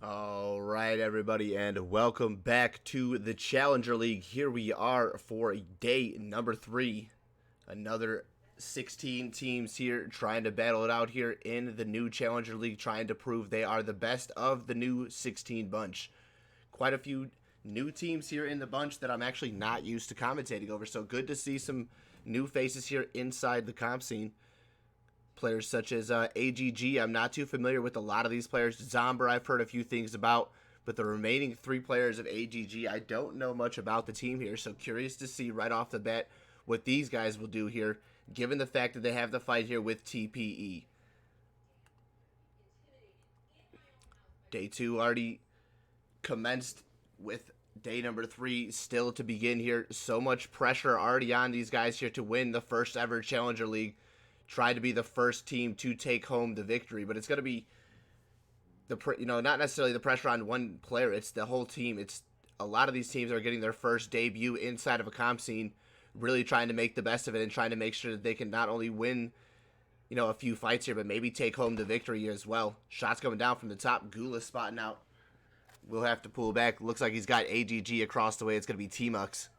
All right, everybody, and welcome back to the Challenger League. Here we are for day number 3. Another 16 teams here trying to battle it out here in the new Challenger League, trying to prove they are the best of the new 16 bunch. Quite a few new teams here in the bunch that I'm actually not used to commentating over, so good to see some new faces here inside the comp scene. Players such as AGG, I'm not too familiar with a lot of these players. Zomber, I've heard a few things about, but the remaining 3 players of AGG, I don't know much about the team here, so curious to see right off the bat what these guys will do here, given the fact that they have the fight here with TPE. Day 2 already commenced with day number 3 still to begin here. So much pressure already on these guys here to win the first ever Challenger League. Try to be the first team to take home the victory, but it's going to be not necessarily the pressure on one player, it's the whole team. It's a lot of these teams are getting their first debut inside of a comp scene, really trying to make the best of it and trying to make sure that they can not only win, a few fights here, but maybe take home the victory as well. Shots coming down from the top. Gula spotting out. We'll have to pull back. Looks like he's got AGG across the way. It's going to be T-Mux.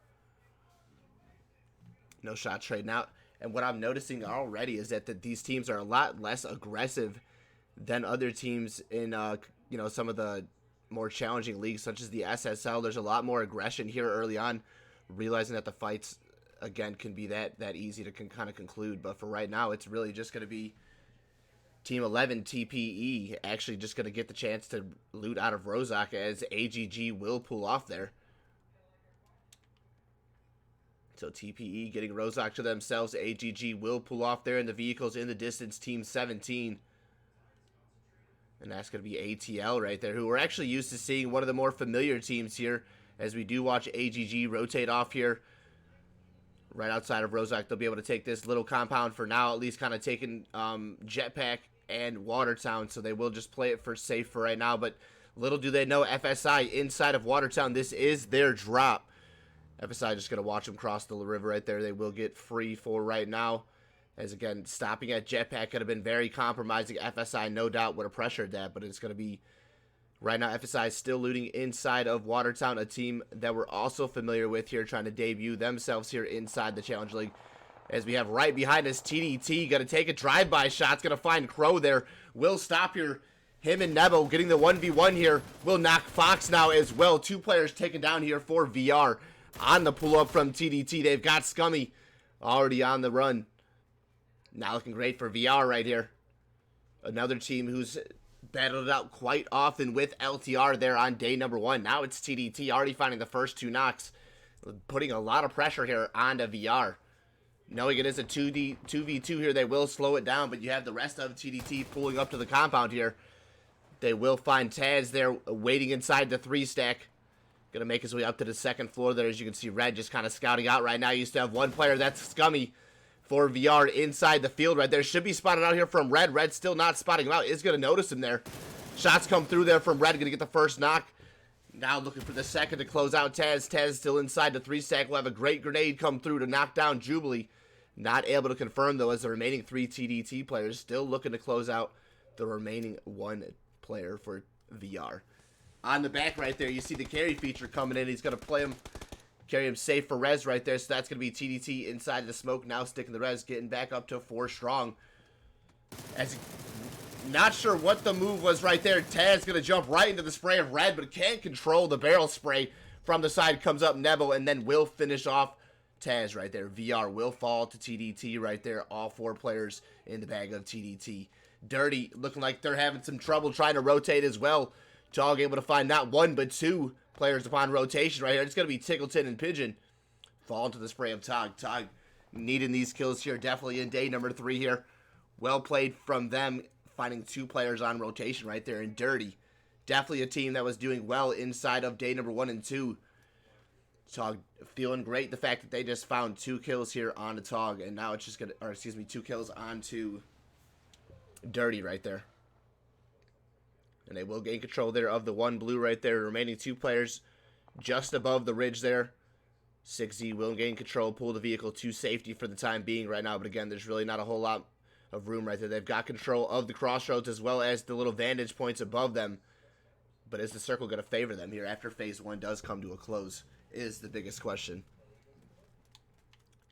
No shot trading out. And what I'm noticing already is that these teams are a lot less aggressive than other teams in, some of the more challenging leagues, such as the SSL. There's a lot more aggression here early on, realizing that the fights, again, can be that easy to kind of conclude. But for right now, it's really just going to be Team 11, TPE, actually just going to get the chance to loot out of Rozak, as AGG will pull off there. So TPE getting Rozak to themselves. AGG will pull off there in the vehicles in the distance. Team 17. And that's going to be ATL right there, who we're actually used to seeing one of the more familiar teams here, as we do watch AGG rotate off here right outside of Rozak. They'll be able to take this little compound for now, at least kind of taking Jetpack and Watertown, so they will just play it for safe for right now. But little do they know, FSI inside of Watertown, this is their drop. FSI just going to watch them cross the river right there. They will get free for right now. As again, stopping at Jetpack could have been very compromising. FSI no doubt would have pressured that, but it's going to be, right now, FSI is still looting inside of Watertown, a team that we're also familiar with here, trying to debut themselves here inside the Challenge League. As we have right behind us, TDT, going to take a drive-by shot. It's going to find Crow there. Will stop here. Him and Nebo getting the 1v1 here. Will knock Fox now as well. 2 players taken down here for VR. On the pull-up from TDT, they've got Scummy already on the run. Now looking great for VR right here. Another team who's battled it out quite often with LTR there on day number 1. Now it's TDT already finding the first 2 knocks, putting a lot of pressure here onto VR. Knowing it is a 2v2 here, they will slow it down, but you have the rest of TDT pulling up to the compound here. They will find Taz there waiting inside the 3-stack. Going to make his way up to the 2nd floor there. As you can see, Red just kind of scouting out right now. You used to have one player, that's Scummy, for VR inside the field right there. Should be spotted out here from Red. Red still not spotting him out. Is going to notice him there. Shots come through there from Red. Going to get the first knock. Now looking for the second to close out Taz. Taz still inside the 3-stack. Will have a great grenade come through to knock down Jubilee. Not able to confirm, though, as the remaining 3 TDT players still looking to close out the remaining 1 player for VR. On the back right there, you see the carry feature coming in. He's going to play him, carry him safe for res right there. So that's going to be TDT inside the smoke. Now sticking the res, getting back up to 4 strong. As not sure what the move was right there. Taz going to jump right into the spray of Red, but can't control the barrel spray. From the side comes up Nebo, and then will finish off Taz right there. VR will fall to TDT right there. All 4 players in the bag of TDT. Dirty looking like they're having some trouble trying to rotate as well. Tog able to find not 1 but 2 players upon rotation right here. It's going to be Tickleton and Pigeon. Fall into the spray of Tog. Tog needing these kills here, definitely in day number 3 here. Well played from them, finding 2 players on rotation right there. And Dirty, definitely a team that was doing well inside of day number 1 and 2. Tog feeling great. The fact that they just found 2 kills here on the Tog, and now it's just going to, or excuse me, 2 kills onto Dirty right there. And they will gain control there of the 1 blue right there. Remaining 2 players just above the ridge there. 6Z will gain control, pull the vehicle to safety for the time being right now. But again, there's really not a whole lot of room right there. They've got control of the crossroads as well as the little vantage points above them. But is the circle going to favor them here after phase 1 does come to a close is the biggest question.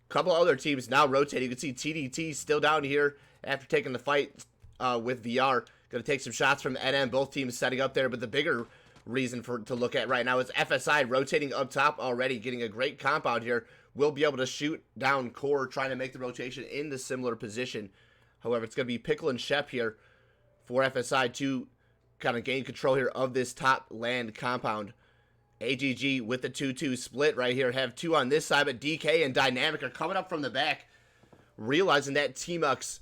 Couple other teams now rotating. You can see TDT still down here after taking the fight with VR. Going to take some shots from NM. Both teams setting up there. But the bigger reason to look at right now is FSI rotating up top already. Getting a great compound here. Will be able to shoot down Core, trying to make the rotation in the similar position. However, it's going to be Pickle and Shep here for FSI to kind of gain control here of this top land compound. AGG with the 2-2 split right here. Have 2 on this side, but DK and Dynamic are coming up from the back. Realizing that T-Mux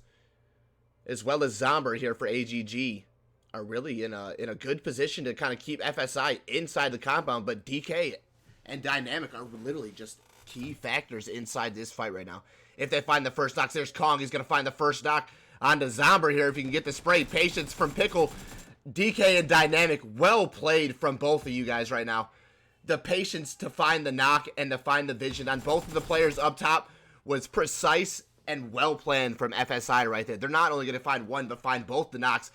as well as Zomber here for AGG are really in a good position to kind of keep FSI inside the compound. But DK and Dynamic are literally just key factors inside this fight right now. If they find the first knock, there's Kong. He's going to find the first knock onto Zomber here if he can get the spray. Patience from Pickle. DK and Dynamic, well played from both of you guys right now. The patience to find the knock and to find the vision on both of the players up top was precise and well planned from FSI right there. They're not only going to find one, but find both the knocks.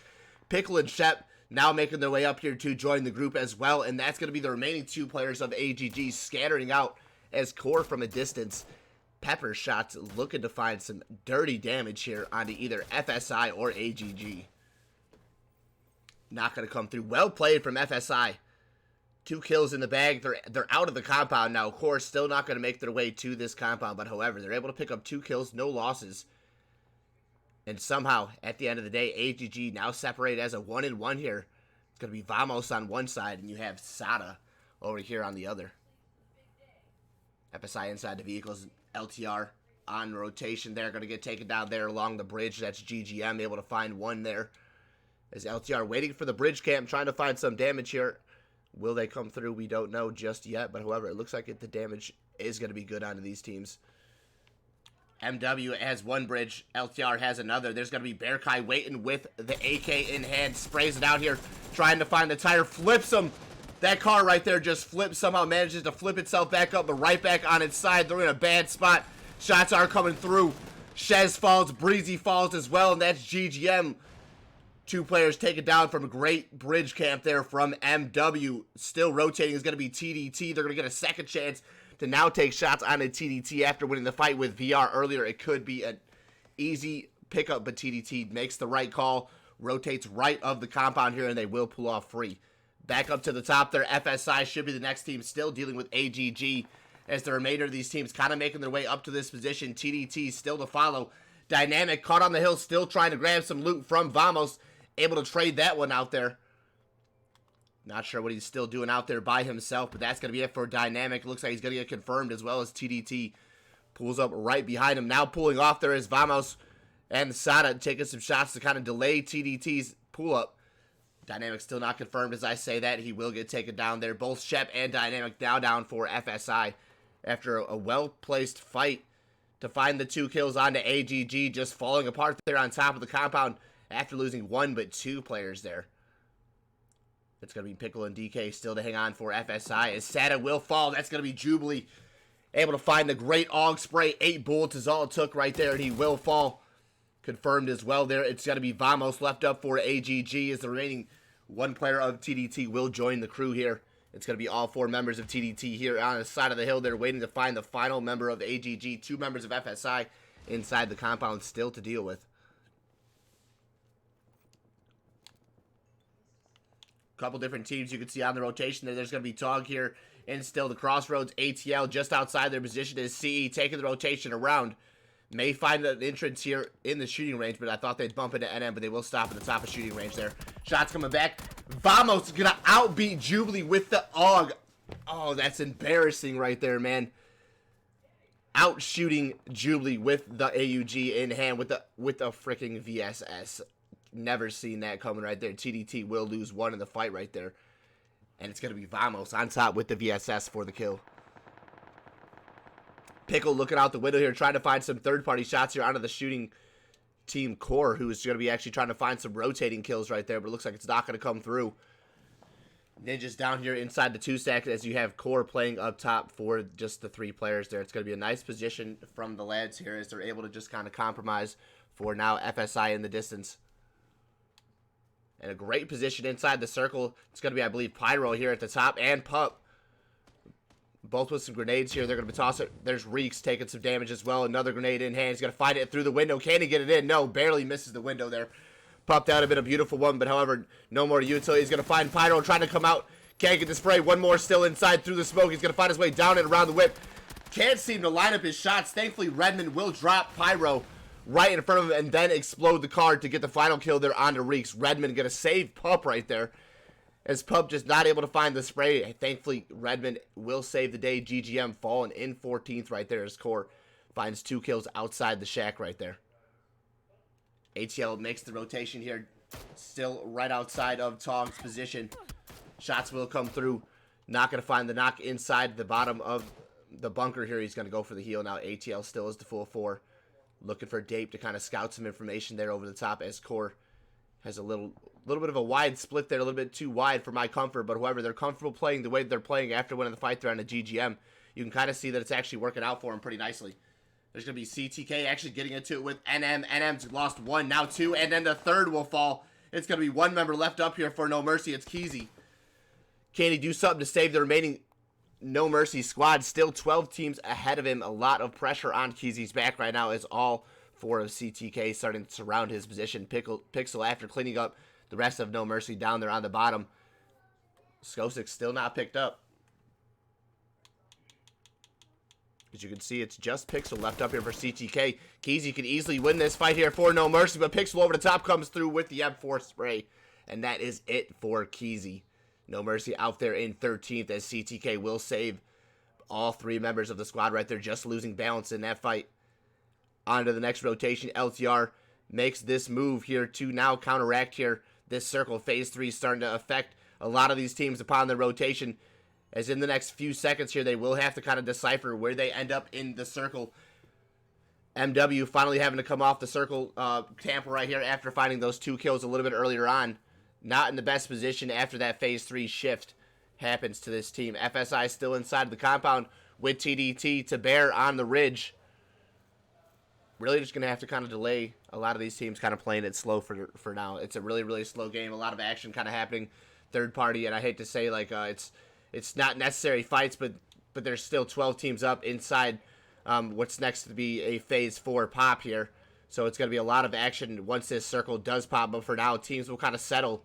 Pickle and Shep now making their way up here to join the group as well, and that's going to be the remaining 2 players of AGG scattering out as Core from a distance. Pepper shots looking to find some dirty damage here onto either FSI or AGG. Not going to come through. Well played from FSI. 2 kills in the bag. They're out of the compound now. Core still not going to make their way to this compound, but however, they're able to pick up 2 kills, no losses. And somehow, at the end of the day, AGG now separated as a 1-1 here. It's going to be Vamos on one side, and you have Sada over here on the other. FSI inside the vehicles. LTR on rotation there. Going to get taken down there along the bridge. That's GGM able to find one there. As LTR waiting for the bridge camp, trying to find some damage here. Will they come through? We don't know just yet. But however, it looks like the damage is going to be good onto these teams. MW has one bridge. LTR has another. There's going to be Bearkai waiting with the AK in hand. Sprays it out here. Trying to find the tire. Flips him. That car right there just flips. Somehow manages to flip itself back up, but right back on its side. They're in a bad spot. Shots are coming through. Shez falls. Breezy falls as well. And that's GGM. 2 players taken down from a great bridge camp there from MW. Still rotating is going to be TDT. They're going to get a second chance to now take shots on a TDT after winning the fight with VR earlier. It could be an easy pickup, but TDT makes the right call. Rotates right of the compound here, and they will pull off free. Back up to the top there, FSI should be the next team, still dealing with AGG as the remainder of these teams kind of making their way up to this position. TDT still to follow. Dynamic caught on the hill, still trying to grab some loot from Vamos. Able to trade that one out there. Not sure what he's still doing out there by himself, but that's going to be it for Dynamic. Looks like he's going to get confirmed as well as TDT pulls up right behind him. Now pulling off there is Vamos and Sada taking some shots to kind of delay TDT's pull up. Dynamic still not confirmed as I say that. He will get taken down there. Both Shep and Dynamic now down for FSI after a well-placed fight to find the 2 kills onto AGG, just falling apart there on top of the compound after losing 1 but 2 players there. It's going to be Pickle and DK still to hang on for FSI as Sada will fall. That's going to be Jubilee able to find the great AUG spray. 8 bullets is all it took right there, and he will fall. Confirmed as well there. It's going to be Vamos left up for AGG as the remaining 1 player of TDT will join the crew here. It's going to be all 4 members of TDT here on the side of the hill. They're waiting to find the final member of AGG. 2 members of FSI inside the compound still to deal with. Couple different teams you can see on the rotation there. There's going to be Tog here and still the Crossroads. ATL just outside their position is CE taking the rotation around. May find an entrance here in the shooting range, but I thought they'd bump into NM, but they will stop at the top of shooting range there. Shots coming back. Vamos is going to outbeat Jubilee with the AUG. Oh, that's embarrassing right there, man. Outshooting Jubilee with the AUG in hand with the freaking VSS. Never seen that coming right there. TDT will lose 1 in the fight right there. And it's going to be Vamos on top with the VSS for the kill. Pickle looking out the window here, trying to find some third-party shots here onto the shooting team Core, who is going to be actually trying to find some rotating kills right there, but it looks like it's not going to come through. Ninja's down here inside the 2-stack as you have Core playing up top for just the 3 players there. It's going to be a nice position from the lads here as they're able to just kind of compromise for now FSI in the distance. And a great position inside the circle. It's going to be, I believe, Pyro here at the top and Pup. Both with some grenades here. They're going to be tossing. There's Reeks taking some damage as well. Another grenade in hand. He's going to find it through the window. Can he get it in? No, barely misses the window there. Pup, that would have been a beautiful one, but however, no more utility. He's going to find Pyro trying to come out. Can't get the spray. One more still inside through the smoke. He's going to find his way down and around the whip. Can't seem to line up his shots. Thankfully, Redmond will drop Pyro right in front of him and then explode the card to get the final kill there onto Reeks. Redmond going to save Pup right there. As Pup just not able to find the spray. Thankfully, Redmond will save the day. GGM falling in 14th right there as Core finds 2 kills outside the shack right there. ATL makes the rotation here. Still right outside of Tong's position. Shots will come through. Not going to find the knock inside the bottom of the bunker here. He's going to go for the heal now. ATL still is the full 4. Looking for Dape to kind of scout some information there over the top as Core has a little bit of a wide split there, a little bit too wide for my comfort, but however, they're comfortable playing the way they're playing after winning the fight there on the GGM. You can kind of see that it's actually working out for them pretty nicely. There's going to be CTK actually getting into it with NM. NM's lost 1, now 2, and then the third will fall. It's going to be 1 member left up here for No Mercy. It's Keezy. Can he do something to save the remaining No Mercy squad? Still 12 teams ahead of him. A lot of pressure on Keezy's back right now as all 4 of CTK starting to surround his position. Pixel after cleaning up the rest of No Mercy down there on the bottom. Skosik still not picked up. As you can see, it's just Pixel left up here for CTK. Keezy can easily win this fight here for No Mercy, but Pixel over the top comes through with the M4 spray. And that is it for Keezy. No Mercy out there in 13th as CTK will save all 3 members of the squad right there, just losing balance in that fight. On to the next rotation. LTR makes this move here to now counteract here. This circle, phase 3, starting to affect a lot of these teams upon their rotation. As in the next few seconds here, they will have to kind of decipher where they end up in the circle. MW finally having to come off the circle Tampa right here after finding those 2 kills a little bit earlier on. Not in the best position after that phase 3 shift happens to this team. FSI still inside the compound with TDT to bear on the ridge. Really just going to have to kind of delay a lot of these teams kind of playing it slow for now. It's a really, really slow game. A lot of action kind of happening third party, and I hate to say like it's not necessary fights, but there's still 12 teams up inside what's next to be a phase 4 pop here. So it's going to be a lot of action once this circle does pop, but for now teams will kind of settle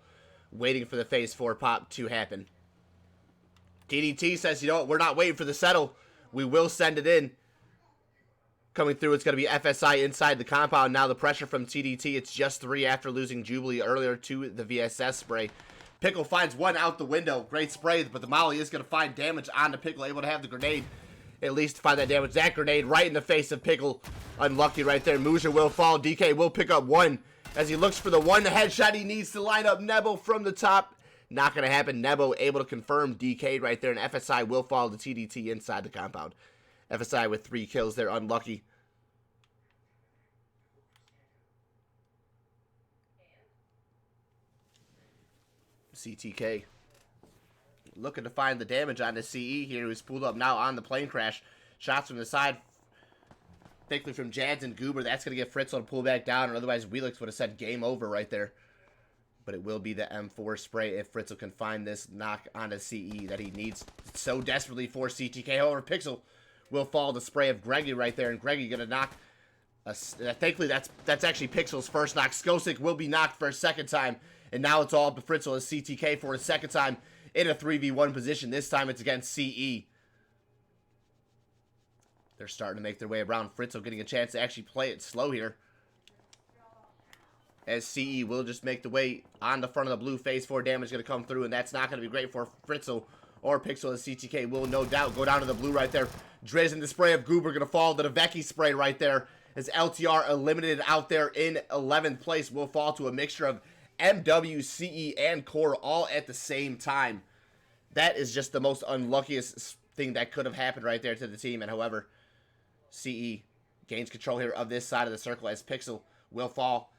waiting for the phase 4 pop to happen. TDT says, you know what, we're not waiting for the settle. We will send it in. Coming through, it's going to be FSI inside the compound. Now the pressure from TDT. It's just 3 after losing Jubilee earlier to the VSS spray. Pickle finds 1 out the window. Great spray, but the Molly is going to find damage on the Pickle. Able to have the grenade at least to find that damage. That grenade right in the face of Pickle. Unlucky right there. Muja will fall. DK will pick up 1 as he looks for the 1 headshot he needs to line up Nebo from the top. Not going to happen. Nebo able to confirm DK right there, and FSI will fall to TDT inside the compound. FSI with 3 kills there, unlucky. CTK looking to find the damage on the CE here, who's pulled up now on the plane crash. Shots from the side, thankfully from Jads and Goober. That's going to get Fritzl to pull back down, or otherwise Wheelix would have said game over right there. But it will be the M4 spray if Fritzl can find this knock on the CE that he needs so desperately for CTK. However, Pixel will fall the spray of Greggy right there, and Greggy going to knock. Thankfully, that's actually Pixel's first knock. Skosik will be knocked for a second time, and now it's all up to Fritzl as CTK for a second time in a 3v1 position. This time it's against CE. They're starting to make their way around. Fritzl getting a chance to actually play it slow here, as CE will just make the way on the front of the blue. Phase 4 damage going to come through, and that's not going to be great for Fritzl or Pixel, as CTK will no doubt go down to the blue right there. Driz in the spray of Goober going to fall to the Vecchi spray right there, as LTR eliminated out there in 11th place will fall to a mixture of MW, CE, and Core all at the same time. That is just the most unluckiest thing that could have happened right there to the team. And however, CE gains control here of this side of the circle as Pixel will fall.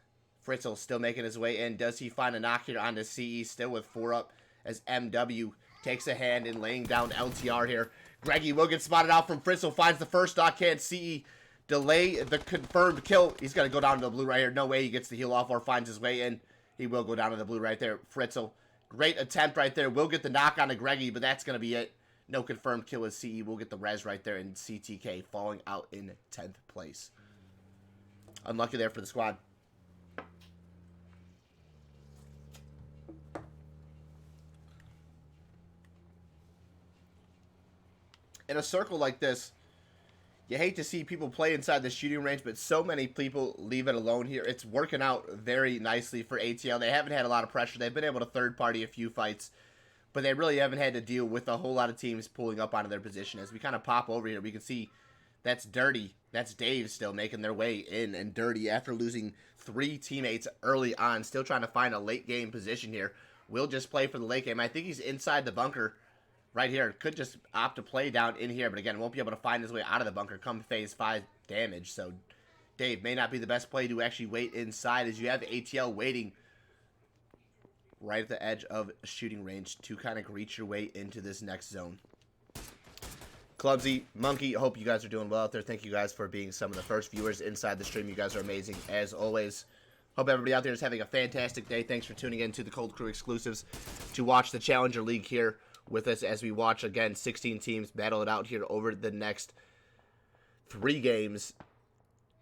Fritzl still making his way in. Does he find a knock here on the CE? Still with 4 up as MW takes a hand in laying down LTR here. Greggy will get spotted out from Fritzl. Finds the first knock. Can CE delay the confirmed kill? He's going to go down to the blue right here. No way he gets the heal off or finds his way in. He will go down to the blue right there. Fritzl, great attempt right there. Will get the knock on to Greggy, but that's going to be it. No confirmed kill with CE. We'll get the res right there, and CTK falling out in 10th place. Unlucky there for the squad. In a circle like this, you hate to see people play inside the shooting range, but so many people leave it alone here. It's working out very nicely for ATL. They haven't had a lot of pressure. They've been able to third-party a few fights, but they really haven't had to deal with a whole lot of teams pulling up onto their position. As we kind of pop over here, we can see that's Dirty. That's Dave still making their way in, and Dirty, after losing 3 teammates early on, still trying to find a late-game position here. Will just play for the late game. I think he's inside the bunker right here. Could just opt to play down in here, but again, won't be able to find his way out of the bunker come phase 5 damage. So Dave may not be the best play to actually wait inside, as you have ATL waiting right at the edge of shooting range to kind of greet your way into this next zone. Clubsy, Monkey, I hope you guys are doing well out there. Thank you guys for being some of the first viewers inside the stream. You guys are amazing as always. Hope everybody out there is having a fantastic day. Thanks for tuning in to the Cold Crew exclusives to watch the Challenger League here with us as we watch, again, 16 teams battle it out here over the next 3 games,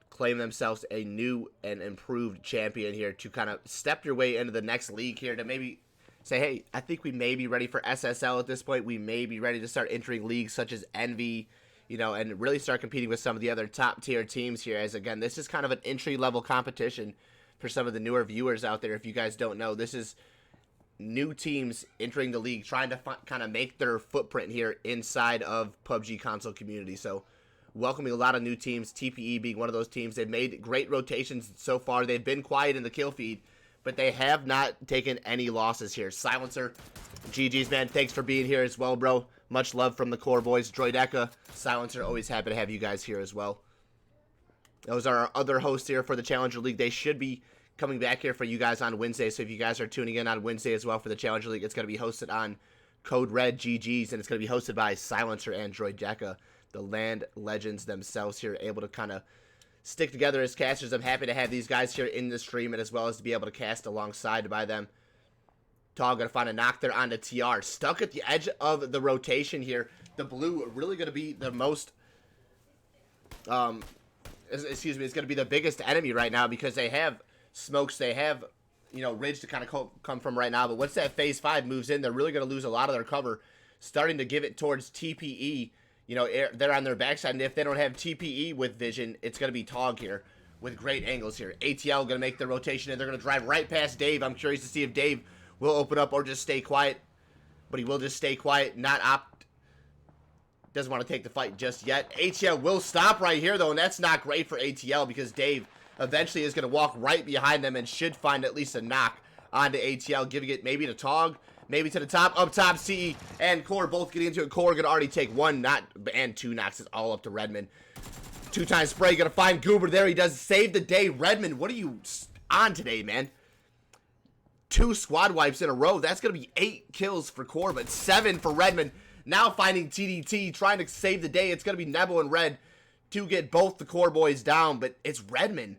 claim themselves a new and improved champion here to kind of step your way into the next league here to maybe say, hey, I think we may be ready for SSL at this point. We may be ready to start entering leagues such as Envy, you know, and really start competing with some of the other top-tier teams here, as, again, this is kind of an entry-level competition for some of the newer viewers out there. If you guys don't know, this is new teams entering the league, trying to kind of make their footprint here inside of PUBG console community. So welcoming a lot of new teams, TPE being one of those teams. They've made great rotations so far. They've been quiet in the kill feed, but they have not taken any losses here. Silencer, GG's, man. Thanks for being here as well, bro. Much love from the core boys. Droideka, Silencer, always happy to have you guys here as well. Those are our other hosts here for the Challenger League. They should be coming back here for you guys on Wednesday. So if you guys are tuning in on Wednesday as well for the Challenger League, it's going to be hosted on Code Red GG's, and it's going to be hosted by Silencer and Droideka, the land legends themselves here, able to kind of stick together as casters. I'm happy to have these guys here in the stream, and as well as to be able to cast alongside by them. Tall going to find a knock there onto TR. Stuck at the edge of the rotation here. The blue really going to be the most, excuse me, it's going to be the biggest enemy right now, because they have smokes, they have, you know, ridge to kind of come from right now. But once that phase 5 moves in, they're really going to lose a lot of their cover, starting to give it towards TPE. You know, they're on their backside, and if they don't have TPE with vision, it's going to be Tog here with great angles here. ATL going to make the rotation, and they're going to drive right past Dave. I'm curious to see if Dave will open up or just stay quiet, but he will just stay quiet, not opt. Doesn't want to take the fight just yet. ATL will stop right here, though, and that's not great for ATL, because Dave eventually is going to walk right behind them and should find at least a knock onto ATL, giving it maybe to Tog, maybe to the top. Up top, CE and Core both getting into it. Core going to already take 1 and 2 knocks. It's all up to Redmond. 2-time spray, going to find Goober there. He does save the day. Redmond, what are you on today, man? 2 squad wipes in a row. That's going to be 8 kills for Core, but 7 for Redmond. Now finding TDT, trying to save the day. It's going to be Nebo and Red to get both the Core boys down, but it's Redmond,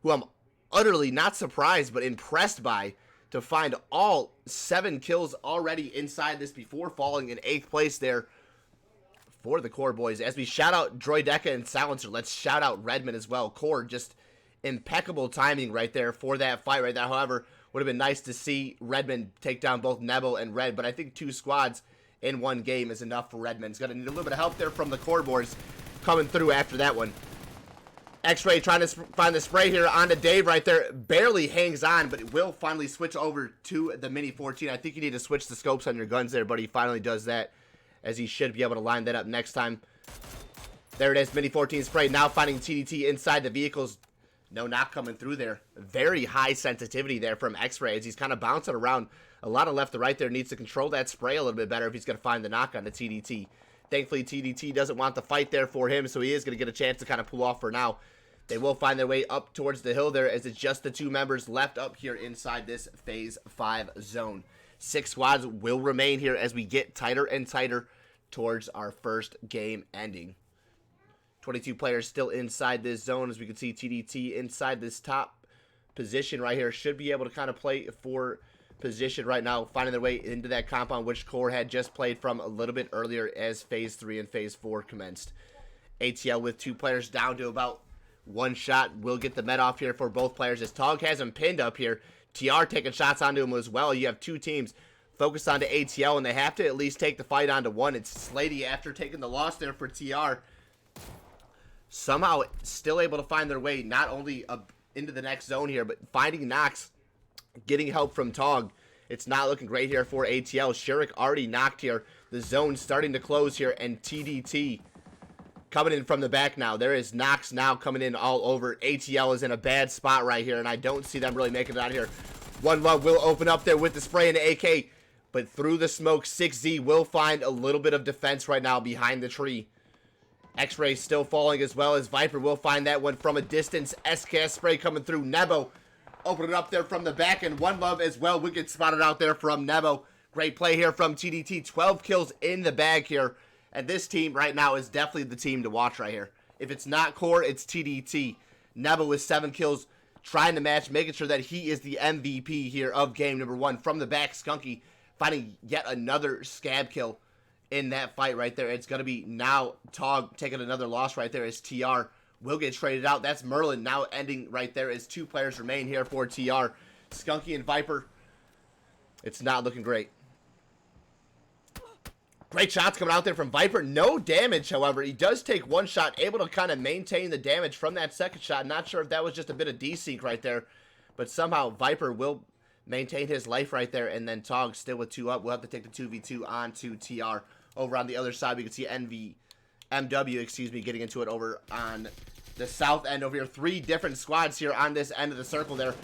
who I'm utterly not surprised but impressed by, to find all 7 kills already inside this before falling in 8th place there for the Core boys. As we shout out Droideka and Silencer, let's shout out Redmond as well. Core, just impeccable timing right there for that fight right there. However, would have been nice to see Redmond take down both Nebo and Red, but I think 2 squads in 1 game is enough for Redmond. He's going to need a little bit of help there from the Core boys coming through after that one. X-Ray trying to find the spray here onto Dave right there. Barely hangs on, but it will finally switch over to the Mini 14. I think you need to switch the scopes on your guns there, but he finally does that, as he should be able to line that up next time. There it is, Mini 14 spray. Now finding TDT inside the vehicles. No knock coming through there. Very high sensitivity there from X-Ray, as he's kind of bouncing around. A lot of left to right there. Needs to control that spray a little bit better if he's going to find the knock on the TDT. Thankfully, TDT doesn't want the fight there for him, so he is going to get a chance to kind of pull off for now. They will find their way up towards the hill there, as it's just the 2 members left up here inside this Phase 5 zone. 6 squads will remain here as we get tighter and tighter towards our first game ending. 22 players still inside this zone, as we can see TDT inside this top position right here. Should be able to kind of play for position right now, finding their way into that compound, which Core had just played from a little bit earlier as Phase 3 and Phase 4 commenced. ATL with 2 players down to about 1 shot will get the med off here for both players as Tog has him pinned up here. TR taking shots onto him as well. You have 2 teams focused onto ATL, and they have to at least take the fight onto one. It's Slady after taking the loss there for TR. Somehow still able to find their way not only up into the next zone here, but finding knocks, getting help from Tog. It's not looking great here for ATL. Shurik already knocked here. The zone starting to close here, and TDT coming in from the back now. There is knocks now coming in all over. ATL is in a bad spot right here, and I don't see them really making it out here. One Love will open up there with the spray and the AK, but through the smoke, 6Z will find a little bit of defense right now behind the tree. X-Ray still falling as well as Viper will find that one from a distance. SKS spray coming through. Nebo opening up there from the back, and One Love as well will get spotted out there from Nebo. Great play here from TDT. 12 kills in the bag here. And this team right now is definitely the team to watch right here. If it's not Core, it's TDT. Nebo with 7 kills, trying to match, making sure that he is the MVP here of game number 1. From the back, Skunky finding yet another scab kill in that fight right there. It's going to be now Tog taking another loss right there as TR will get traded out. That's Merlin now ending right there as 2 players remain here for TR. Skunky and Viper, it's not looking great. Great shots coming out there from Viper. No damage, however. He does take 1 shot, able to kind of maintain the damage from that second shot. Not sure if that was just a bit of desync right there, but somehow Viper will maintain his life right there, and then Tog still with 2 up. We'll have to take the 2v2 onto TR. Over on the other side, we can see MW, getting into it over on the south end over here. 3 different squads here on this end of the circle there.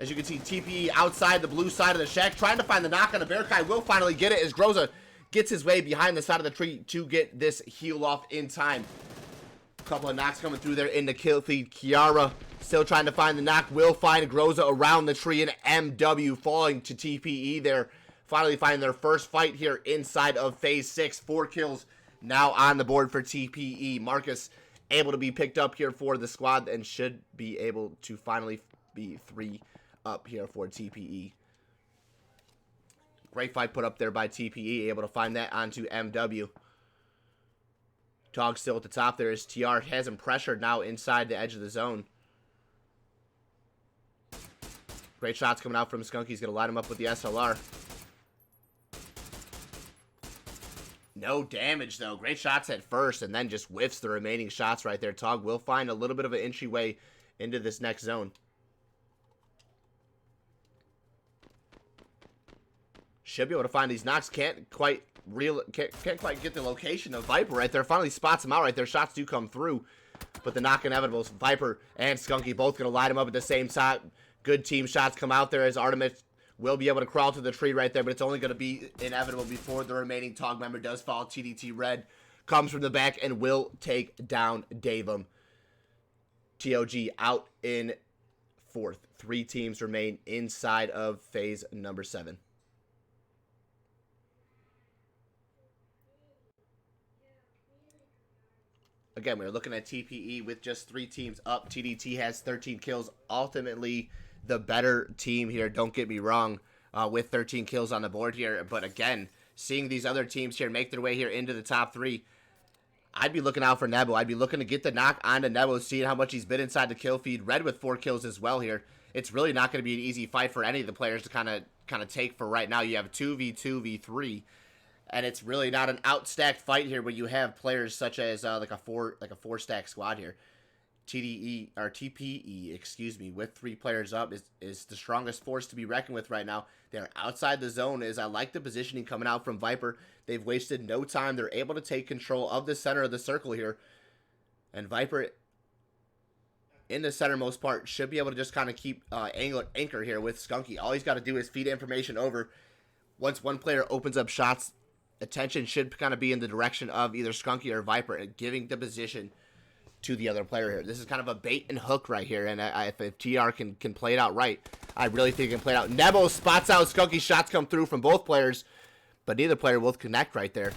As you can see, TPE outside the blue side of the shack, trying to find the knock on the Bearkai. Will finally get it as Groza gets his way behind the side of the tree to get this heal off in time. A couple of knocks coming through there in the kill feed. Kiara still trying to find the knock. Will find Groza around the tree, and MW falling to TPE there. Finally finding their first fight here inside of Phase 6. 4 kills now on the board for TPE. Marcus able to be picked up here for the squad and should be able to finally be 3 up here for TPE. Great fight put up there by TPE, able to find that onto MW. Tog still at the top there as TR has him pressured now inside the edge of the zone. Great shots coming out from Skunky. He's going to line him up with the SLR. No damage, though. Great shots at first, and then just whiffs the remaining shots right there. Tog will find a little bit of an entryway into this next zone. Should be able to find these knocks. Can't quite get the location of Viper right there. Finally spots him out right there. Shots do come through, but the knock inevitable. Viper and Skunky both going to line him up at the same time. Good team shots come out there as Artemis will be able to crawl to the tree right there, but it's only going to be inevitable before the remaining Tog member does fall. TDT Red comes from the back and will take down Davum. TOG out in 4th. 3 teams remain inside of phase number 7. Again, we're looking at TPE with just 3 teams up. TDT has 13 kills. Ultimately, the better team here, don't get me wrong, with 13 kills on the board here. But again, seeing these other teams here make their way here into the top 3, I'd be looking out for Nebo. I'd be looking to get the knock onto Nebo, seeing how much he's been inside the kill feed. Red with 4 kills as well here. It's really not going to be an easy fight for any of the players to kind of take for right now. You have 2v2, v3. And it's really not an outstacked fight here when you have players such as like a 4-stack squad here. TPE, with 3 players up is the strongest force to be reckoned with right now. They're outside the zone. I like the positioning coming out from Viper. They've wasted no time. They're able to take control of the center of the circle here. And Viper, in the centermost part, should be able to just kind of keep anchor here with Skunky. All he's got to do is feed information over. Once one player opens up shots, attention should kind of be in the direction of either Skunky or Viper and giving the position to the other player here. This is kind of a bait and hook right here, and if TR can play it out right, I really think he can play it out. Nebo spots out Skunky. Shots come through from both players, but neither player will connect right there.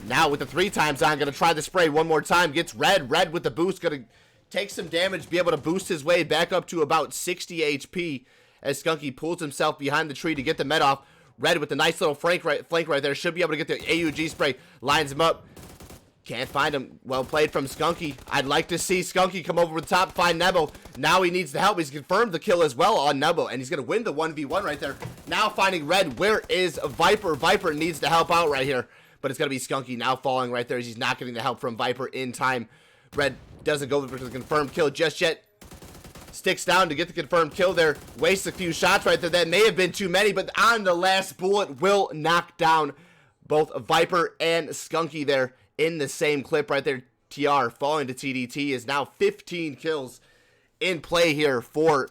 Now with the 3 times on, going to try the spray one more time. Gets Red with the boost, going to take some damage, be able to boost his way back up to about 60 HP as Skunky pulls himself behind the tree to get the med off. Red with the nice little flank right there. Should be able to get the AUG spray. Lines him up. Can't find him. Well played from Skunky. I'd like to see Skunky come over the top, find Nebo. Now he needs the help. He's confirmed the kill as well on Nebo, and he's going to win the 1v1 right there. Now finding Red. Where is Viper? Viper needs to help out right here, but it's going to be Skunky now falling right there as he's not getting the help from Viper in time. Red doesn't go for the confirmed kill just yet. Sticks down to get the confirmed kill there. Wastes a few shots right there. That may have been too many, but on the last bullet will knock down both Viper and Skunky there in the same clip right there. TR falling to TDT is now 15 kills in play here for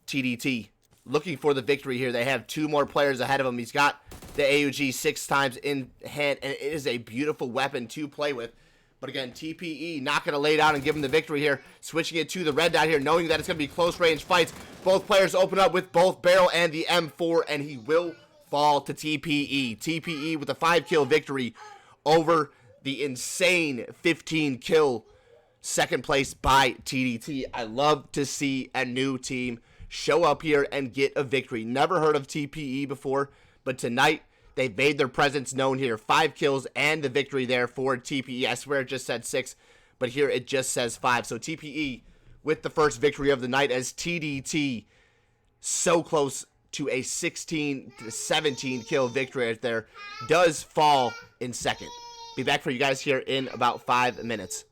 TDT. Looking for the victory here. They have 2 more players ahead of him. He's got the AUG 6 times in hand, and it is a beautiful weapon to play with. But again, TPE not going to lay down and give him the victory here. Switching it to the red dot here, knowing that it's going to be close range fights. Both players open up with both barrel and the M4, and he will fall to TPE. TPE with a 5-kill victory over the insane 15-kill second place by TDT. I love to see a new team show up here and get a victory. Never heard of TPE before, but tonight they've made their presence known here. 5 kills and the victory there for TPE. I swear it just said 6, but here it just says 5. So TPE with the first victory of the night as TDT so close to a 16 to 17 kill victory right there does fall in second. Be back for you guys here in about 5 minutes.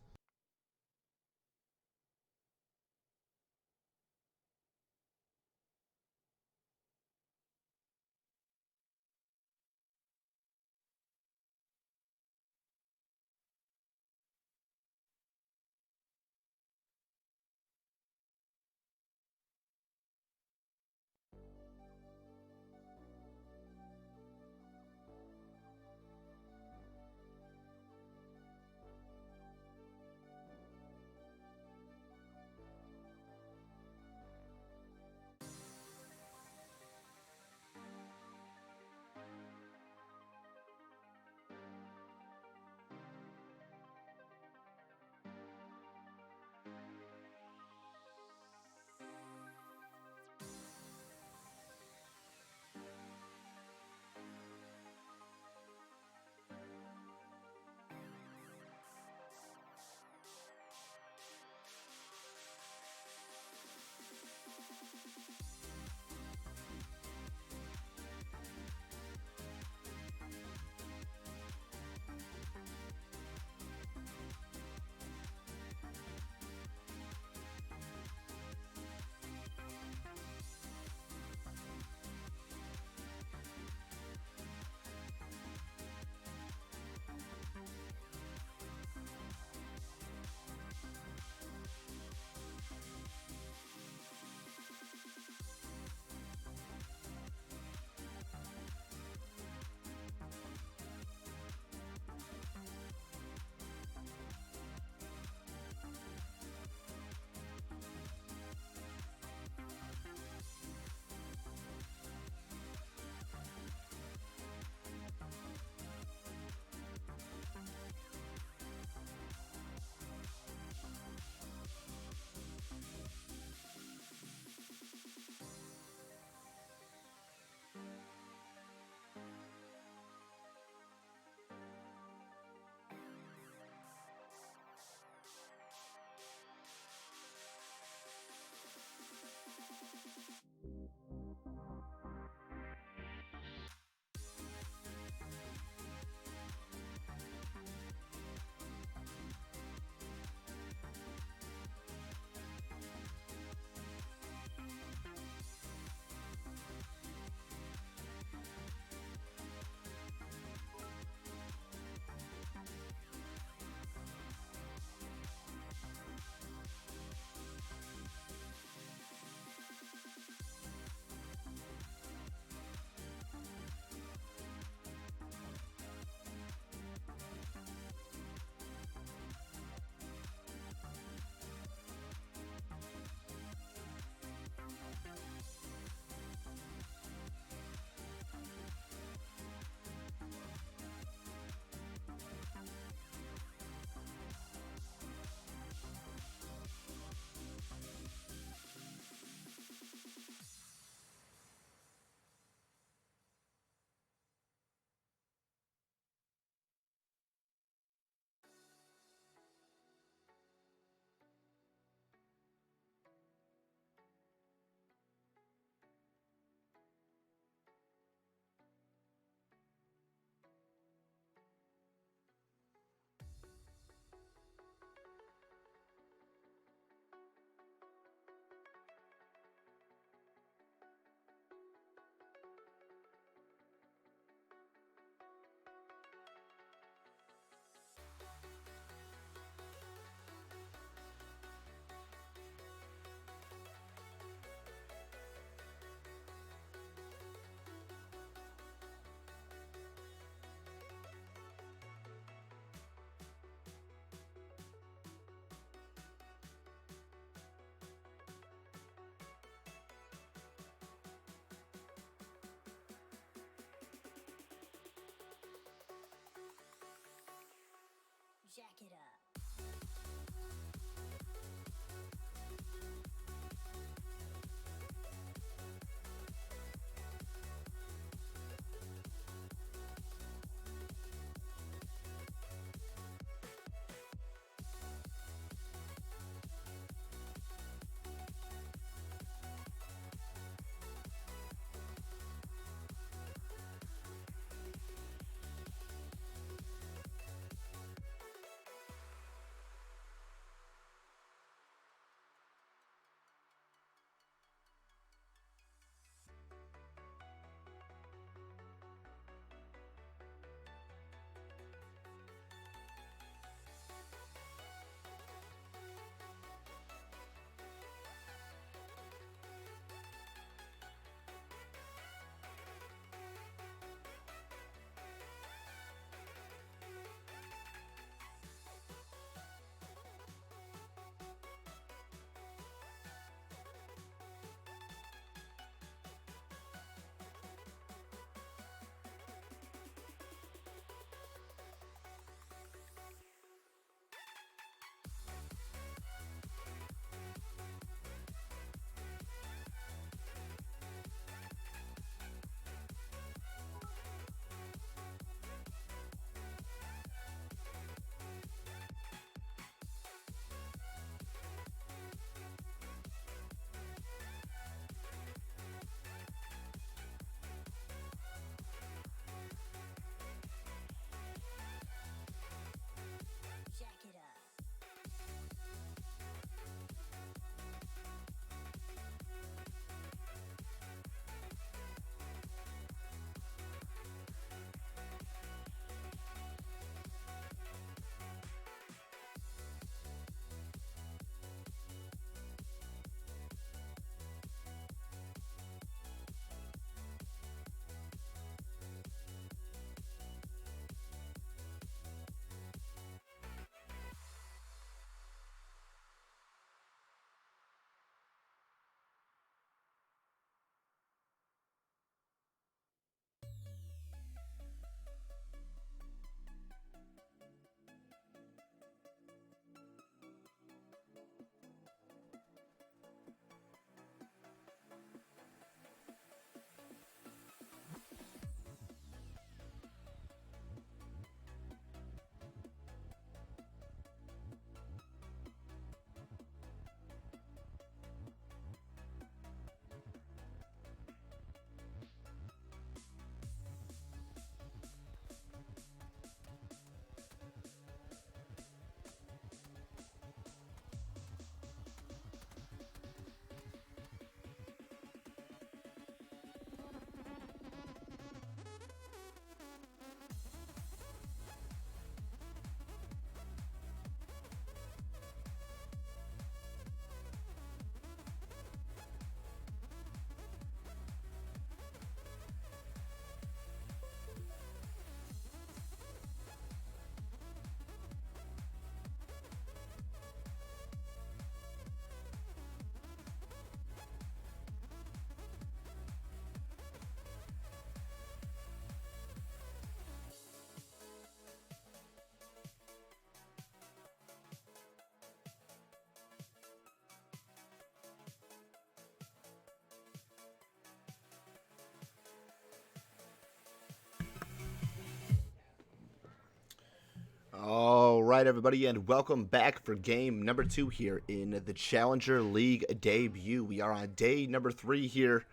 All right, everybody, and welcome back for game number 2 here in the Challenger League debut. We are on day number 3 here,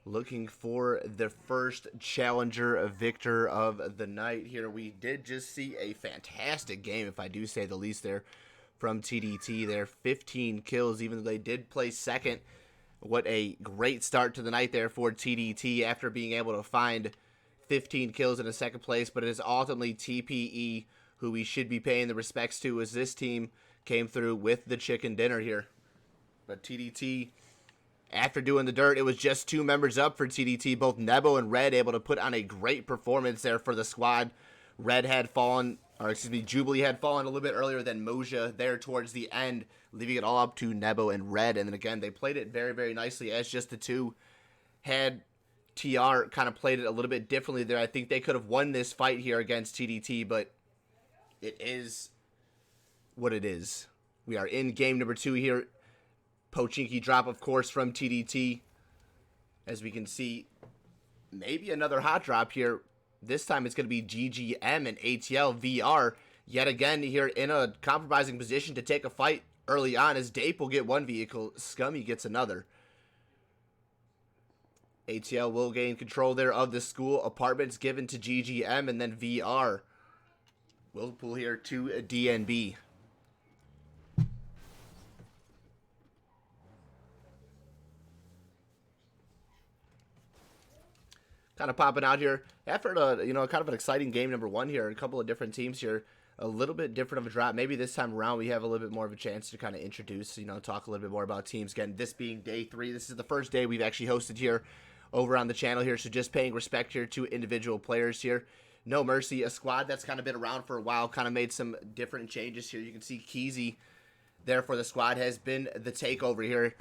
looking for the first Challenger victor of the night here. We did just see a fantastic game, if I do say the least, there from TDT. There, 15 kills, even though they did play second. What a great start to the night there for TDT after being able to find 15 kills in a second place, but it is ultimately TPE who we should be paying the respects to, as this team came through with the chicken dinner here. But TDT, after doing the dirt, it was just 2 members up for TDT, both Nebo and Red able to put on a great performance there for the squad. Red had fallen, or excuse me, Jubilee had fallen a little bit earlier than Moja there towards the end, leaving it all up to Nebo and Red. And then again, they played it very, very nicely as just the 2. Had TR kind of played it a little bit differently there, I think they could have won this fight here against TDT, but it is what it is. We are in game number 2 here. Pochinki drop, of course, from TDT. As we can see, maybe another hot drop here. This time it's going to be GGM and ATL VR yet again here in a compromising position to take a fight early on, as Dape will get 1 vehicle, Scummy gets another. ATL will gain control there of the school. Apartments given to GGM, and then VR will pull here to DNB. Kind of popping out here after kind of an exciting game number 1 here. A couple of different teams here. A little bit different of a drop. Maybe this time around we have a little bit more of a chance to kind of introduce, talk a little bit more about teams. Again, this being day 3. This is the first day we've actually hosted here over on the channel here. So just paying respect here to individual players here. No Mercy, a squad that's kind of been around for a while, kind of made some different changes here. You can see Keezy there for the squad has been the takeover here.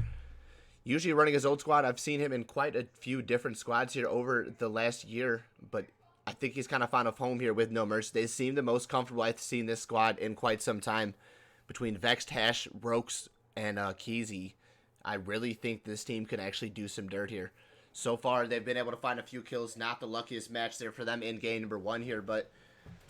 Usually running his old squad. I've seen him in quite a few different squads here over the last year, but I think he's kind of found a home here with No Mercy. They seem the most comfortable I've seen this squad in quite some time. Between Vexed, Hash, Brokes, and Keezy, I really think this team can actually do some dirt here. So far, they've been able to find a few kills. Not the luckiest match there for them in game number 1 here, but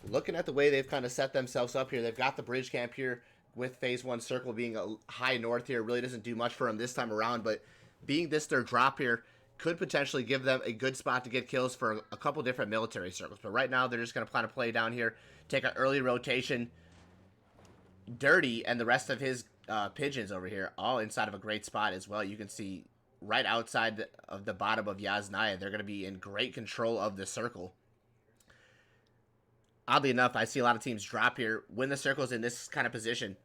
looking at the way they've kind of set themselves up here, they've got the bridge camp here with phase 1 circle being a high north here. Really doesn't do much for them this time around, but being this their drop here could potentially give them a good spot to get kills for a couple different military circles. But right now, they're just going to plan to play down here, take an early rotation. Dirty and the rest of his pigeons over here, all inside of a great spot as well. You can see right outside of the bottom of Yasnaya, they're going to be in great control of the circle. Oddly enough, I see a lot of teams drop here when the circle's in this kind of position.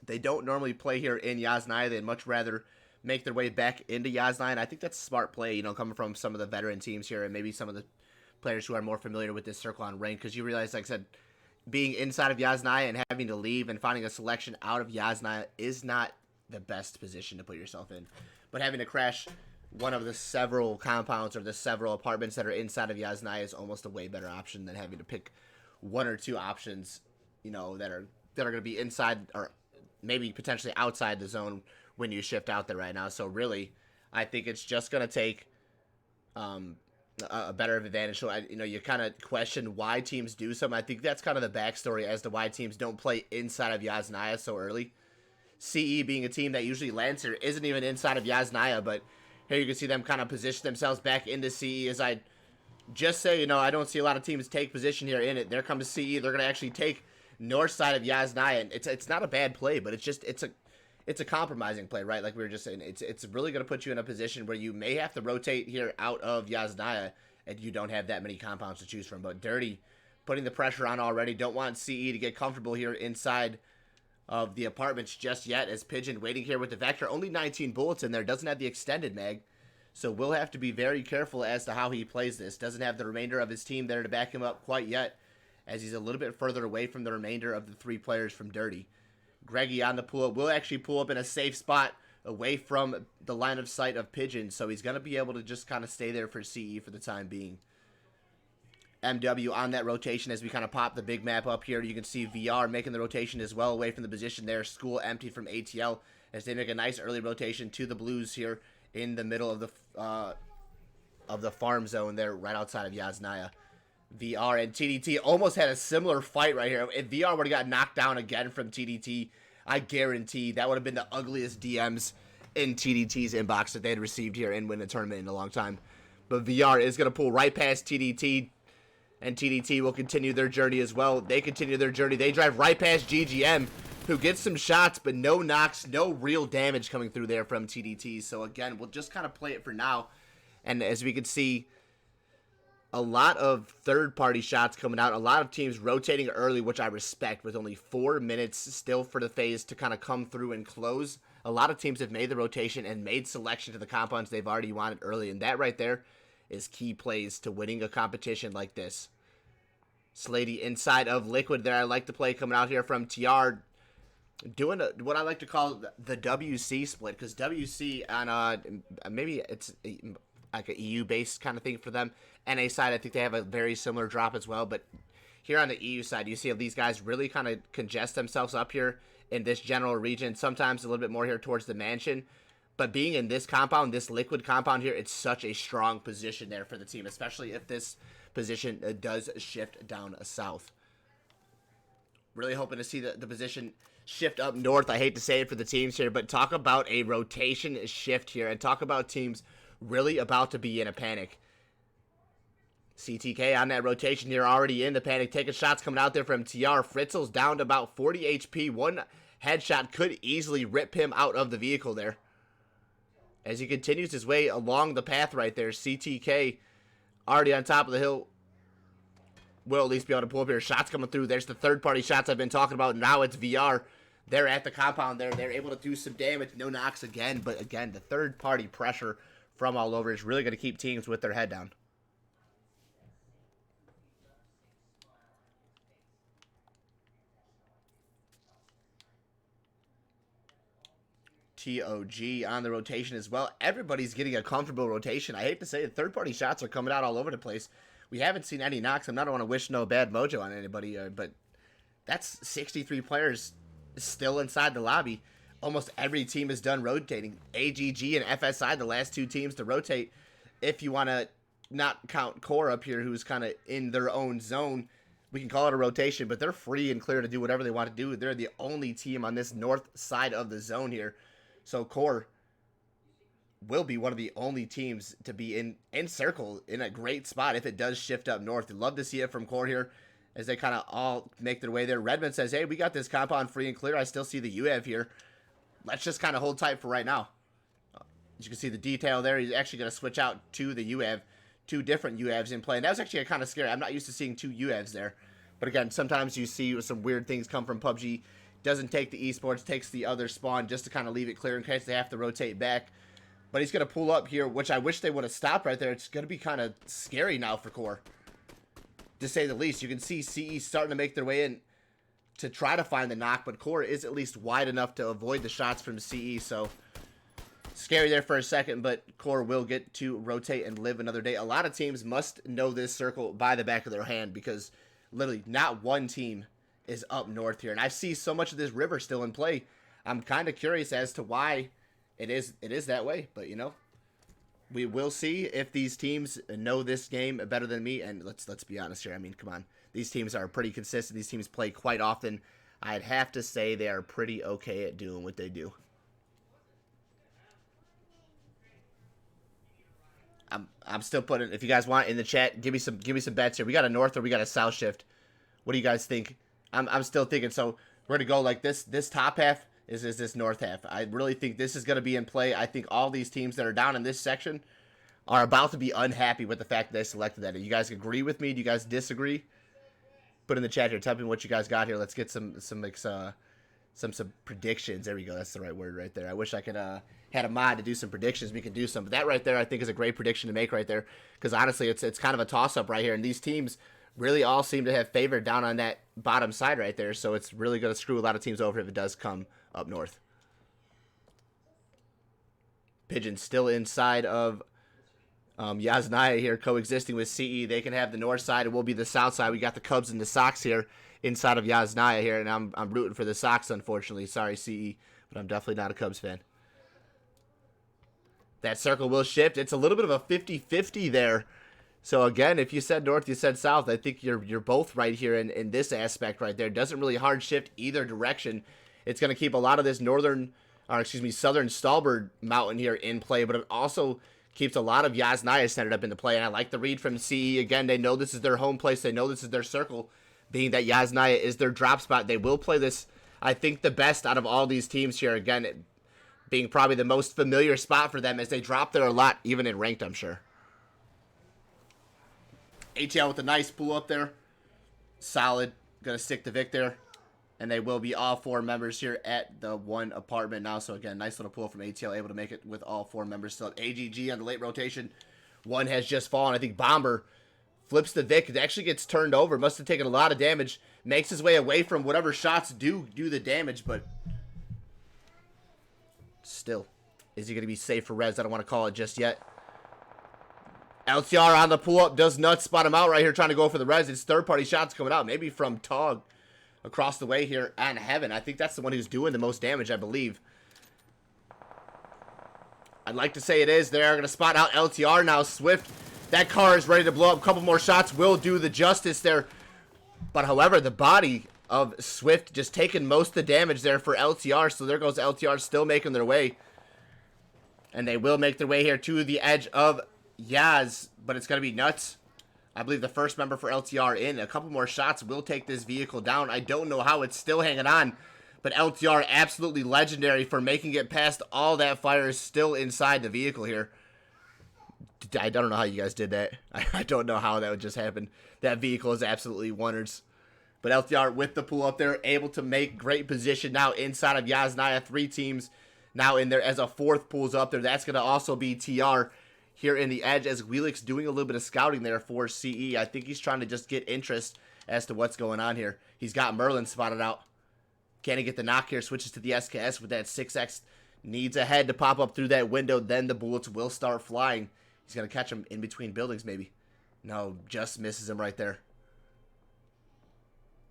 They don't normally play here in Yasnaya. They'd much rather make their way back into Yasnaya, and I think that's a smart play, coming from some of the veteran teams here and maybe some of the players who are more familiar with this circle on rank, because you realize, like I said, being inside of Yasnaya and having to leave and finding a selection out of Yasnaya is not the best position to put yourself in. But having to crash one of the several compounds or the several apartments that are inside of Yasnaya is almost a way better option than having to pick 1 or 2 options, that are going to be inside or maybe potentially outside the zone when you shift out there right now. So really, I think it's just going to take a better advantage. So, you kind of question why teams do something. I think that's kind of the backstory as to why teams don't play inside of Yasnaya so early. CE being a team that usually lands here isn't even inside of Yasnaya, but here you can see them kind of position themselves back into CE. As I just say, I don't see a lot of teams take position here in it. There comes CE. They're going to actually take north side of Yasnaya, and it's not a bad play, but it's a compromising play, right? Like we were just saying, it's really going to put you in a position where you may have to rotate here out of Yasnaya, and you don't have that many compounds to choose from. But Dirty, putting the pressure on already. Don't want CE to get comfortable here inside of the apartments just yet, as Pigeon waiting here with the Vector. Only 19 bullets in there. Doesn't have the extended mag. So we'll have to be very careful as to how he plays this. Doesn't have the remainder of his team there to back him up quite yet, as he's a little bit further away from the remainder of the 3 players from Dirty. Greggy on the pull up will actually pull up in a safe spot away from the line of sight of Pigeon, so he's going to be able to just kind of stay there for CE for the time being. MW on that rotation as we kind of pop the big map up here. You can see VR making the rotation as well away from the position there. School empty from ATL as they make a nice early rotation to the Blues here in the middle of the farm zone there right outside of Yasnaya. VR and TDT almost had a similar fight right here. If VR would have got knocked down again from TDT, I guarantee that would have been the ugliest DMs in TDT's inbox that they had received here and win a tournament in a long time. But VR is going to pull right past TDT, and TDT will continue their journey as well. They continue their journey. They drive right past GGM, who gets some shots, but no knocks, no real damage coming through there from TDT. So again, we'll just kind of play it for now. And as we can see, a lot of third-party shots coming out. A lot of teams rotating early, which I respect, with only 4 minutes still for the phase to kind of come through and close. A lot of teams have made the rotation and made selection to the compounds they've already wanted early, and that right there is key plays to winning a competition like this. Slady inside of Liquid there. I like the play coming out here from TR, doing what I like to call the WC split, because WC on maybe it's like an EU-based kind of thing for them. NA side, I think they have a very similar drop as well, but here on the EU side, you see these guys really kind of congest themselves up here in this general region, sometimes a little bit more here towards the mansion, but being in this compound, this Liquid compound here, it's such a strong position there for the team, especially if this position does shift down south. Really hoping to see the position shift up north. I hate to say it for the teams here, but talk about a rotation shift here, and talk about teams really about to be in a panic. CTK on that rotation here, already in the panic, taking shots coming out there from TR. Fritzel's down to about 40 HP. One headshot could easily rip him out of the vehicle there. As he continues his way along the path right there, CTK already on top of the hill. Will at least be able to pull up here. Shots coming through. There's the third-party shots I've been talking about. Now it's VR. They're at the compound there. They're able to do some damage. No knocks again. But again, the third-party pressure from all over is really going to keep teams with their head down. TOG on the rotation as well. Everybody's getting a comfortable rotation. I hate to say it, third-party shots are coming out all over the place. We haven't seen any knocks. I don't want to wish no bad mojo on anybody, but that's 63 players still inside the lobby. Almost every team is done rotating. AGG and FSI, the last two teams to rotate. If you want to not count Core up here, who's kind of in their own zone, we can call it a rotation, but they're free and clear to do whatever they want to do. They're the only team on this north side of the zone here. So Core will be one of the only teams to be in circle in a great spot if it does shift up north. I'd love to see it from Core here as they kind of all make their way there. Redmond says, hey, we got this compound free and clear. I still see the UAV here. Let's just kind of hold tight for right now. As you can see the detail there, he's actually going to switch out to the UAV. Two different UAVs in play. And that was actually kind of scary. I'm not used to seeing two UAVs there. But again, sometimes you see some weird things come from PUBG. Doesn't take the esports, takes the other spawn just to kind of leave it clear in case they have to rotate back. But he's going to pull up here, which I wish they would have stopped right there. It's going to be kind of scary now for Core, to say the least. You can see CE starting to make their way in to try to find the knock, but Core is at least wide enough to avoid the shots from CE. So scary there for a second, but Core will get to rotate and live another day. A lot of teams must know this circle by the back of their hand, because literally not one team is up north here. And I see so much of this river still in play. I'm kind of curious as to why it is that way, but you know, we will see if these teams know this game better than me. And let's be honest here. I mean, come on. These teams are pretty consistent. These teams play quite often. I'd have to say they are pretty okay at doing what they do. I'm still putting, if you guys want in the chat, give me some bets here. We got a north or we got a south shift. What do you guys think? I'm still thinking, so we're gonna go like this top half is this north half. I really think this is gonna be in play. I think all these teams that are down in this section are about to be unhappy with the fact that they selected that. Do you guys agree with me? Do you guys disagree? Put in the chat here. Tell me what you guys got here. Let's get some predictions. There we go. That's the right word right there. I wish I could had a mod to do some predictions. We could do some. But that right there, I think, is a great prediction to make right there. Because honestly, it's kind of a toss up right here, and these teams really all seem to have favored down on that bottom side right there. So it's really going to screw a lot of teams over if it does come up north. Pigeon still inside of Yasnaya here, coexisting with CE. They can have the north side, and we'll be the south side. We got the Cubs and the Sox here inside of Yasnaya here, and I'm rooting for the Sox, unfortunately. Sorry, CE, but I'm definitely not a Cubs fan. That circle will shift. It's a little bit of a 50-50 there. So again, if you said north, you said south. I think you're both right here in this aspect right there. It doesn't really hard shift either direction. It's going to keep a lot of this southern Stalbard mountain here in play, but it also keeps a lot of Yasnaya centered up into play. And I like the read from CE. Again, they know this is their home place. They know this is their circle, being that Yasnaya is their drop spot. They will play this, I think, the best out of all these teams here. Again, being probably the most familiar spot for them as they drop there a lot, even in ranked, I'm sure. ATL with a nice pull up there. Solid. Going to stick the Vic there. And they will be all 4 members here at the 1 apartment now. So again, nice little pull from ATL, able to make it with all 4 members still. AGG on the late rotation. 1 has just fallen. I think Bomber flips the Vic. It actually gets turned over. Must have taken a lot of damage. Makes his way away from whatever shots do the damage. But still, is he going to be safe for res? I don't want to call it just yet. LTR on the pull-up, does nuts, spot him out right here, trying to go for the res. It's third-party shots coming out, maybe from Tog across the way here on Heaven. I think that's the one who's doing the most damage, I believe. I'd like to say it is. They're going to spot out LTR now. Swift, that car is ready to blow up. A couple more shots will do the justice there. But however, the body of Swift just taking most of the damage there for LTR. So there goes LTR still making their way. And they will make their way here to the edge of Yaz, but it's going to be nuts. I believe the first member for LTR in. A couple more shots will take this vehicle down. I don't know how it's still hanging on, but LTR absolutely legendary for making it past all that fire is still inside the vehicle here. I don't know how you guys did that. I don't know how that would just happen. That vehicle is absolutely wonders. But LTR with the pull up there, able to make great position now inside of Yasnaya. 3 teams now in there as a 4th pulls up there. That's going to also be TR here in the edge as Wheelix doing a little bit of scouting there for CE. I think he's trying to just get interest as to what's going on here. He's got Merlin spotted out. Can he get the knock here? Switches to the SKS with that 6X. Needs a head to pop up through that window. Then the bullets will start flying. He's going to catch him in between buildings maybe. No, just misses him right there.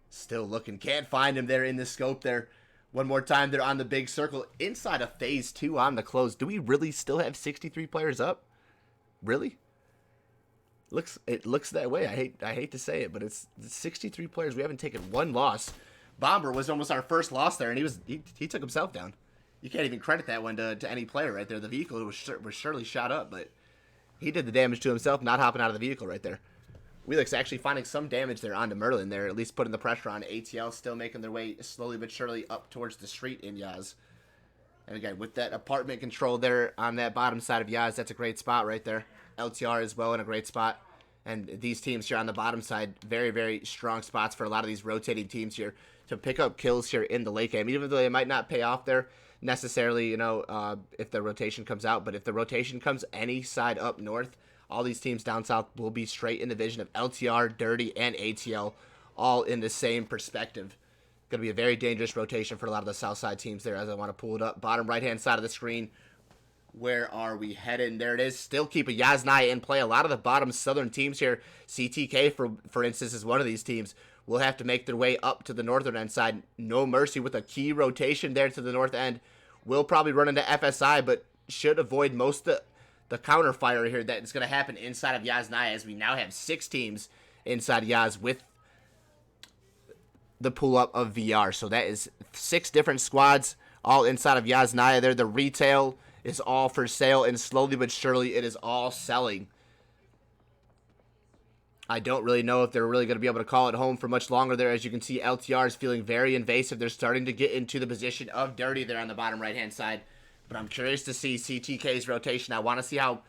Still looking. Can't find him there in the scope there. One more time, they're on the big circle. Inside of phase 2 on the close. Do we really still have 63 players up? Really? It looks that way. I hate to say it, but it's 63 players. We haven't taken 1 loss. Bomber was almost our first loss there, and he took himself down. You can't even credit that one to any player right there. The vehicle was surely shot up, but he did the damage to himself, not hopping out of the vehicle right there. Wheelix actually finding some damage there onto Merlin there, at least putting the pressure on. ATL still making their way slowly but surely up towards the street in Yaz. And again, with that apartment control there on that bottom side of Yaz, that's a great spot right there. LTR as well in a great spot. And these teams here on the bottom side, very, very strong spots for a lot of these rotating teams here to pick up kills here in the late game. Even though they might not pay off there necessarily, you know, if the rotation comes out. But if the rotation comes any side up north, all these teams down south will be straight in the vision of LTR, Dirty, and ATL, all in the same perspective. Going to be a very dangerous rotation for a lot of the south side teams there as I want to pull it up. Bottom right-hand side of the screen. Where are we heading? There it is. Still keep a Yasnaya in play. A lot of the bottom southern teams here, CTK, for instance, is one of these teams, will have to make their way up to the northern end side. No Mercy with a key rotation there to the north end. Will probably run into FSI, but should avoid most of the counter fire here that is going to happen inside of Yasnaya as we now have 6 teams inside Yaz with the pull-up of VR. So that is 6 different squads all inside of Yasnaya there. The retail is all for sale, and slowly but surely it is all selling. I don't really know if they're really going to be able to call it home for much longer there. As you can see, LTR is feeling very invasive. They're starting to get into the position of Dirty there on the bottom right-hand side. But I'm curious to see CTK's rotation. I want to see how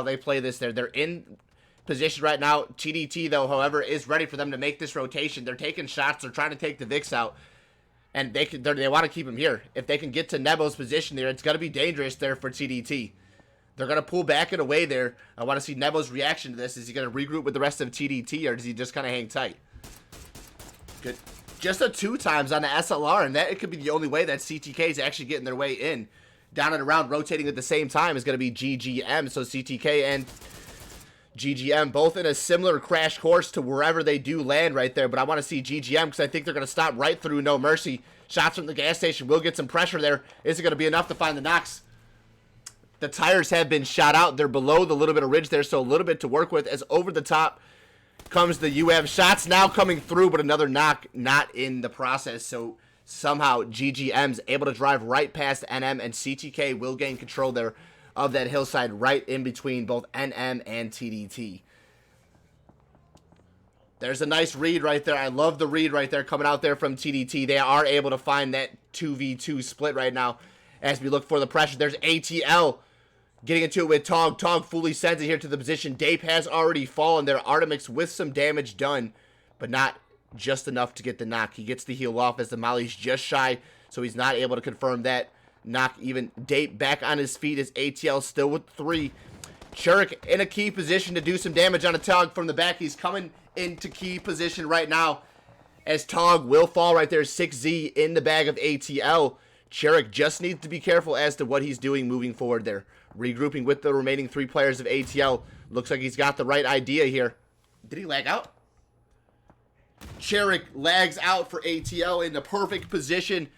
they play this there. They're in position right now. TDT, though, however, is ready for them to make this rotation. They're taking shots. They're trying to take the Vicks out. And they want to keep him here. If they can get to Nebo's position there, it's going to be dangerous there for TDT. They're going to pull back and away there. I want to see Nebo's reaction to this. Is he going to regroup with the rest of TDT, or does he just kind of hang tight? Good. Just a 2 times on the SLR, and that it could be the only way that CTK is actually getting their way in. Down and around, rotating at the same time, is going to be GGM. So CTK and GGM both in a similar crash course to wherever they do land right there. But I want to see GGM because I think they're going to stop right through No Mercy. Shots from the gas station will get some pressure there. Is it going to be enough to find the knocks? The tires have been shot out. They're below the little bit of ridge there, so a little bit to work with. As over the top comes the UM. Shots now coming through, but another knock not in the process. So somehow GGM's able to drive right past NM, and CTK will gain control there of that hillside right in between both NM and TDT. There's a nice read right there. I love the read right there coming out there from TDT. They are able to find that 2v2 split right now as we look for the pressure. There's ATL getting into it with Tog. Tog fully sends it here to the position. Dape has already fallen there. Artemix with some damage done, but not just enough to get the knock. He gets the heal off as the Molly's just shy, so he's not able to confirm that knock. Even Dape back on his feet as ATL still with 3. Churik in a key position to do some damage on a Tog from the back. He's coming into key position right now as Tog will fall right there. 6Z in the bag of ATL. Churik just needs to be careful as to what he's doing moving forward there. Regrouping with the remaining 3 players of ATL. Looks like he's got the right idea here. Did he lag out? Churik lags out for ATL in the perfect position.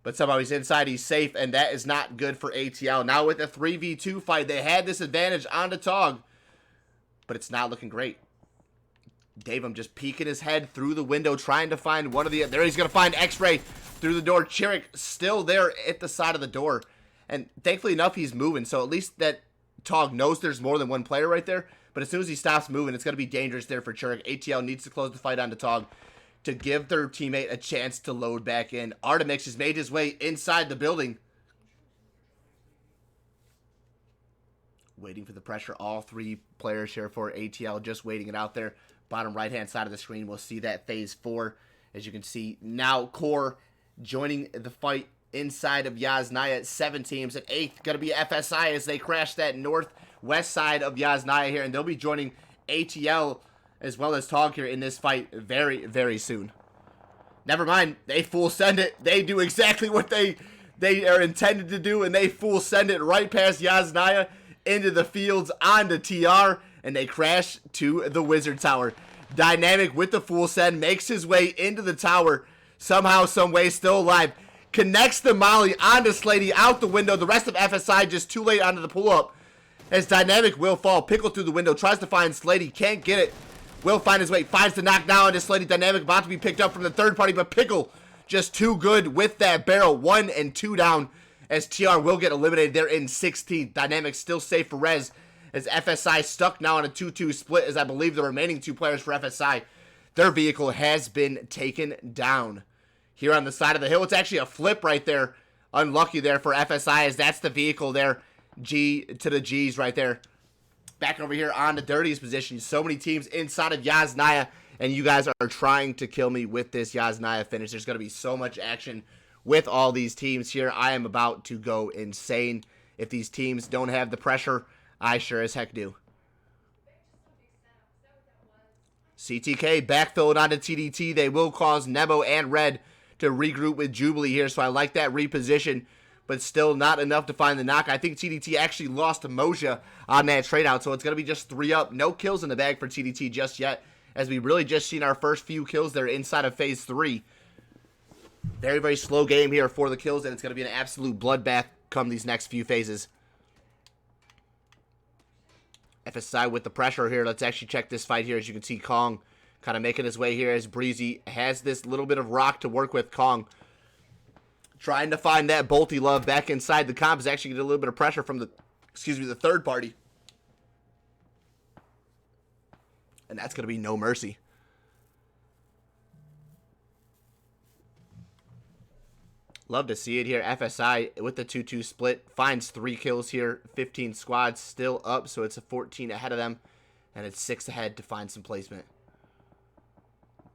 But somehow he's inside, he's safe, and that is not good for ATL. Now with a 3v2 fight, they had this advantage on the Tog, but it's not looking great. Davum just peeking his head through the window, trying to find one of the... There he's going to find X-Ray through the door. Churik still there at the side of the door. And thankfully enough, he's moving, so at least that Tog knows there's more than one player right there. But as soon as he stops moving, it's going to be dangerous there for Churik. ATL needs to close the fight on the Tog to give their teammate a chance to load back in. Artemix has made his way inside the building. Waiting for the pressure. All 3 players here for ATL just waiting it out there. Bottom right-hand side of the screen, we'll see that phase 4. As you can see, now Core joining the fight inside of Yasnaya. 7 teams. At 8th, going to be FSI as they crash that northwest side of Yasnaya here. And they'll be joining ATL as well as Tog here in this fight very, very soon. Never mind. They full send it. They do exactly what they are intended to do, and they full send it right past Yasnaya into the fields onto TR, and they crash to the Wizard Tower. Dynamic with the full send makes his way into the tower. Somehow, some way, still alive. Connects the Molly onto Slady out the window. The rest of FSI just too late onto the pull-up. As Dynamic will fall. Pickle through the window. Tries to find Slady. Can't get it. Will find his way. Finds the knock now into Slady. Dynamic about to be picked up from the third party. But Pickle just too good with that barrel. 1 and 2 down. As TR will get eliminated there in 16th. Dynamic still safe for res. As FSI stuck now on a 2-2 split. As I believe the remaining 2 players for FSI. Their vehicle has been taken down. Here on the side of the hill. It's actually a flip right there. Unlucky there for FSI as that's the vehicle there. G to the G's right there. Back over here on the dirtiest position. So many teams inside of Yasnaya. And you guys are trying to kill me with this Yasnaya finish. There's going to be so much action with all these teams here. I am about to go insane. If these teams don't have the pressure, I sure as heck do. CTK backfilled onto TDT. They will cause Nemo and Red to regroup with Jubilee here. So I like that reposition. But still not enough to find the knock. I think TDT actually lost to Moja on that trade out. So it's going to be just 3 up. No kills in the bag for TDT just yet. As we really just seen our first few kills there inside of phase 3. Very, very slow game here for the kills. And it's going to be an absolute bloodbath come these next few phases. FSI with the pressure here. Let's actually check this fight here. As you can see, Kong kind of making his way here as Breezy has this little bit of rock to work with. Kong trying to find that bolty love back inside the comp. Is actually getting a little bit of pressure from the, the third party. And that's going to be no mercy. Love to see it here. FSI with the 2-2 split finds 3 kills here. 15 squads still up, so it's a 14 ahead of them. And it's 6 ahead to find some placement.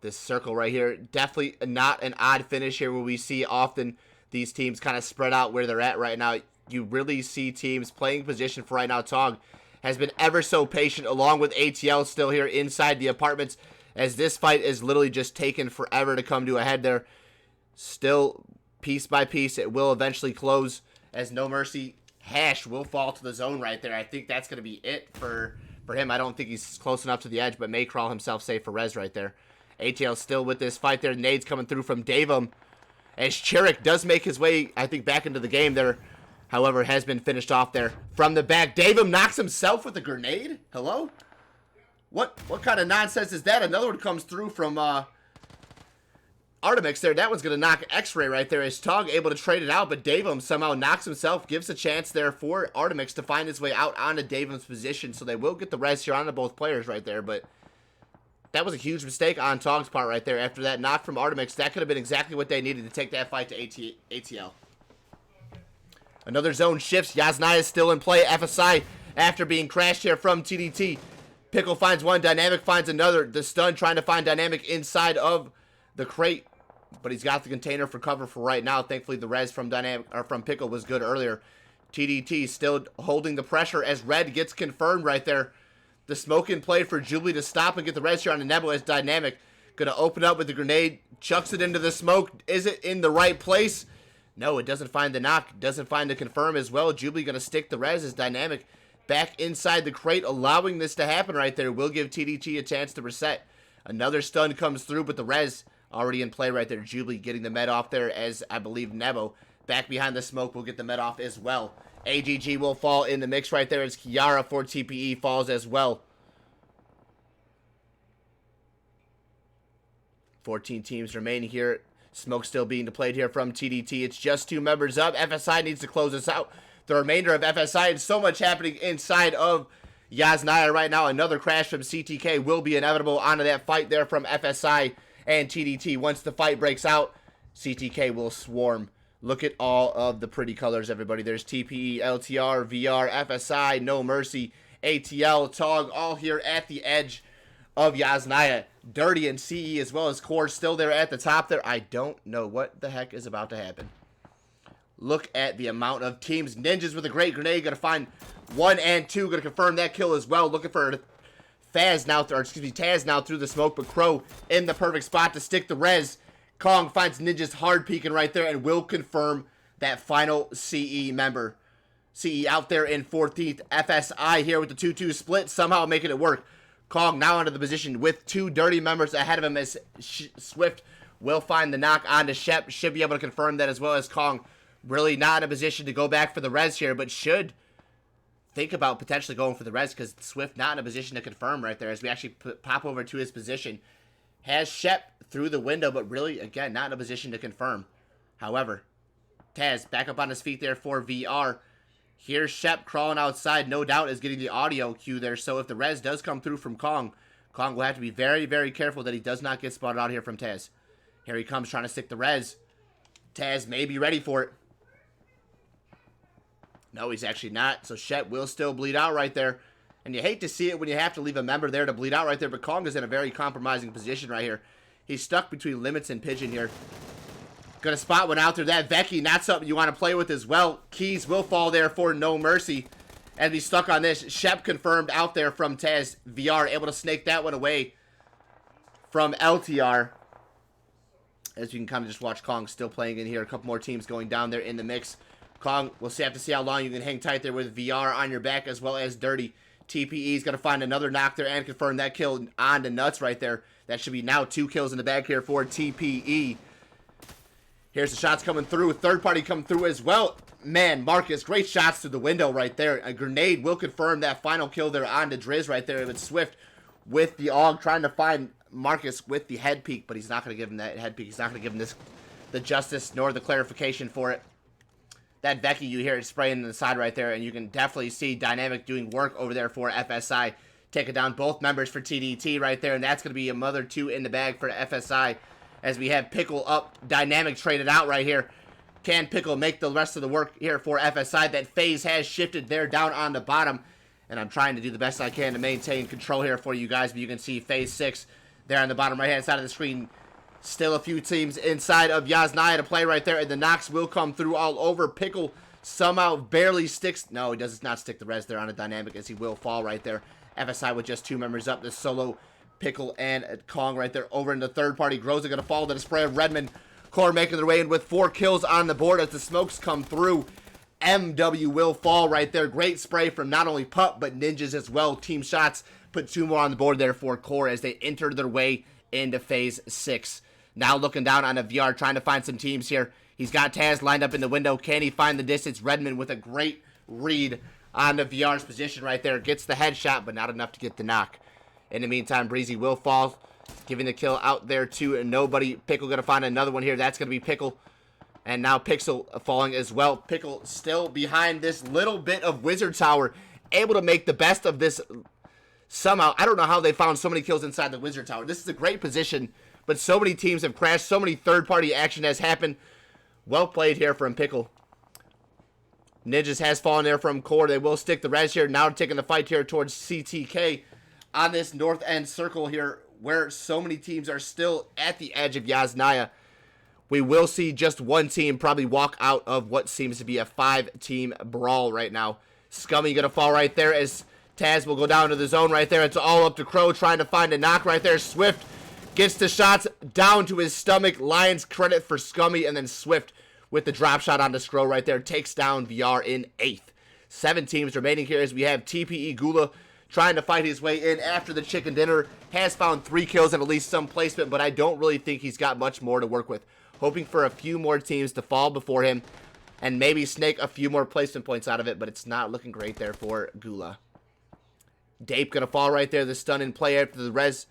This circle right here, definitely not an odd finish here where we see often these teams kind of spread out where they're at right now. You really see teams playing position for right now. Tog has been ever so patient along with ATL still here inside the apartments as this fight is literally just taken forever to come to a head there. Still, piece by piece, it will eventually close as No Mercy Hash will fall to the zone right there. I think that's going to be it for him. I don't think he's close enough to the edge, but may crawl himself safe for res right there. ATL still with this fight there. Nades coming through from Davum. As Churik does make his way, I think, back into the game there. However, has been finished off there from the back. Davum knocks himself with a grenade. Hello? What kind of nonsense is that? Another one comes through from Artemix there. That one's going to knock X-Ray right there. Is Tug able to trade it out, but Davum somehow knocks himself, gives a chance there for Artemix to find his way out onto Davum's position. So they will get the res here onto both players right there, but that was a huge mistake on Tog's part right there. After that knock from Artemix, that could have been exactly what they needed to take that fight to ATL. Another zone shifts. Yasnaya is still in play. FSI after being crashed here from TDT. Pickle finds one. Dynamic finds another. The stun trying to find Dynamic inside of the crate, but he's got the container for cover for right now. Thankfully, the res from from Pickle was good earlier. TDT still holding the pressure as Red gets confirmed right there. The smoke in play for Jubilee to stop and get the res here on the Nebo as Dynamic. Going to open up with the grenade. Chucks it into the smoke. Is it in the right place? No, it doesn't find the knock. Doesn't find the confirm as well. Jubilee going to stick the res as Dynamic back inside the crate, allowing this to happen right there. Will give TDT a chance to reset. Another stun comes through, but the res already in play right there. Jubilee getting the med off there as I believe Nebo back behind the smoke will get the med off as well. AGG will fall in the mix right there as Kiara for TPE falls as well. 14 teams remaining here. Smoke still being played here from TDT. It's just 2 members up. FSI needs to close this out. The remainder of FSI, and so much happening inside of Yasnaya right now. Another crash from CTK will be inevitable onto that fight there from FSI and TDT. Once the fight breaks out, CTK will swarm. Look at all of the pretty colors, everybody. There's TPE, LTR, VR, FSI, No Mercy, ATL, TOG, all here at the edge of Yasnaya. Dirty and CE as well as Core still there at the top there. I don't know what the heck is about to happen. Look at the amount of teams. Ninjas with a great grenade. Going to find 1 and 2. Going to confirm that kill as well. Looking for Taz now through the smoke, but Crow in the perfect spot to stick the res. Kong finds Ninja's hard peeking right there and will confirm that final CE member. CE out there in 14th. FSI here with the 2-2 split, somehow making it work. Kong now into the position with 2 dirty members ahead of him as Swift will find the knock onto Shep. Should be able to confirm that as well as Kong. Really not in a position to go back for the res here, but should think about potentially going for the res because Swift not in a position to confirm right there as we actually pop over to his position. Has Shep through the window, but really, again, not in a position to confirm. However, Taz back up on his feet there for VR. Here's Shep crawling outside, no doubt is getting the audio cue there. So if the res does come through from Kong, Kong will have to be very, very careful that he does not get spotted out here from Taz. Here he comes trying to stick the res. Taz may be ready for it. No, he's actually not. So Shep will still bleed out right there. And you hate to see it when you have to leave a member there to bleed out right there. But Kong is in a very compromising position right here. He's stuck between Limits and Pigeon here. Gonna spot one out there. That Vecchi, not something you want to play with as well. Keys will fall there for No Mercy. And he's stuck on this. Shep confirmed out there from Taz. VR able to snake that one away from LTR. As you can kind of just watch Kong still playing in here. A couple more teams going down there in the mix. Kong, we'll have to see how long you can hang tight there with VR on your back as well as Dirty. TPE is going to find another knock there and confirm that kill on the nuts right there. That should be now 2 kills in the bag here for TPE. Here's the shots coming through. Third party coming through as well. Man, Marcus, great shots through the window right there. A grenade will confirm that final kill there on the Driz right there. With Swift with the AUG trying to find Marcus with the head peek, but he's not going to give him that head peek. He's not going to give him the justice nor the clarification for it. That Vecchi you hear it spraying in the side right there, and you can definitely see Dynamic doing work over there for FSI. Taking down both members for TDT right there, and that's going to be another 2 in the bag for FSI as we have Pickle up, Dynamic traded out right here. Can Pickle make the rest of the work here for FSI? That phase has shifted there down on the bottom, and I'm trying to do the best I can to maintain control here for you guys, but you can see phase 6 there on the bottom right-hand side of the screen. Still a few teams inside of Yasnaya to play right there, and the knocks will come through all over. Pickle somehow barely sticks. No, he does not stick the res there on a Dynamic as he will fall right there. FSI with just 2 members up. The solo Pickle and Kong right there over in the third party. Groza going to fall to the spray of Redmond. Core making their way in with 4 kills on the board as the smokes come through. MW will fall right there. Great spray from not only Pup, but Ninjas as well. Team shots put 2 more on the board there for Core as they entered their way into phase 6. Now looking down on a VR, trying to find some teams here. He's got Taz lined up in the window. Can he find the distance? Redmond with a great read on the VR's position right there. Gets the headshot, but not enough to get the knock. In the meantime, Breezy will fall, giving the kill out there to nobody. Pickle going to find another one here. That's going to be Pickle. And now Pixel falling as well. Pickle still behind this little bit of Wizard Tower. Able to make the best of this somehow. I don't know how they found so many kills inside the Wizard Tower. This is a great position, but so many teams have crashed. So many third-party action has happened. Well played here from Pickle. Ninjas has fallen there from Core. They will stick the res here. Now taking the fight here towards CTK on this north end circle here, where so many teams are still at the edge of Yasnaya. We will see just one team probably walk out of what seems to be a 5-team brawl right now. Scummy going to fall right there as Taz will go down to the zone right there. It's all up to Crow trying to find a knock right there. Swift gets the shots down to his stomach. Lions credit for Scummy, and then Swift with the drop shot onto Scrow right there takes down VR in 8th. 7 teams remaining here as we have TPE Gula trying to fight his way in after the chicken dinner. Has found 3 kills and at least some placement, but I don't really think he's got much more to work with. Hoping for a few more teams to fall before him and maybe snake a few more placement points out of it, but it's not looking great there for Gula. Dape going to fall right there. The stun in play after the res.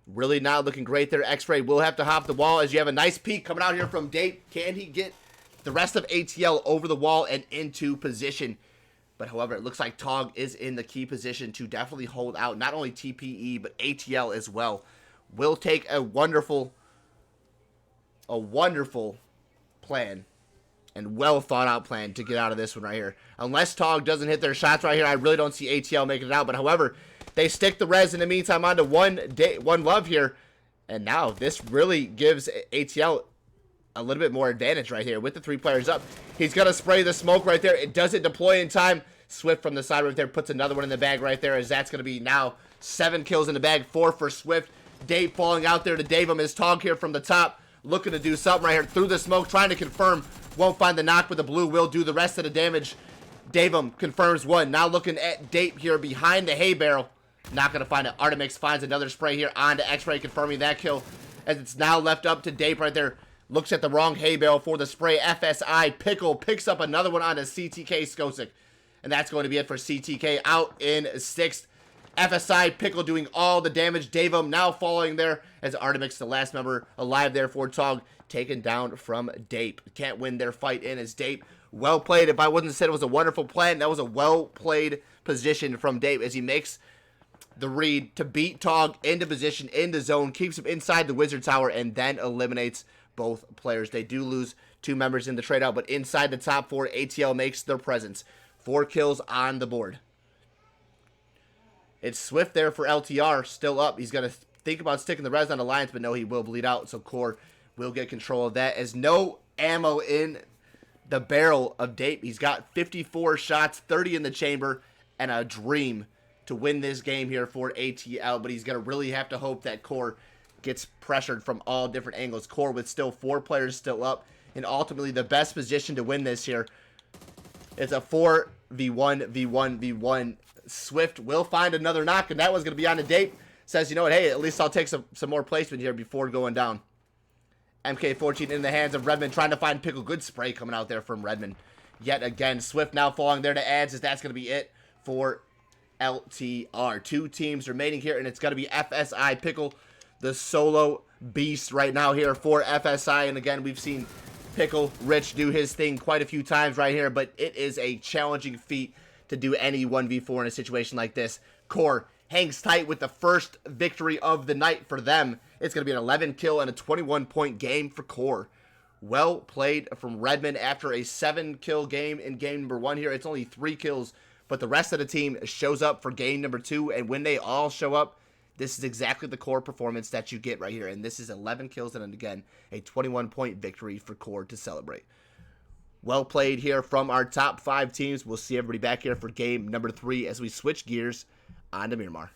Really not looking great there. X-Ray will have to hop the wall as you have a nice peek coming out here from Dape. Can he get the rest of ATL over the wall and into position? But however, it looks like Tog is in the key position to definitely hold out not only TPE, but ATL as well. Will take a wonderful plan and well thought out plan to get out of this one right here. Unless Tog doesn't hit their shots right here, I really don't see ATL making it out. But however, they stick the res in the meantime onto one love here. And now this really gives ATL a little bit more advantage right here with the 3 players up. He's going to spray the smoke right there. It doesn't deploy in time. Swift from the side right there puts another one in the bag right there, as that's going to be now 7 kills in the bag, 4 for Swift. Dave falling out there to Dave him. His Tog here from the top, looking to do something right here through the smoke, trying to confirm. Won't find the knock, but the blue will do the rest of the damage. Davum confirms 1. Now looking at Dape here behind the hay barrel. Not going to find it. Artemix finds another spray here onto X-Ray, confirming that kill. As it's now left up to Dape right there. Looks at the wrong hay barrel for the spray. FSI Pickle picks up another one onto CTK Skosik. And that's going to be it for CTK out in 6th. FSI Pickle doing all the damage. Davum now falling there as Artemix, the last member alive there for Tog, taken down from Dape. Can't win their fight in as Dape. Well played. If I wouldn't have said it was a wonderful plan, that was a well played position from Dape as he makes the read to beat Tog into position, into zone, keeps him inside the Wizard Tower, and then eliminates both players. They do lose 2 members in the trade out, but inside the top 4, ATL makes their presence. 4 kills on the board. It's Swift there for LTR, still up. He's going to think about sticking the res on Alliance, but no, he will bleed out, so Core will get control of that. As no ammo in the barrel of Dape. He's got 54 shots, 30 in the chamber, and a dream to win this game here for ATL, but he's going to really have to hope that Core gets pressured from all different angles. Core with still 4 players still up, and ultimately the best position to win this here. It's a 4v1v1v1. Swift will find another knock, and that one's going to be on the Dape. Says, you know what, hey, at least I'll take some more placement here before going down. MK14 in the hands of Redmond, trying to find Pickle. Good spray coming out there from Redmond. Yet again, Swift now falling there to ads, as that's going to be it for LTR. 2 teams remaining here, and it's going to be FSI Pickle, the solo beast right now here for FSI. And again, we've seen Pickle Rich do his thing quite a few times right here, but it is a challenging feat to do any 1v4 in a situation like this. Core hangs tight with the first victory of the night for them. It's going to be an 11 kill and a 21 point game for Core. Well played from Redmond after a 7 kill game in game number 1 here. It's only 3 kills, but the rest of the team shows up for game number 2, and when they all show up, this is exactly the Core performance that you get right here. And this is 11 kills and, again, a 21 point victory for Core to celebrate. Well played here from our top 5 teams. We'll see everybody back here for game number 3 as we switch gears on to Miramar.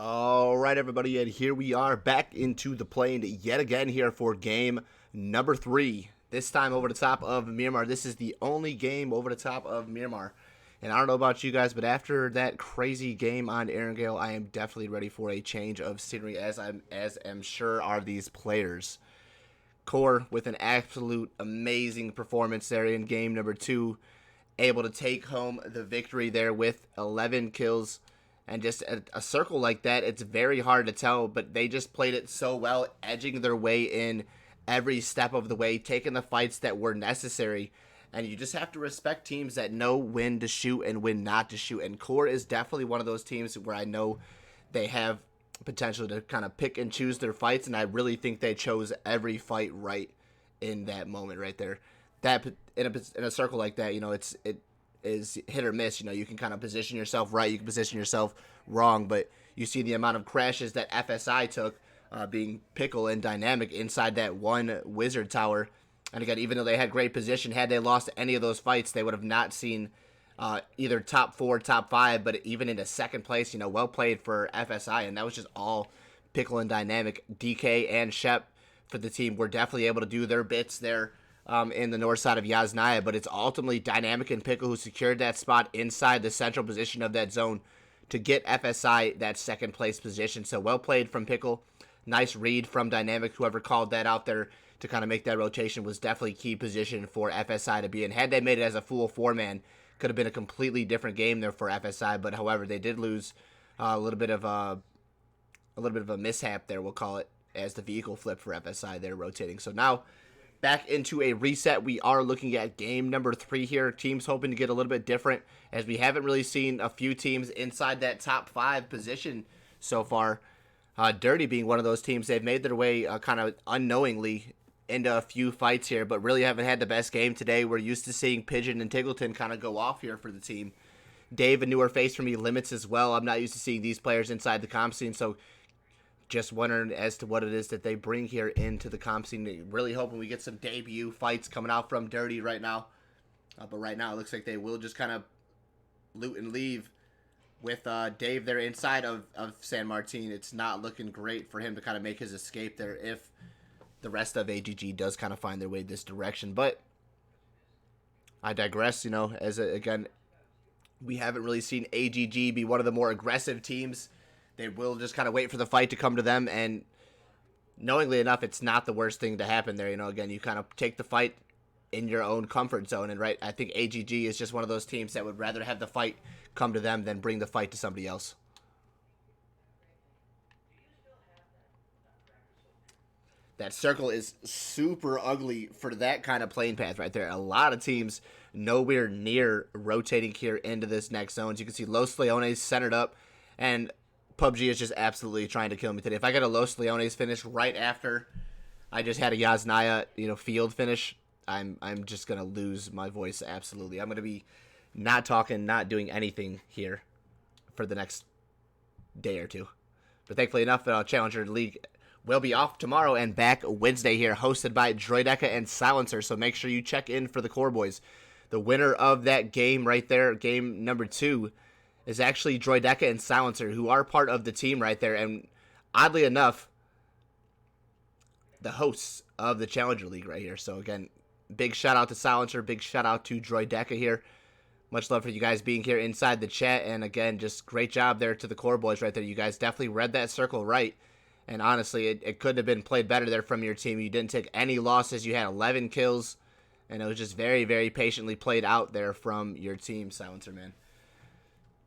All right, everybody, and here we are back into the plane yet again here for game number 3. This time over the top of Myanmar. This is the only game over the top of Myanmar. And I don't know about you guys, but after that crazy game on Erangel, I am definitely ready for a change of scenery, as I'm sure are these players. Core with an absolute amazing performance there in game number 2, able to take home the victory there with 11 kills. And just a circle like that, it's very hard to tell, but they just played it so well, edging their way in every step of the way, taking the fights that were necessary. And you just have to respect teams that know when to shoot and when not to shoot. And Core is definitely one of those teams where I know they have potential to kind of pick and choose their fights, and I really think they chose every fight right in that moment right there. That in a circle like that, you know, it is hit or miss. You know, you can kind of position yourself right, you can position yourself wrong, but you see the amount of crashes that FSI took, being Pickle and Dynamic inside that one Wizard Tower. And again, even though they had great position, had they lost any of those fights, they would have not seen either top 4, top 5, but even into second place. You know, well played for FSI, and that was just all Pickle and Dynamic. DK and Shep for the team were definitely able to do their bits there in the north side of Yasnaya, but it's ultimately Dynamic and Pickle who secured that spot inside the central position of that zone to get FSI that second place position. So well played from Pickle. Nice read from Dynamic. Whoever called that out there to kind of make that rotation was definitely key position for FSI to be in. Had they made it as a full 4-man, could have been a completely different game there for FSI, but however, they did lose a little bit of a mishap there, we'll call it, as the vehicle flipped for FSI. They're rotating. So now back into a reset. We are looking at game number 3 here. Teams hoping to get a little bit different, as we haven't really seen a few teams inside that top 5 position so far. Dirty being one of those teams. They've made their way kind of unknowingly into a few fights here, but really haven't had the best game today. We're used to seeing Pigeon and Tiggleton kind of go off here for the team. Dave, a newer face for me, limits as well. I'm not used to seeing these players inside the comp scene, so just wondering as to what it is that they bring here into the comp scene. Really hoping we get some debut fights coming out from Dirty right now. But right now it looks like they will just kind of loot and leave with Dave there inside of San Martin. It's not looking great for him to kind of make his escape there if the rest of AGG does kind of find their way this direction. But I digress, you know, again, we haven't really seen AGG be one of the more aggressive teams. They will just kind of wait for the fight to come to them, and knowingly enough, it's not the worst thing to happen there. You know, again, you kind of take the fight in your own comfort zone, and right, I think AGG is just one of those teams that would rather have the fight come to them than bring the fight to somebody else. That circle is super ugly for that kind of playing path right there. A lot of teams nowhere near rotating here into this next zone. As you can see, Los Leones centered up, and PUBG is just absolutely trying to kill me today. If I get a Los Leones finish right after I just had a Yasnaya, you know, field finish, I'm just gonna lose my voice absolutely. I'm gonna be not talking, not doing anything here for the next day or two. But thankfully enough, Challenger League will be off tomorrow and back Wednesday here, hosted by Droideka and Silencer. So make sure you check in for the Core Boys. The winner of that game right there, game number 2, is actually Droideka and Silencer, who are part of the team right there. And oddly enough, the hosts of the Challenger League right here. So again, big shout out to Silencer, big shout out to Droideka here. Much love for you guys being here inside the chat. And again, just great job there to the Core Boys right there. You guys definitely read that circle right. And honestly, it couldn't have been played better there from your team. You didn't take any losses. You had 11 kills. And it was just very, very patiently played out there from your team, Silencer, man.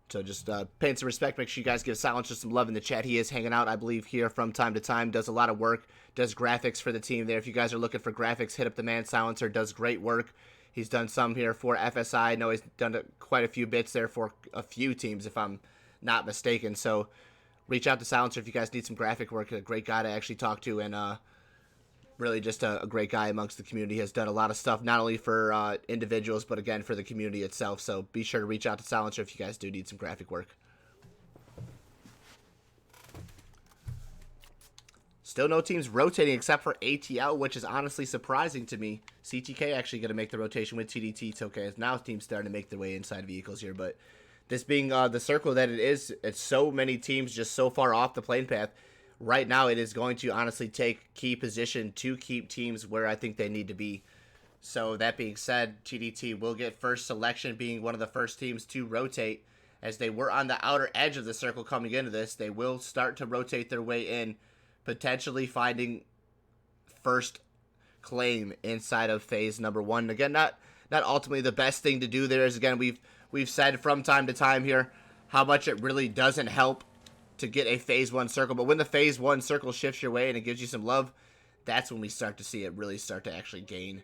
So just paying some respect. Make sure you guys give Silencer some love in the chat. He is hanging out, I believe, here from time to time. Does a lot of work. Does graphics for the team there. If you guys are looking for graphics, hit up the man. Silencer does great work. He's done some here for FSI. I know he's done quite a few bits there for a few teams, if I'm not mistaken. So reach out to Silencer if you guys need some graphic work. A great guy to actually talk to, and really just a great guy amongst the community. Has done a lot of stuff, not only for individuals, but again for the community itself. So be sure to reach out to Silencer if you guys do need some graphic work. Still no teams rotating except for ATL, which is honestly surprising to me. CTK actually going to make the rotation with TDT. It's okay. Now teams starting to make their way inside vehicles here, but this being the circle that it is, it's so many teams just so far off the playing path. Right now, it is going to honestly take key position to keep teams where I think they need to be. So that being said, TDT will get first selection, being one of the first teams to rotate. As they were on the outer edge of the circle coming into this, they will start to rotate their way in, potentially finding first claim inside of phase number 1. Again, not ultimately the best thing to do there, is again we've said from time to time here how much it really doesn't help to get a phase 1 circle, but when the phase 1 circle shifts your way and it gives you some love, that's when we start to see it really start to actually gain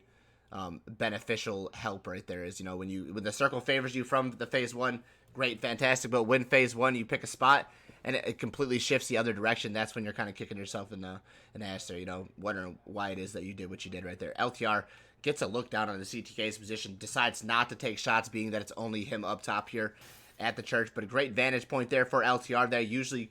beneficial help right there. Is, you know, when the circle favors you from the phase 1, great, fantastic, but when phase 1 you pick a spot and it completely shifts the other direction, that's when you're kind of kicking yourself in the ass there, you know, wondering why it is that you did what you did right there. LTR gets a look down on the CTK's position, decides not to take shots, being that it's only him up top here at the church, but a great vantage point there for LTR. They usually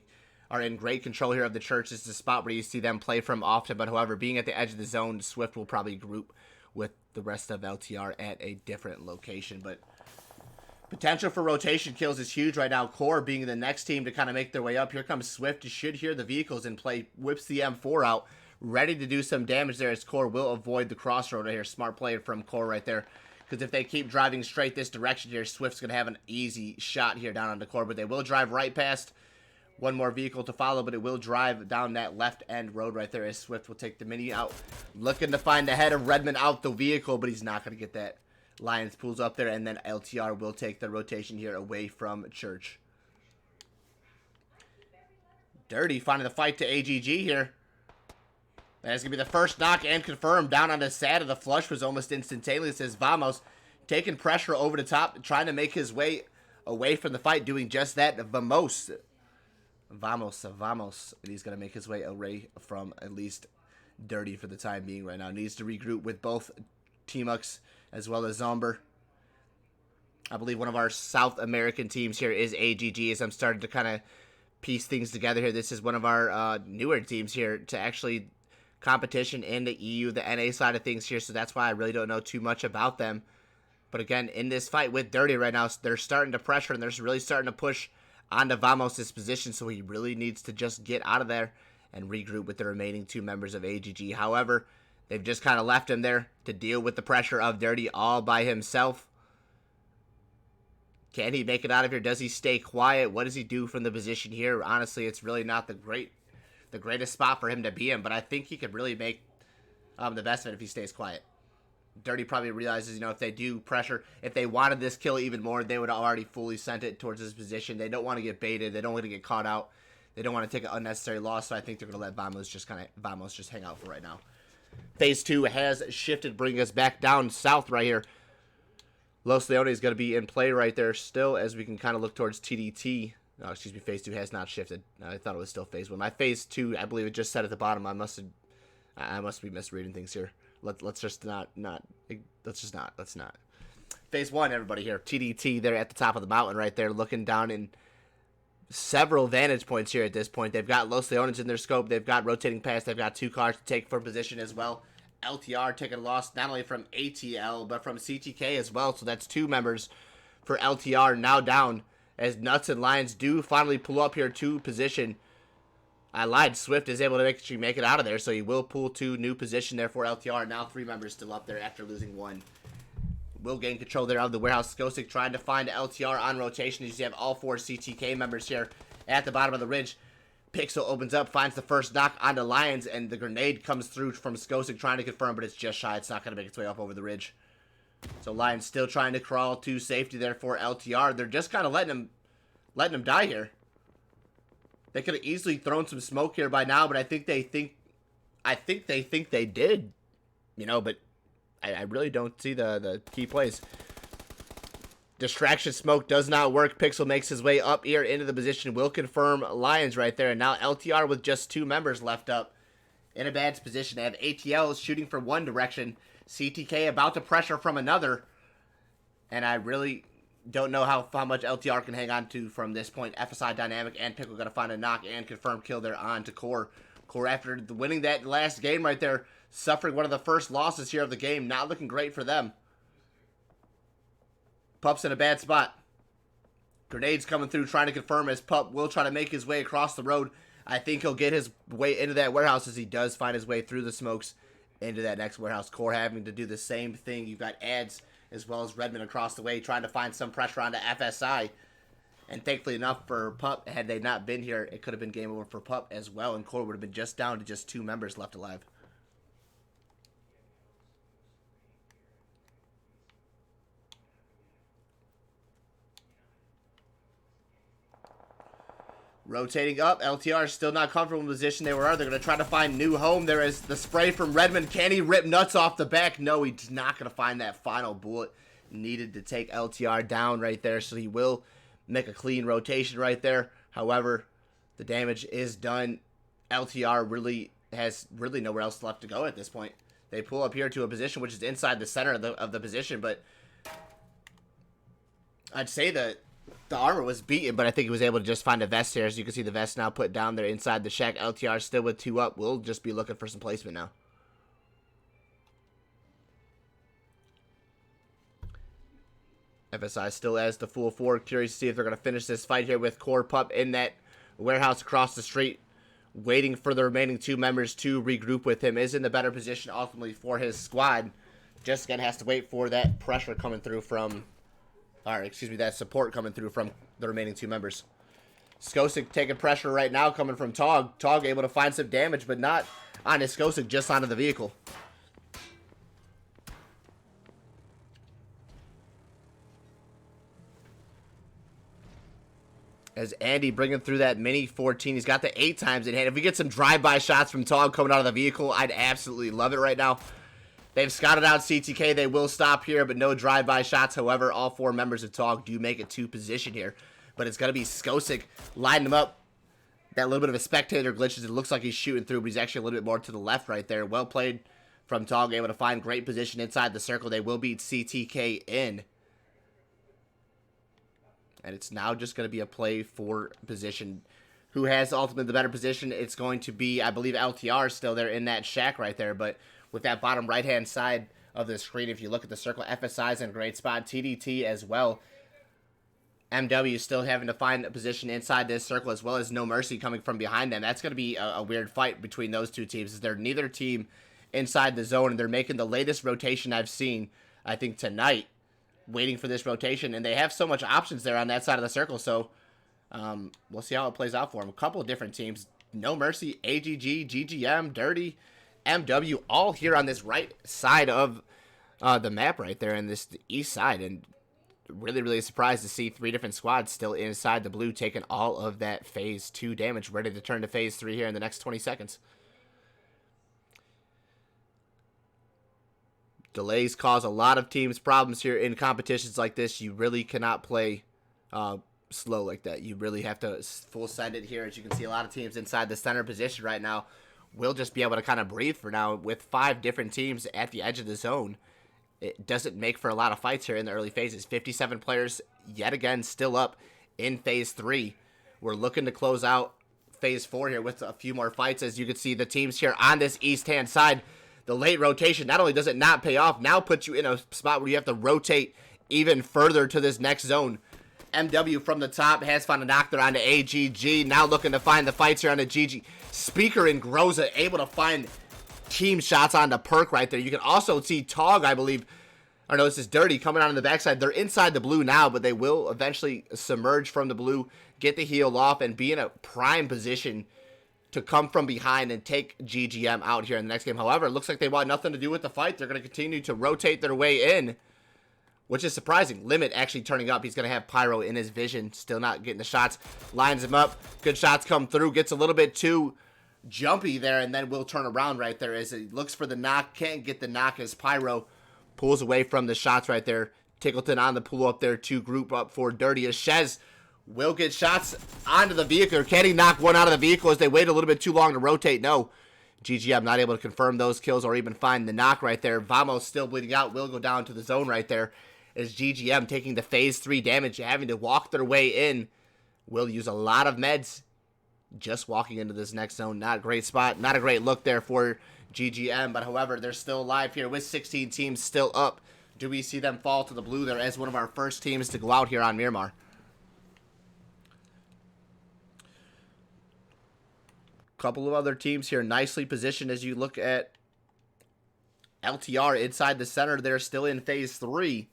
are in great control here of the church. This is a spot where you see them play from often, but however, being at the edge of the zone, Swift will probably group with the rest of LTR at a different location, but potential for rotation kills is huge right now. Core being the next team to kind of make their way up. Here comes Swift. You should hear the vehicles in play. Whips the M4 out, ready to do some damage there, as Core will avoid the crossroad right here. Smart play from Core right there. Because if they keep driving straight this direction here, Swift's going to have an easy shot here down on the Core. But they will drive right past one more vehicle to follow, but it will drive down that left end road right there, as Swift will take the Mini out. Looking to find the head of Redmond out the vehicle, but he's not going to get that. Lions pulls up there, and then LTR will take the rotation here away from Church. Dirty finding the fight to AGG here. That's going to be the first knock and confirmed down on the side of the flush was almost instantaneous, as Vamos taking pressure over the top, trying to make his way away from the fight, doing just that. Vamos. And he's going to make his way away from at least Dirty for the time being right now. Needs to regroup with both Teamux as well as Zomber. I believe one of our South American teams here is AGG, as I'm starting to kind of piece things together here. This is one of our newer teams here to actually competition in the EU, the NA side of things here, so that's why I really don't know too much about them. But again, in this fight with Dirty right now, they're starting to pressure, and they're really starting to push onto Vamos' position, so he really needs to just get out of there and regroup with the remaining 2 members of AGG. However, they've just kind of left him there to deal with the pressure of Dirty all by himself. Can he make it out of here? Does he stay quiet? What does he do from the position here? Honestly, it's really not the greatest spot for him to be in, but I think he could really make the best of it if he stays quiet. Dirty probably realizes, you know, if they do pressure, if they wanted this kill even more, they would have already fully sent it towards his position. They don't want to get baited. They don't want to get caught out. They don't want to take an unnecessary loss, so I think they're going to let Vamos just hang out for right now. Phase 2 has shifted, bringing us back down south right here. Los Leones is going to be in play right there still, as we can kind of look towards TDT. Oh, excuse me, Phase 2 has not shifted. I thought it was still Phase 1. My Phase 2, I believe it just said at the bottom. I must be misreading things here. Let's not. Phase 1, everybody here. TDT, they're at the top of the mountain right there, looking down in several vantage points here at this point. They've got Los Leones in their scope. They've got rotating past. They've got 2 cars to take for position as well. LTR taking a loss not only from ATL, but from CTK as well. So that's 2 members for LTR now down, as Nuts and Lions do finally pull up here to position. I lied. Swift is able to actually make it out of there, so he will pull to new position there for LTR. Now 3 members still up there after losing 1. Will gain control there of the warehouse. Skosic trying to find LTR on rotation. You have all 4 CTK members here at the bottom of the ridge. Pixel opens up, finds the first knock onto Lions, and the grenade comes through from Skosic trying to confirm, but it's just shy. It's not going to make its way up over the ridge. So Lions still trying to crawl to safety there for LTR. They're just kind of letting him die here. They could have easily thrown some smoke here by now, but I think they think they did, you know, but I really don't see the key plays. Distraction smoke does not work. Pixel makes his way up here into the position. Will confirm Lions right there. And now LTR with just 2 members left up in a bad position. They have ATL shooting from one direction. CTK about to pressure from another. And I really don't know how much LTR can hang on to from this point. FSI Dynamic and Pickle got to find a knock and confirmed kill there on to Core. Core, after winning that last game right there, suffering one of the first losses here of the game. Not looking great for them. Pup's in a bad spot. Grenades coming through, trying to confirm as Pup will try to make his way across the road. I think he'll get his way into that warehouse as he does find his way through the smokes into that next warehouse. Core having to do the same thing. You've got Ads as well as Redmond across the way trying to find some pressure onto FSI. And thankfully enough for Pup, had they not been here, it could have been game over for Pup as well. And Core would have been just down to just 2 members left alive. Rotating up, LTR still not comfortable in the position they were. They're going to try to find new home. There is the spray from Redmond. Can he rip nuts off the back? No, he's not going to find that final bullet needed to take LTR down right there. So he will make a clean rotation right there. However, the damage is done. LTR really has nowhere else left to go at this point. They pull up here to a position which is inside the center of the position, but I'd say that the armor was beaten, but I think he was able to just find a vest here. As you can see, the vest now put down there inside the shack. LTR still with 2 up. We'll just be looking for some placement now. FSI still has the full 4. Curious to see if they're going to finish this fight here with Core Pup in that warehouse across the street, waiting for the remaining 2 members to regroup with him. Is in the better position ultimately for his squad. Just again has to wait for that pressure coming through from... Or, excuse me, that support coming through from the remaining 2 members. Skosik taking pressure right now coming from Tog. Tog able to find some damage, but not on his Skosik, just onto the vehicle. As Andy bringing through that Mini 14. He's got the 8 times in hand. If we get some drive-by shots from Tog coming out of the vehicle, I'd absolutely love it right now. They've scouted out CTK. They will stop here, but no drive-by shots. However, all 4 members of TOG do make it to position here. But it's going to be Skosik lining them up. That little bit of a spectator glitches. It looks like he's shooting through, but he's actually a little bit more to the left right there. Well played from TOG. Able to find great position inside the circle. They will beat CTK in. And it's now just going to be a play for position. Who has ultimately the better position? It's going to be, I believe, LTR still there in that shack right there, but... With that bottom right-hand side of the screen, if you look at the circle, FSI's in a great spot. TDT as well. MW still having to find a position inside this circle, as well as No Mercy coming from behind them. That's going to be a weird fight between those 2 teams, as they're neither team inside the zone, and they're making the latest rotation I've seen, I think, tonight, waiting for this rotation. And they have so much options there on that side of the circle, so we'll see how it plays out for them. A couple of different teams. No Mercy, AGG, GGM, Dirty, MW, all here on this right side of the map right there, and the east side, and really surprised to see 3 different squads still inside the blue, taking all of that phase 2 damage, ready to turn to phase 3 here in the next 20 seconds. Delays cause a lot of teams problems here in competitions like this. You really cannot play slow like that. You really have to full send it here. As you can see, a lot of teams inside the center position right now will just be able to kind of breathe for now. With 5 different teams at the edge of the zone, it doesn't make for a lot of fights here in the early phases. 57 players yet again still up in phase 3. We're looking to close out phase 4 here with a few more fights. As you can see, the teams here on this east hand side, the late rotation, not only does it not pay off, now puts you in a spot where you have to rotate even further to this next zone. MW from the top has found a knock there onto AGG. Now looking to find the fights here on the GG. Speaker and Groza able to find team shots on the perk right there. You can also see Tog, I believe, or no, this is Dirty coming out on the backside. They're inside the blue now, but they will eventually submerge from the blue, get the heal off, and be in a prime position to come from behind and take GGM out here in the next game. However, it looks like they want nothing to do with the fight. They're going to continue to rotate their way in, which is surprising. Limit actually turning up. He's going to have Pyro in his vision. Still not getting the shots. Lines him up. Good shots come through. Gets a little bit too jumpy there, and then will turn around right there as he looks for the knock. Can't get the knock as Pyro pulls away from the shots right there. Tickleton on the pull up there to group up for Dirty. As Shez will get shots onto the vehicle. Can he knock one out of the vehicle as they wait a little bit too long to rotate? No. GGM not able to confirm those kills or even find the knock right there. Vamos still bleeding out. Will go down to the zone right there. As GGM taking the phase 3 damage, having to walk their way in. Will use a lot of meds just walking into this next zone. Not a great spot. Not a great look there for GGM. But however, they're still alive here with 16 teams still up. Do we see them fall to the blue there as one of our first teams to go out here on Miramar? couple of other teams here nicely positioned as you look at LTR inside the center. They're still in phase 3.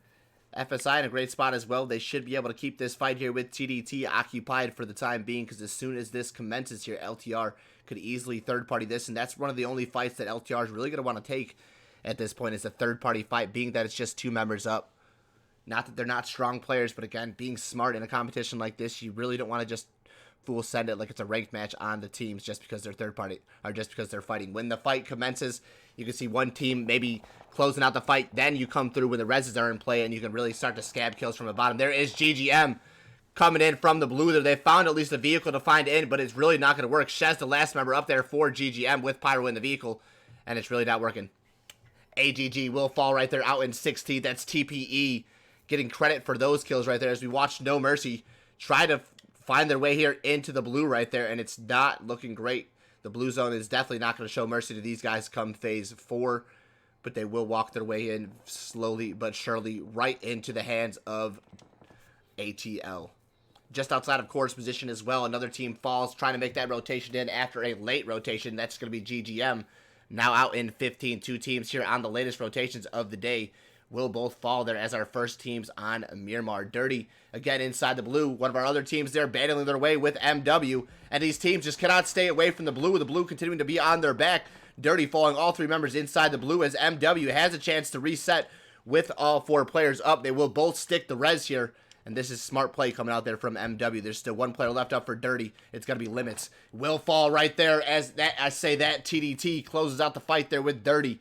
FSI in a great spot as well. They should be able to keep this fight here with TDT occupied for the time being, because as soon as this commences here, LTR could easily third-party this, and that's one of the only fights that LTR is really going to want to take at this point, is a third-party fight, being that it's just 2 members up. Not that they're not strong players, but again, being smart in a competition like this, you really don't want to just full send it like it's a ranked match on the teams just because they're third party or just because they're fighting. When the fight commences, you can see one team maybe closing out the fight, then you come through when the reses are in play and you can really start to scab kills from the bottom. There is GGM coming in from the blue there. They found at least a vehicle to find in, but it's really not going to work. Shez, the last member up there for GGM with Pyro in the vehicle, and it's really not working. AGG will fall right there out in 16th. That's TPE getting credit for those kills right there as we watch No Mercy try to find their way here into the blue right there, and it's not looking great. The blue zone is definitely not going to show mercy to these guys come phase 4, but they will walk their way in slowly but surely right into the hands of ATL. Just outside of course position as well, another team falls, trying to make that rotation in after a late rotation. That's going to be GGM. Now out in 15, 2 teams here on the latest rotations of the day will both fall there as our first teams on Miramar. Dirty, again, inside the blue. One of our other teams there battling their way with MW. And these teams just cannot stay away from the blue. The blue continuing to be on their back. Dirty falling all 3 members inside the blue as MW has a chance to reset with all 4 players up. They will both stick the res here. And this is smart play coming out there from MW. There's still 1 player left up for Dirty. It's going to be Limits. Will fall right there as that I say that TDT closes out the fight there with Dirty.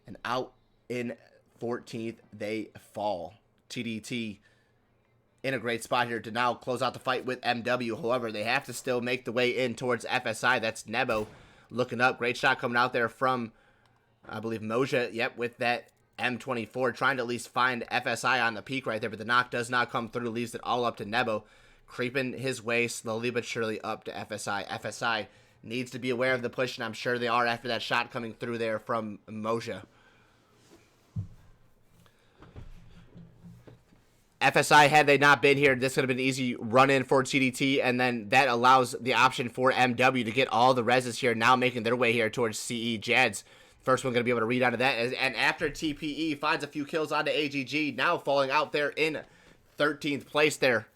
And out in 14th, they fall. TDT in a great spot here to now close out the fight with MW. However, they have to still make the way in towards FSI. That's Nebo looking up. Great shot coming out there from, I believe, Moja. Yep, with that M24, trying to at least find FSI on the peak right there, but the knock does not come through. Leaves it all up to Nebo, creeping his way slowly but surely up to FSI. FSI needs to be aware of the push, and I'm sure they are after that shot coming through there from Moja. FSI, had they not been here, this would have been an easy run-in for TDT, and then that allows the option for MW to get all the reses here, now making their way here towards CE. Jads, first one going to be able to read out of that, and after TPE finds a few kills onto AGG, now falling out there in 13th place there.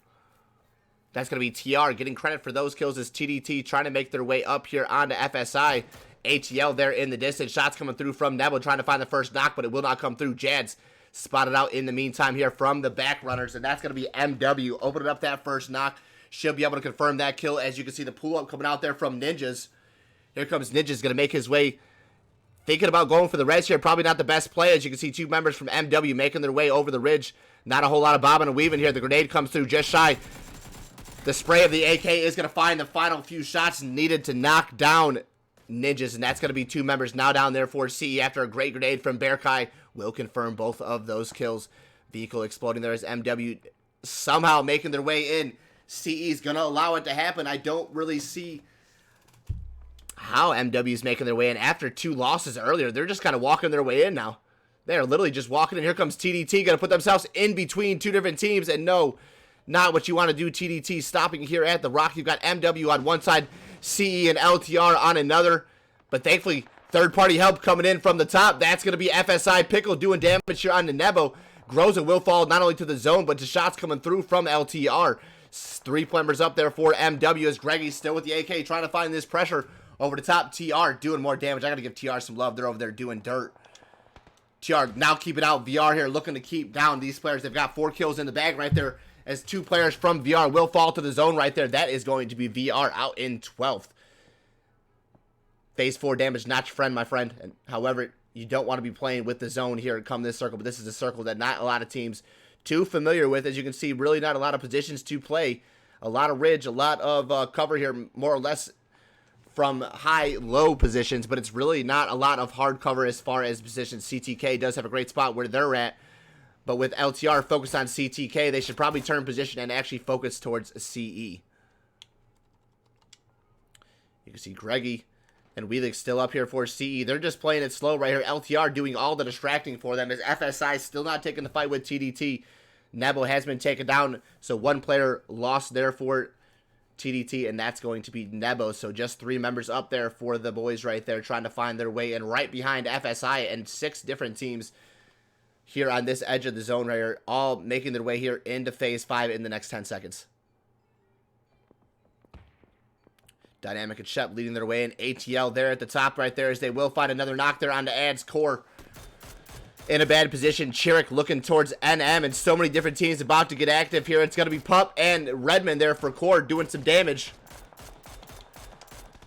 That's going to be TR. Getting credit for those kills is TDT trying to make their way up here onto FSI. ATL there in the distance. Shots coming through from Nebo trying to find the first knock, but it will not come through. Jads spotted out in the meantime here from the back runners, and that's going to be MW. Opening up that first knock. Should be able to confirm that kill. As you can see, the pull-up coming out there from Ninjas. Here comes Ninjas, going to make his way. Thinking about going for the res here. Probably not the best play. As you can see, 2 members from MW making their way over the ridge. Not a whole lot of bobbing and weaving here. The grenade comes through just shy. The spray of the AK is going to find the final few shots needed to knock down Ninjas, and that's going to be 2 members now down there for CE after a great grenade from Bearkai. Will confirm both of those kills. Vehicle exploding there as MW somehow making their way in. CE is going to allow it to happen. I don't really see how MW is making their way in after 2 losses earlier. They're just kind of walking their way in now. They're literally just walking in. Here comes TDT, going to put themselves in between 2 different teams, and no, not what you want to do. TDT stopping here at the rock. You've got MW on one side, CE and LTR on another, but thankfully third-party help coming in from the top. That's going to be FSI. Pickle doing damage here on the Nebo. Groza will fall not only to the zone, but to shots coming through from LTR. 3 members up there for MW as Greggy's still with the AK trying to find this pressure over the top. TR doing more damage. I got to give TR some love. They're over there doing dirt. TR now keeping out VR here, looking to keep down these players. They've got 4 kills in the bag right there as 2 players from VR will fall to the zone right there. That is going to be VR out in 12th. Phase 4 damage, not your friend, my friend. And however, you don't want to be playing with the zone here come this circle, but this is a circle that not a lot of teams too familiar with. As you can see, really not a lot of positions to play. A lot of ridge, a lot of cover here, more or less from high-low positions, but it's really not a lot of hard cover as far as positions. CTK does have a great spot where they're at, but with LTR focused on CTK, they should probably turn position and actually focus towards CE. You can see Greggy and Wheelik still up here for CE. They're just playing it slow right here. LTR doing all the distracting for them as FSI still not taking the fight with TDT. Nebo has been taken down, so 1 player lost there for TDT, and that's going to be Nebo. So just 3 members up there for the boys right there, trying to find their way in right behind FSI, and 6 different teams here on this edge of the zone right here, all making their way here into Phase 5 in the next 10 seconds. Dynamic and Shep leading their way, and ATL there at the top right there, as they will find another knock there onto Ad's core. In a bad position, Chiric looking towards NM, and so many different teams about to get active here. It's going to be Pup and Redmond there for core, doing some damage.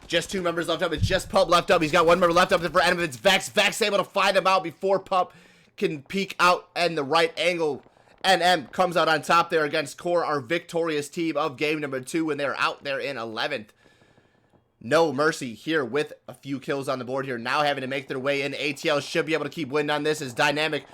Just 2 members left up. It's just Pup left up. He's got 1 member left up there for NM. It's Vex. Vex able to find him out before Pup can peek out in the right angle. NM comes out on top there against core, our victorious team of game number 2, and they're out there in 11th. No Mercy here with a few kills on the board here. Now having to make their way in. ATL should be able to keep winning on this as Dynamic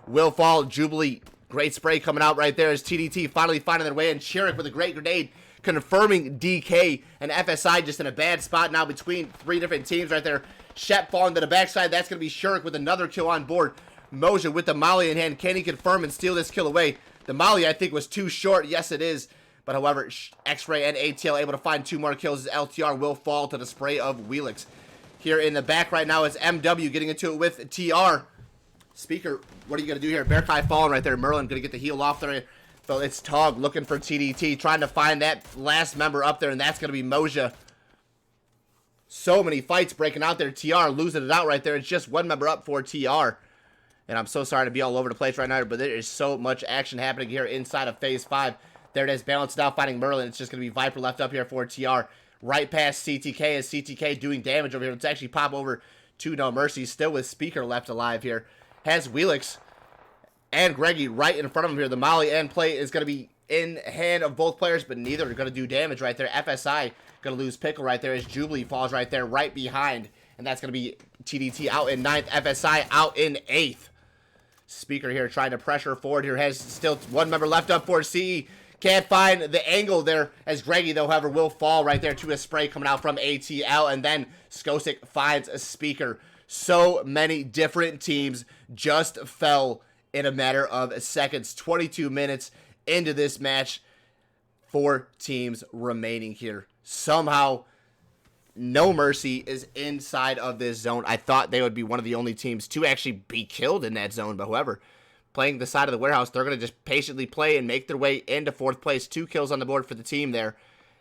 will fall. Jubilee, great spray coming out right there as TDT finally finding their way in. Chiric with a great grenade confirming DK, and FSI just in a bad spot now between 3 different teams right there. Shep falling to the backside. That's going to be Shurik with another kill on board. Moja with the Molly in hand. Can he confirm and steal this kill away? The Molly, I think, was too short. Yes, it is. But however, X-Ray and ATL able to find 2 more kills as LTR will fall to the spray of Wheelix. Here in the back right now is MW getting into it with TR. Speaker, what are you going to do here? Bearkai falling right there. Merlin going to get the heal off there. So it's Tog looking for TDT, trying to find that last member up there, and that's going to be Moja. So many fights breaking out there. TR losing it out right there. It's just 1 member up for TR. And I'm so sorry to be all over the place right now, but there is so much action happening here inside of Phase 5. There it is, balanced out, finding Merlin. It's just going to be Viper left up here for TR. Right past CTK, as CTK doing damage over here. Let's actually pop over to No Mercy, still with Speaker left alive here. Has Wheelix and Greggy right in front of him here. The Molly and play is going to be in hand of both players, but neither are going to do damage right there. FSI going to lose Pickle right there as Jubilee falls right there, right behind. And that's going to be TDT out in 9th, FSI out in 8th. Speaker here trying to pressure forward here. Has still 1 member left up for CE. Can't find the angle there as Greggy, though, however, will fall right there to a spray coming out from ATL. And then Skosic finds a Speaker. So many different teams just fell in a matter of seconds. 22 minutes into this match. 4 teams remaining here. Somehow, No Mercy is inside of this zone. I thought they would be one of the only teams to actually be killed in that zone. But however, playing the side of the warehouse, they're going to just patiently play and make their way into 4th place. 2 kills on the board for the team there.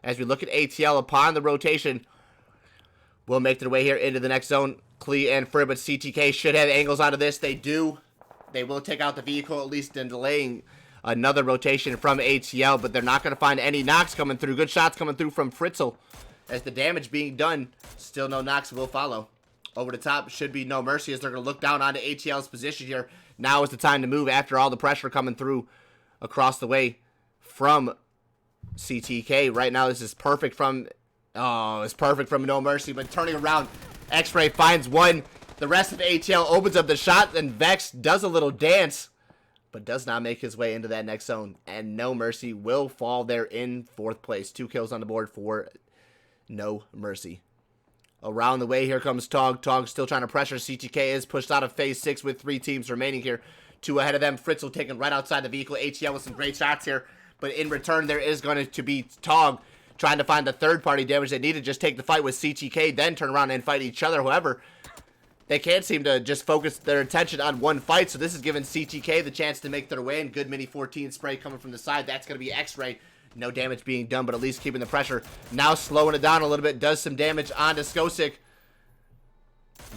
As we look at ATL upon the rotation, will make their way here into the next zone. Klee and Fur, but CTK should have angles out of this. They do. They will take out the vehicle, at least in delaying another rotation from ATL, but they're not going to find any knocks coming through. Good shots coming through from Fritzl. As the damage being done, still no knocks will follow. Over the top should be No Mercy as they're going to look down onto ATL's position here. Now is the time to move after all the pressure coming through across the way from CTK. Right now, this is perfect from... Oh, it's perfect from No Mercy, but turning around, X-Ray finds 1. The rest of ATL opens up the shot, and Vex does a little dance, but does not make his way into that next zone. And No Mercy will fall there in 4th place. 2 kills on the board for No Mercy. Around the way, here comes Tog. Tog still trying to pressure. CTK is pushed out of Phase 6 with 3 teams remaining here. 2 ahead of them. Fritzl taken right outside the vehicle. ATL with some great shots here. But in return, there is going to be Tog trying to find the third-party damage they need to just take the fight with CTK, then turn around and fight each other. However, they can't seem to just focus their attention on one fight, so this is giving CTK the chance to make their way in. Good mini 14 spray coming from the side. That's going to be X-Ray. No damage being done, but at least keeping the pressure. Now slowing it down a little bit. Does some damage onto Skosic.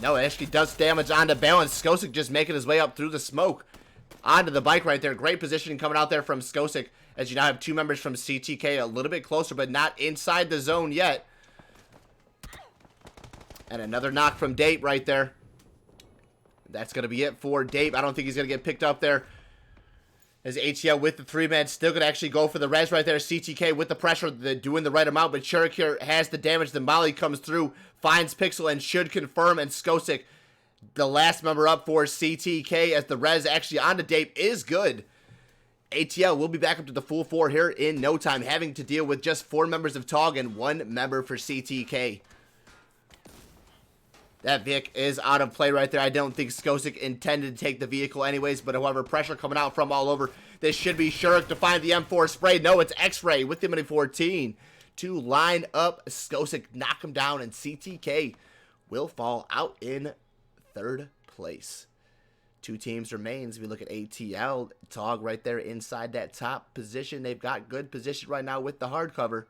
No, it actually does damage onto Balance. Skosic just making his way up through the smoke. Onto the bike right there. Great positioning coming out there from Skosic. As you now have 2 members from CTK a little bit closer, but not inside the zone yet. And another knock from Dape right there. That's going to be it for Dape. I don't think he's going to get picked up there. As ATL with the 3-man still going to actually go for the res right there. CTK with the pressure, doing the right amount, but Shurik here has the damage. The Molly comes through, finds Pixel, and should confirm. And Skosic, the last member up for CTK, as the res actually onto Dape is good. ATL will be back up to the full 4 here in no time, having to deal with just 4 members of TOG and 1 member for CTK. That Vic is out of play right there. I don't think Skosic intended to take the vehicle anyways, but however, pressure coming out from all over. This should be Shurik to find the M4 spray. No, it's X-Ray with the Mini 14. to line up. Skosic knock him down, and CTK will fall out in third place. 2 teams remains. We look at ATL. Tog right there inside that top position. They've got good position right now with the hardcover,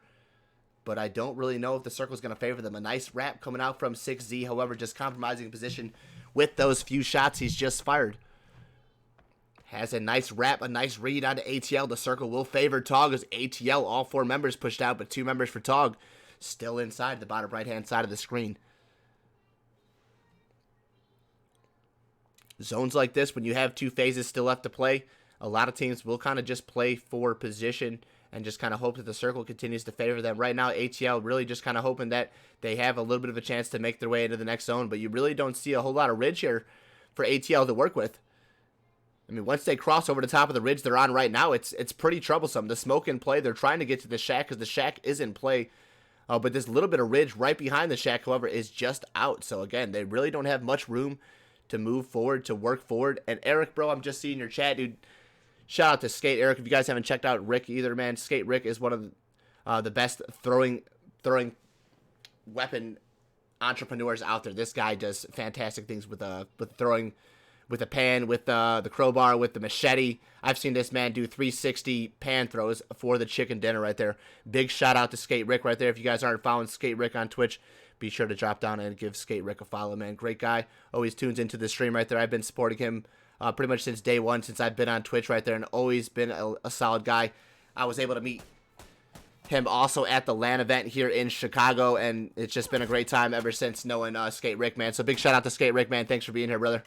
but I don't really know if the circle is going to favor them. A nice wrap coming out from 6Z, however, just compromising position with those few shots he's just fired. Has a nice wrap, a nice read onto ATL. The circle will favor Tog as ATL, all 4 members pushed out, but 2 members for Tog still inside the bottom right-hand side of the screen. Zones like this, when you have 2 phases still left to play, a lot of teams will kind of just play for position and just kind of hope that the circle continues to favor them. Right now, ATL really just kind of hoping that they have a little bit of a chance to make their way into the next zone, but you really don't see a whole lot of ridge here for ATL to work with. I mean, once they cross over the top of the ridge they're on right now, it's pretty troublesome. The smoke in play, they're trying to get to the shack because the shack is in play. But this little bit of ridge right behind the shack, however, is just out. So, again, they really don't have much room to move forward, to work forward. And Eric, bro, I'm just seeing your chat, dude. Shout out to Skate Eric. If you guys haven't checked out Rick either, man, Skate Rick is one of the best throwing weapon entrepreneurs out there. This guy does fantastic things with throwing, with the pan, with the crowbar, with the machete. I've seen this man do 360 pan throws for the chicken dinner right there. Big shout out to Skate Rick right there. If you guys aren't following Skate Rick on Twitch, be sure to drop down and give Skate Rick a follow, man. Great guy. Always tunes into the stream right there. I've been supporting him pretty much since day one, since I've been on Twitch right there, and always been a solid guy. I was able to meet him also at the LAN event here in Chicago, and it's just been a great time ever since knowing Skate Rick, man. So big shout out to Skate Rick, man. Thanks for being here, brother.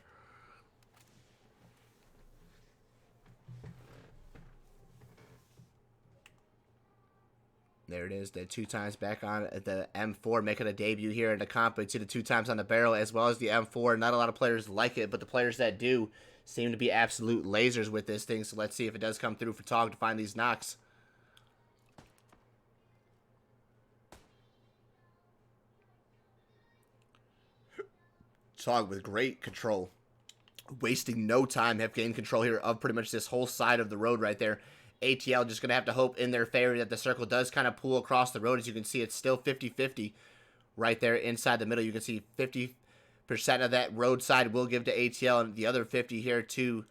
There it is, the 2 times back on the M4, making a debut here in the comp. To the 2 times on the barrel as well as the M4. Not a lot of players like it, but the players that do seem to be absolute lasers with this thing. So let's see if it does come through for Tog to find these knocks. Tog with great control. Wasting no time, have gained control here of pretty much this whole side of the road right there. ATL just going to have to hope in their favor that the circle does kind of pull across the road. As you can see, it's still 50-50 right there inside the middle. You can see 50% of that roadside will give to ATL, and the other 50 here to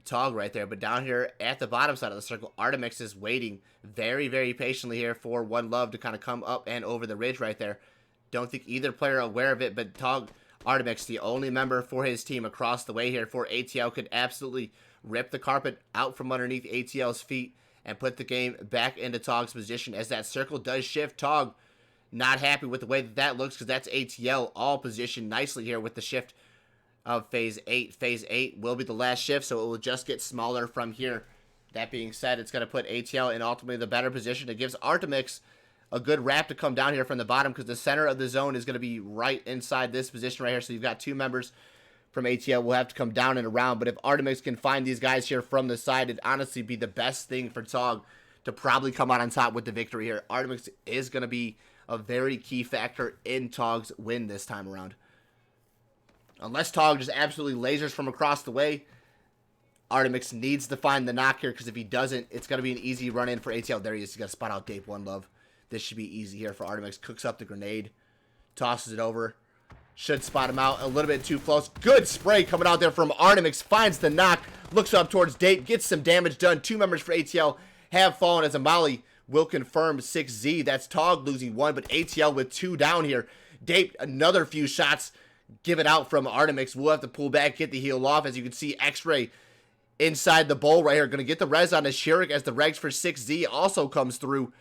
Tog right there. But down here at the bottom side of the circle, Artemix is waiting very, very patiently here for One Love to kind of come up and over the ridge right there. Don't think either player aware of it, but Artemix, the only member for his team across the way here for ATL, could absolutely rip the carpet out from underneath ATL's feet and put the game back into Tog's position as that circle does shift. Tog not happy with the way that looks because that's ATL all positioned nicely here with the shift of Phase 8. Phase 8 will be the last shift, so it will just get smaller from here. That being said, it's going to put ATL in ultimately the better position. It gives Artemix a good wrap to come down here from the bottom because the center of the zone is going to be right inside this position right here. So you've got 2 members from ATL will have to come down and around. But if Artemix can find these guys here from the side, it'd honestly be the best thing for Tog to probably come out on top with the victory here. Artemix is going to be a very key factor in Tog's win this time around. Unless Tog just absolutely lasers from across the way, Artemix needs to find the knock here because if he doesn't, it's going to be an easy run-in for ATL. There he is. He's got to spot out Dave One Love. This should be easy here for Artemix. Cooks up the grenade. Tosses it over. Should spot him out a little bit too close. Good spray coming out there from Artemix. Finds the knock. Looks up towards Date. Gets some damage done. 2 members for ATL have fallen as a molly will confirm 6Z. That's Tog losing 1, but ATL with 2 down here. Date, another few shots given out from Artemix. We'll have to pull back, get the heal off. As you can see, X-Ray inside the bowl right here. Going to get the res on his Shirik as the regs for 6Z also comes through.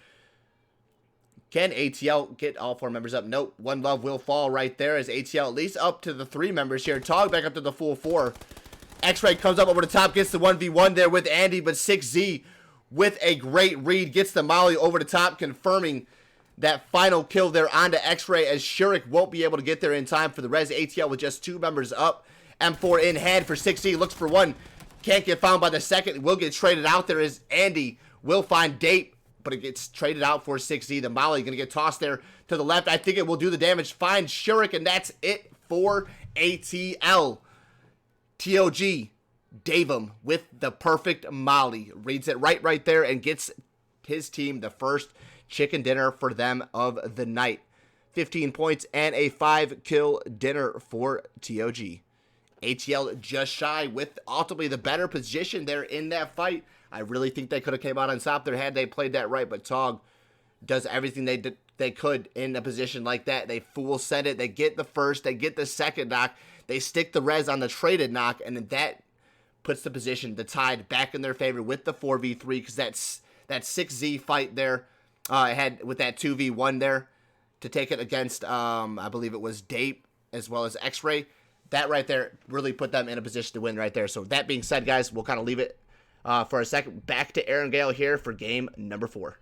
Can ATL get all 4 members up? Nope. One Love will fall right there as ATL at least up to the 3 members here. Tog back up to the full 4. X-Ray comes up over the top, gets the 1v1 there with Andy, but 6Z with a great read gets the molly over the top, confirming that final kill there onto X-Ray as Shirik won't be able to get there in time for the res. ATL with just 2 members up. M4 in hand for 6Z. Looks for 1. Can't get found by the second. Will get traded out there as Andy will find Date, but it gets traded out for 6Z. The molly going to get tossed there to the left. I think it will do the damage. Find Shirik, and that's it for ATL. TOG, Davum with the perfect molly. Reads it right there and gets his team the first chicken dinner for them of the night. 15 points and a 5-kill dinner for TOG. ATL just shy with ultimately the better position there in that fight. I really think they could have came out on top there had they played that right, but TOG does everything they could in a position like that. They full set it. They get the first. They get the second knock. They stick the res on the traded knock, and then that puts the position, the tide, back in their favor with the 4v3 because that's that 6Z fight there had with that 2v1 there to take it against, I believe it was Dape as well as X-Ray. That right there really put them in a position to win right there. So that being said, guys, we'll kind of leave it for a second. Back to Aaron Gale here for game number 4.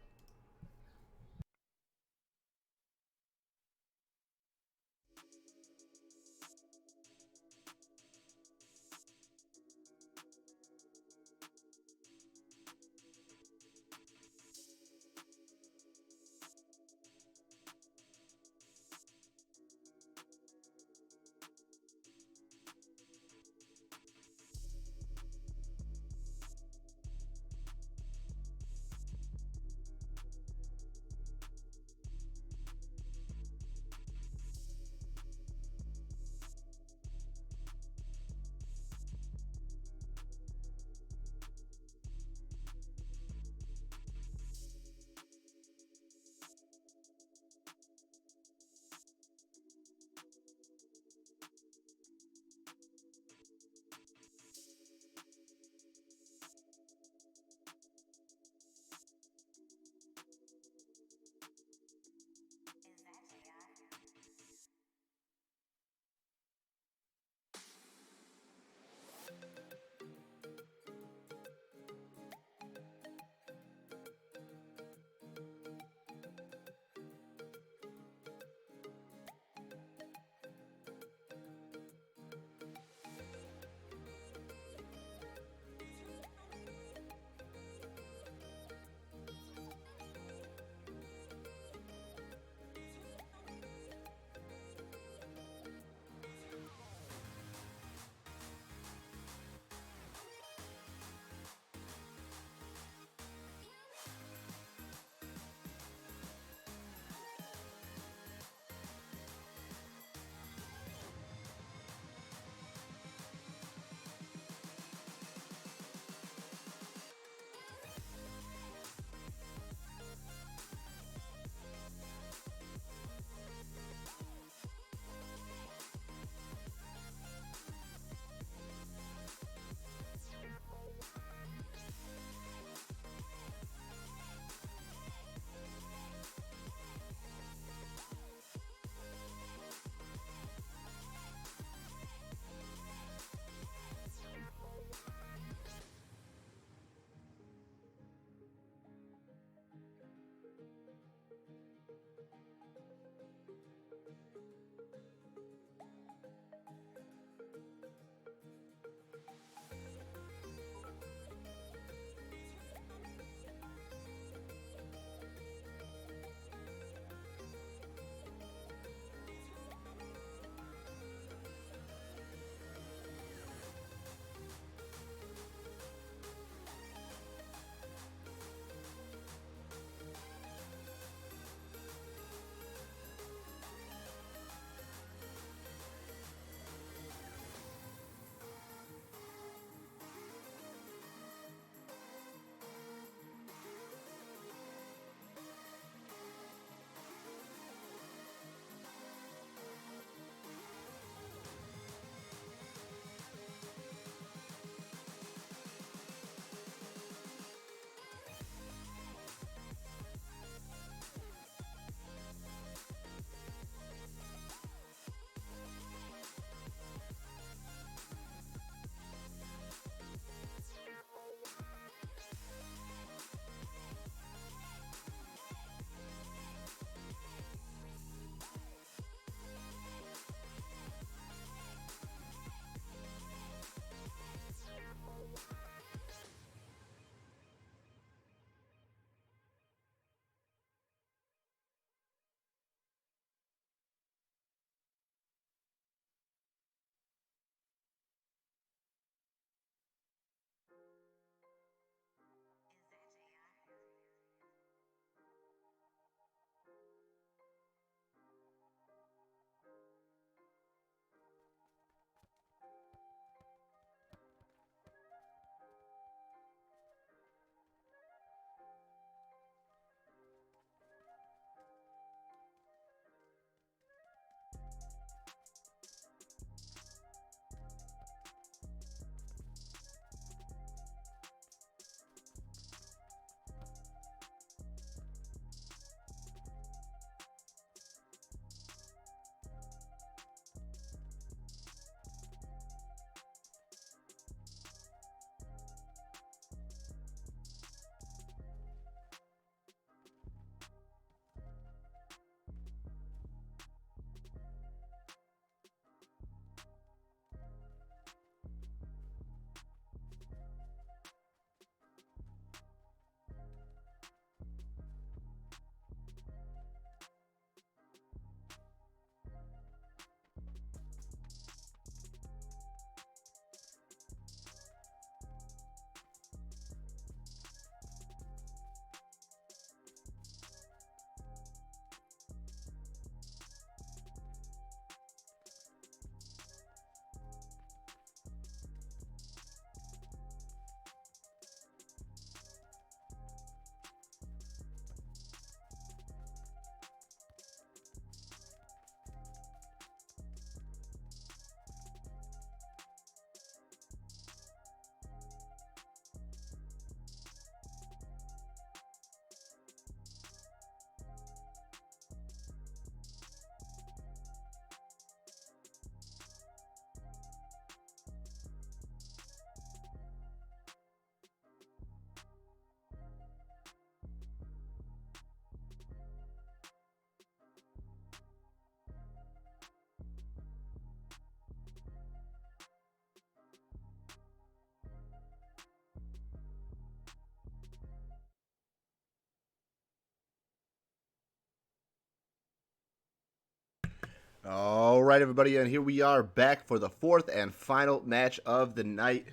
All right, everybody, and here we are back for the fourth and final match of the night.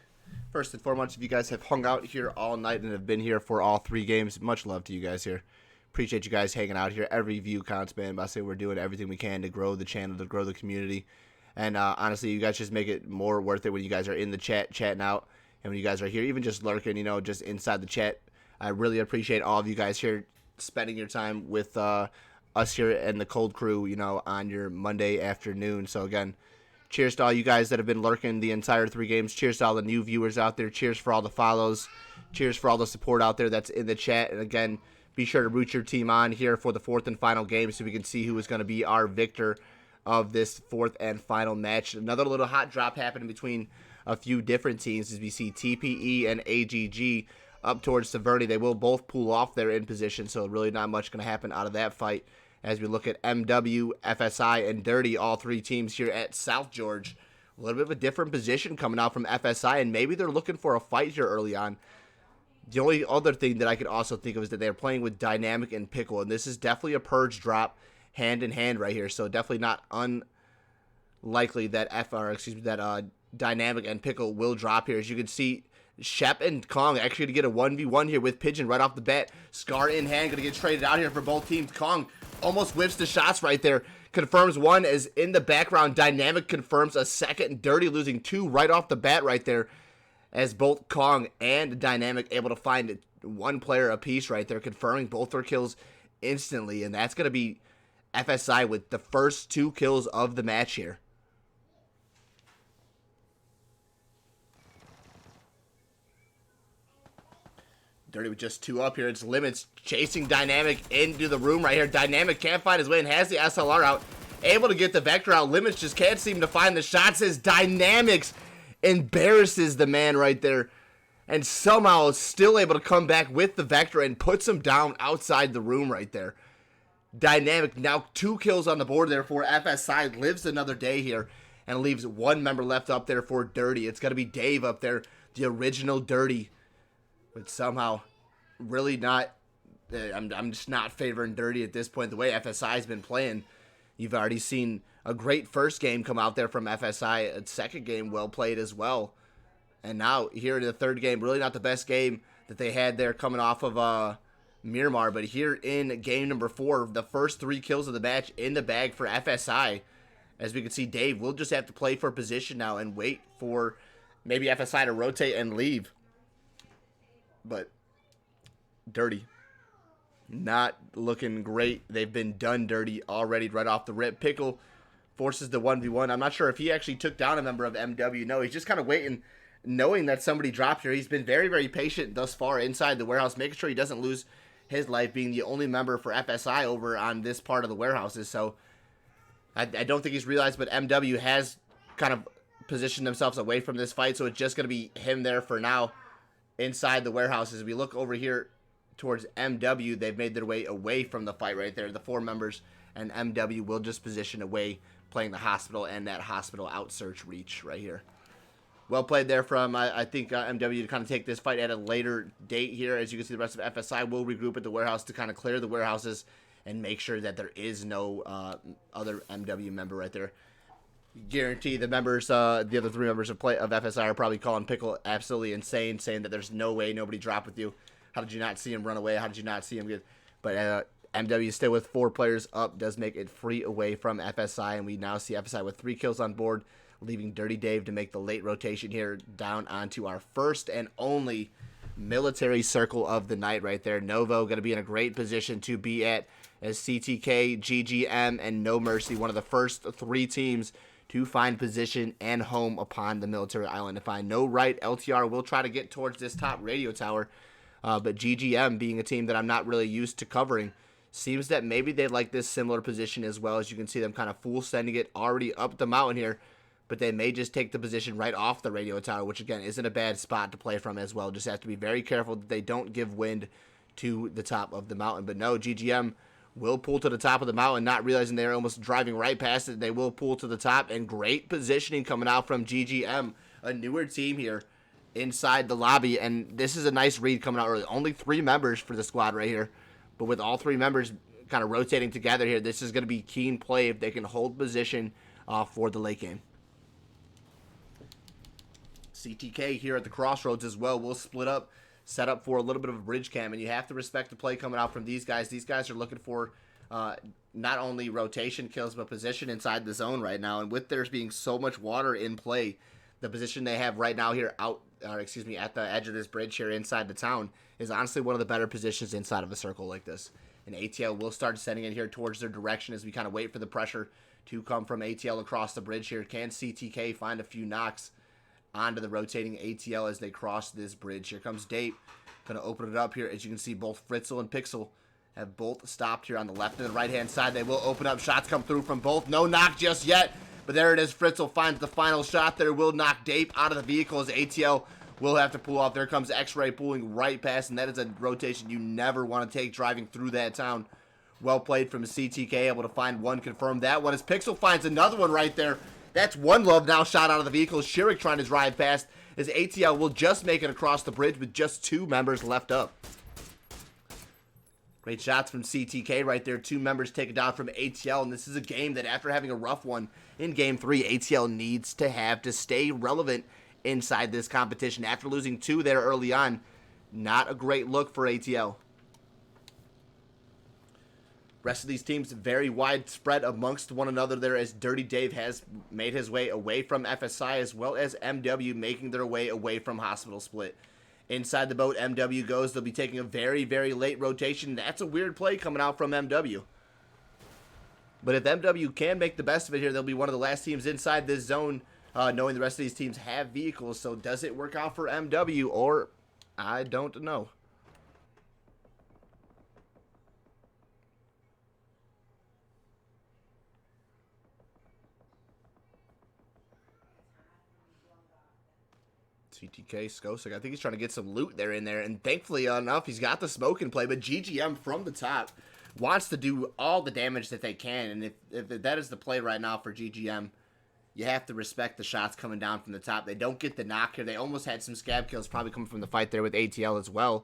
First and foremost, if you guys have hung out here all night and have been here for all three games, much love to you guys here. Appreciate you guys hanging out here. Every view counts, man. I say we're doing everything we can to grow the channel, to grow the community. And honestly, you guys just make it more worth it when you guys are in the chat, chatting out. And when you guys are here, even just lurking, just inside the chat. I really appreciate all of you guys here spending your time with us here and the Cold Crew, on your Monday afternoon. So again, cheers to all you guys that have been lurking the entire three games. Cheers to all the new viewers out there. Cheers for all the follows. Cheers for all the support out there that's in the chat. And again, be sure to root your team on here for the fourth and final game so we can see who is going to be our victor of this fourth and final match. Another little hot drop happening between a few different teams as we see TPE and AGG up towards Severny. They will both pull off their in position, so really not much going to happen out of that fight. As we look at MW, FSI, and Dirty, all three teams here at South George. A little bit of a different position coming out from FSI, and maybe they're looking for a fight here early on. The only other thing that I could also think of is that they're playing with Dynamic and Pickle, and this is definitely a purge drop hand in hand right here, so definitely not unlikely that Dynamic and Pickle will drop here. As you can see, Shep and Kong actually going to get a 1v1 here with Pigeon right off the bat. Scar in hand, going to get traded out here for both teams. Kong almost whips the shots right there. Confirms one as in the background. Dynamic confirms a second. Dirty losing two right off the bat right there. As both Kong and Dynamic able to find one player apiece right there. Confirming both their kills instantly. And that's going to be FSI with the first two kills of the match here. Dirty with just two up here. It's Limits chasing Dynamic into the room right here. Dynamic can't find his way and has the SLR out. Able to get the Vector out. Limits just can't seem to find the shots as Dynamics embarrasses the man right there. And somehow is still able to come back with the Vector and puts him down outside the room right there. Dynamic now 2 kills on the board there for FSI. Lives another day here and leaves one member left up there for Dirty. It's going to be Dave up there, the original Dirty. But somehow, really not, I'm just not favoring Dirty at this point. The way FSI has been playing, you've already seen a great first game come out there from FSI. A second game well played as well. And now, here in the third game, really not the best game that they had there coming off of Miramar. But here in game number 4, the first 3 kills of the match in the bag for FSI. As we can see, Dave will just have to play for position now and wait for maybe FSI to rotate and leave. But Dirty, not looking great. They've been done dirty already right off the rip. Pickle forces the 1v1. I'm not sure if he actually took down a member of MW. No, he's just kind of waiting, knowing that somebody dropped here. He's been very, very patient thus far inside the warehouse, making sure he doesn't lose his life, being the only member for FSI over on this part of the warehouses. So I don't think he's realized, but MW has kind of positioned themselves away from this fight, so it's just going to be him there for now. Inside the warehouses, we look over here towards MW. They've made their way away from the fight right there. The 4 members and MW will just position away, playing the hospital and that hospital out search reach right here. Well played there from, I think, MW to kind of take this fight at a later date here. As you can see, the rest of FSI will regroup at the warehouse to kind of clear the warehouses and make sure that there is no other MW member right there. Guarantee the members, the other 3 members of FSI are probably calling Pickle absolutely insane, saying that there's no way nobody dropped with you. How did you not see him run away? How did you not see him get? But MW still with 4 players up does make it free away from FSI, and we now see FSI with 3 kills on board, leaving Dirty Dave to make the late rotation here down onto our first and only military circle of the night right there. Novo going to be in a great position to be at, as CTK, GGM, and No Mercy, one of the first 3 teams to find position and home upon the military island. If I know right, LTR will try to get towards this top radio tower, but GGM, being a team that I'm not really used to covering, seems that maybe they like this similar position as well. As you can see them kind of full sending it already up the mountain here, but they may just take the position right off the radio tower, which again isn't a bad spot to play from as well. Just have to be very careful that they don't give wind to the top of the mountain. But no, GGM will pull to the top of the mountain, not realizing they're almost driving right past it. They will pull to the top, and great positioning coming out from GGM, a newer team here inside the lobby. And this is a nice read coming out early. Only 3 members for the squad right here, but with all 3 members kind of rotating together here. This is going to be keen play if they can hold position for the late game. CTK here at the crossroads as well. We'll split up, set up for a little bit of a bridge cam, and you have to respect the play coming out from these guys. These guys are looking for not only rotation kills, but position inside the zone right now. And with there being so much water in play, the position they have right now here at the edge of this bridge here inside the town is honestly one of the better positions inside of a circle like this. And ATL will start sending it here towards their direction as we kind of wait for the pressure to come from ATL across the bridge here. Can CTK find a few knocks onto the rotating ATL as they cross this bridge? Here comes Dape. Going to open it up here. As you can see, both Fritzl and Pixel have both stopped here on the left and the right-hand side. They will open up. Shots come through from both. No knock just yet, but there it is. Fritzl finds the final shot there. Will knock Dape out of the vehicle as ATL will have to pull off. There comes X-Ray pulling right past, and that is a rotation you never want to take driving through that town. Well played from CTK, able to find one, confirm that one as Pixel finds another one right there. That's one love now shot out of the vehicle. Shirik trying to drive past as ATL will just make it across the bridge with just 2 members left up. Great shots from CTK right there. 2 members taken down from ATL, and this is a game that after having a rough one in Game 3, ATL needs to have to stay relevant inside this competition. After losing 2 there early on, not a great look for ATL. Rest of these teams very widespread amongst one another there as Dirty Dave has made his way away from FSI as well as MW making their way away from Hospital Split. Inside the boat, MW goes. They'll be taking a very, very late rotation. That's a weird play coming out from MW. But if MW can make the best of it here, they'll be one of the last teams inside this zone, knowing the rest of these teams have vehicles. So does it work out for MW or I don't know. CTK, Skosik, I think he's trying to get some loot there in there, and thankfully enough, he's got the smoke in play, but GGM from the top wants to do all the damage that they can, and if that is the play right now for GGM, you have to respect the shots coming down from the top. They don't get the knock here. They almost had some scab kills probably coming from the fight there with ATL as well,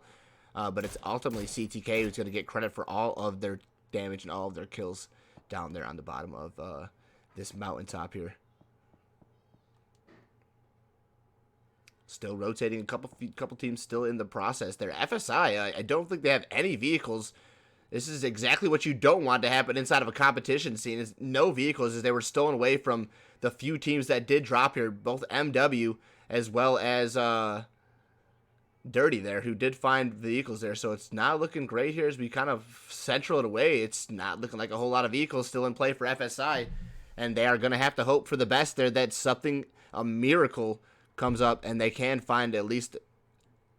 but it's ultimately CTK who's going to get credit for all of their damage and all of their kills down there on the bottom of this mountaintop here. Still rotating a couple teams still in the process there. FSI, I don't think they have any vehicles. This is exactly what you don't want to happen inside of a competition scene, is no vehicles, as they were stolen away from the few teams that did drop here, both MW as well as Dirty there, who did find vehicles there. So it's not looking great here as we kind of central it away. It's not looking like a whole lot of vehicles still in play for FSI, and they are going to have to hope for the best there, that something, a miracle comes up and they can find at least,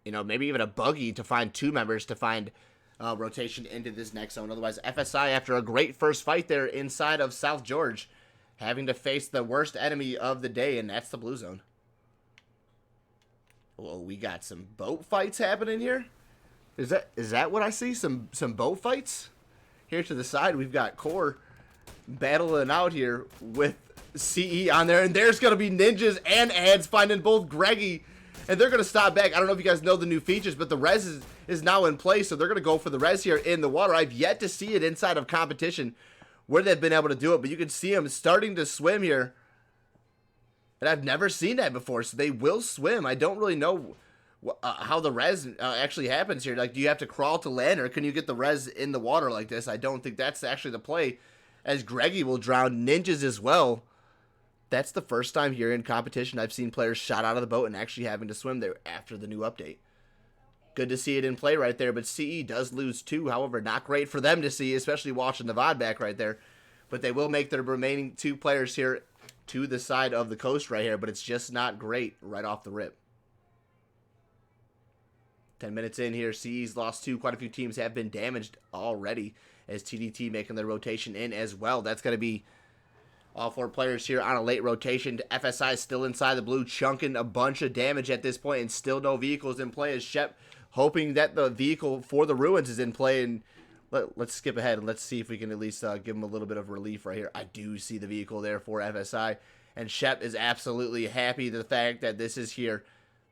maybe even a buggy to find 2 members to find rotation into this next zone. Otherwise, FSI, after a great first fight there inside of South George, having to face the worst enemy of the day, and that's the blue zone. Well, we got some boat fights happening here. Is that what I see? Some boat fights? Here to the side, we've got Core battling out here with CE on there, and there's going to be Ninjas and Ads finding both Greggy, and they're going to stop back. I don't know if you guys know the new features, but the res is now in place, so they're going to go for the res here in the water. I've yet to see it inside of competition where they've been able to do it, but you can see them starting to swim here, and I've never seen that before, so they will swim. I don't really know how the res actually happens here. Like, do you have to crawl to land, or can you get the res in the water like this? I don't think that's actually the play, as Greggy will drown. Ninjas as well. That's the first time here in competition I've seen players shot out of the boat and actually having to swim there after the new update. Good to see it in play right there, but CE does lose 2. However, not great for them to see, especially watching the VOD back right there. But they will make their remaining 2 players here to the side of the coast right here, but it's just not great right off the rip. 10 minutes in here, CE's lost 2. Quite a few teams have been damaged already, as TDT making their rotation in as well. That's going to be all 4 players here on a late rotation. FSI still inside the blue, chunking a bunch of damage at this point, and still no vehicles in play, as Shep hoping that the vehicle for the ruins is in play. And let's skip ahead and let's see if we can at least give him a little bit of relief right here. I do see the vehicle there for FSI, and Shep is absolutely happy the fact that this is here.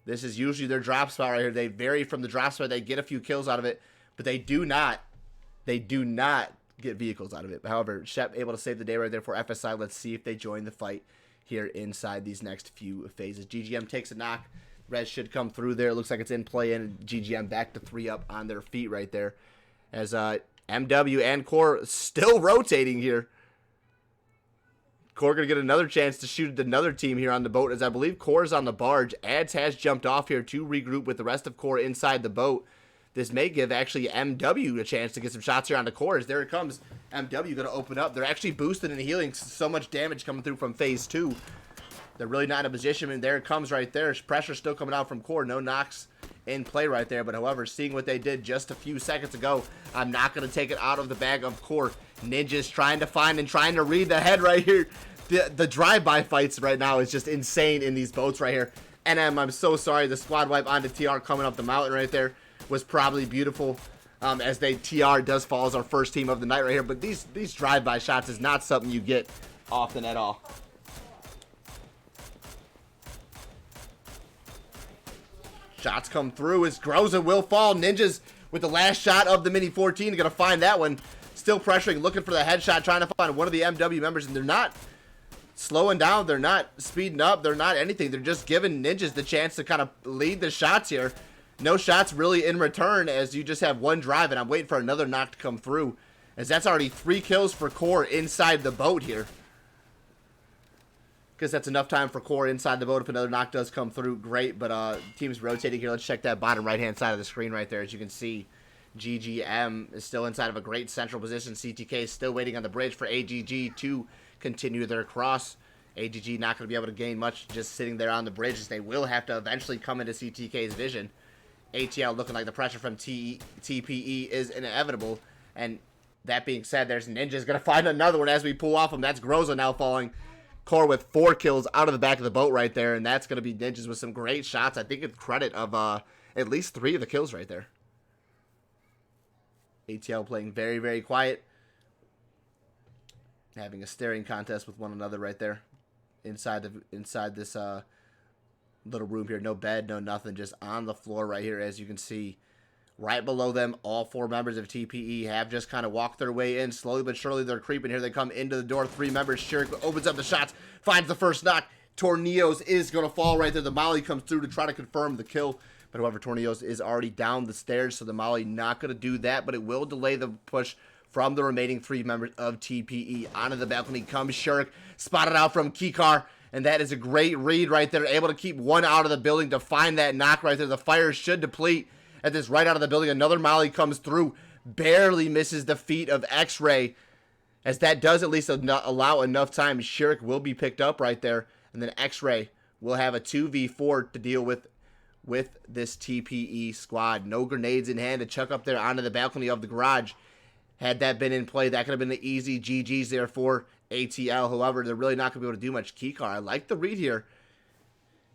This is usually their drop spot right here. They vary from the drop spot. They get a few kills out of it, but they do not get vehicles out of it. However, Shep able to save the day right there for FSI. Let's see if they join the fight here inside these next few phases. GGM takes a knock. Res should come through there. It looks like it's in play, and GGM back to 3 up on their feet right there. As MW and Core still rotating here. Core going to get another chance to shoot at another team here on the boat, as I believe Core is on the barge. Ads has jumped off here to regroup with the rest of Core inside the boat. This may give actually MW a chance to get some shots here on the cores. There it comes. MW going to open up. They're actually boosted and healing. So much damage coming through from phase 2. They're really not in a position, and there it comes right there. Pressure still coming out from Core. No knocks in play right there. But however, seeing what they did just a few seconds ago, I'm not going to take it out of the bag of Core. Ninjas trying to find and trying to read the head right here. The drive-by fights right now is just insane in these boats right here. NM, I'm so sorry. The squad wipe onto TR coming up the mountain right there was probably beautiful, as TR does fall as our first team of the night right here. But these drive-by shots is not something you get often at all. Shots come through as Groza will fall. Ninjas with the last shot of the Mini 14. Going to find that one. Still pressuring, looking for the headshot, trying to find one of the MW members. And they're not slowing down. They're not speeding up. They're not anything. They're just giving Ninjas the chance to kind of lead the shots here. No shots really in return, as you just have one drive, and I'm waiting for another knock to come through, as that's already 3 kills for Core inside the boat here. Because that's enough time for Core inside the boat. If another knock does come through, great. But team's rotating here. Let's check that bottom right-hand side of the screen right there. As you can see, GGM is still inside of a great central position. CTK is still waiting on the bridge for AGG to continue their cross. AGG not going to be able to gain much just sitting there on the bridge, as they will have to eventually come into CTK's vision. ATL looking like the pressure from TPE is inevitable. And that being said, there's Ninja's going to find another one as we pull off him. That's Groza now falling. Core with 4 kills out of the back of the boat right there. And that's going to be Ninjas with some great shots. I think it's credit of at least 3 of the kills right there. ATL playing very, very quiet. Having a staring contest with one another right there. Inside this little room here. No bed, no nothing. Just on the floor right here, as you can see. Right below them, all 4 members of TPE have just kind of walked their way in. Slowly but surely, they're creeping here. They come into the door. 3 members. Shirik opens up the shots. Finds the first knock. Tornillos is going to fall right there. The Molly comes through to try to confirm the kill. But however, Tornillos is already down the stairs, so the Molly not going to do that. But it will delay the push from the remaining 3 members of TPE. Onto the balcony comes Shirik. Spotted out from Kikar. And that is a great read right there. Able to keep one out of the building to find that knock right there. The fire should deplete at this right out of the building. Another Molly comes through. Barely misses the feet of X-Ray, as that does at least allow enough time. Shirik will be picked up right there. And then X-Ray will have a 2v4 to deal with this TPE squad. No grenades in hand to chuck up there onto the balcony of the garage. Had that been in play, that could have been the easy GGs there for ATL. However, they're really not going to be able to do much. Kikar, I like the read here.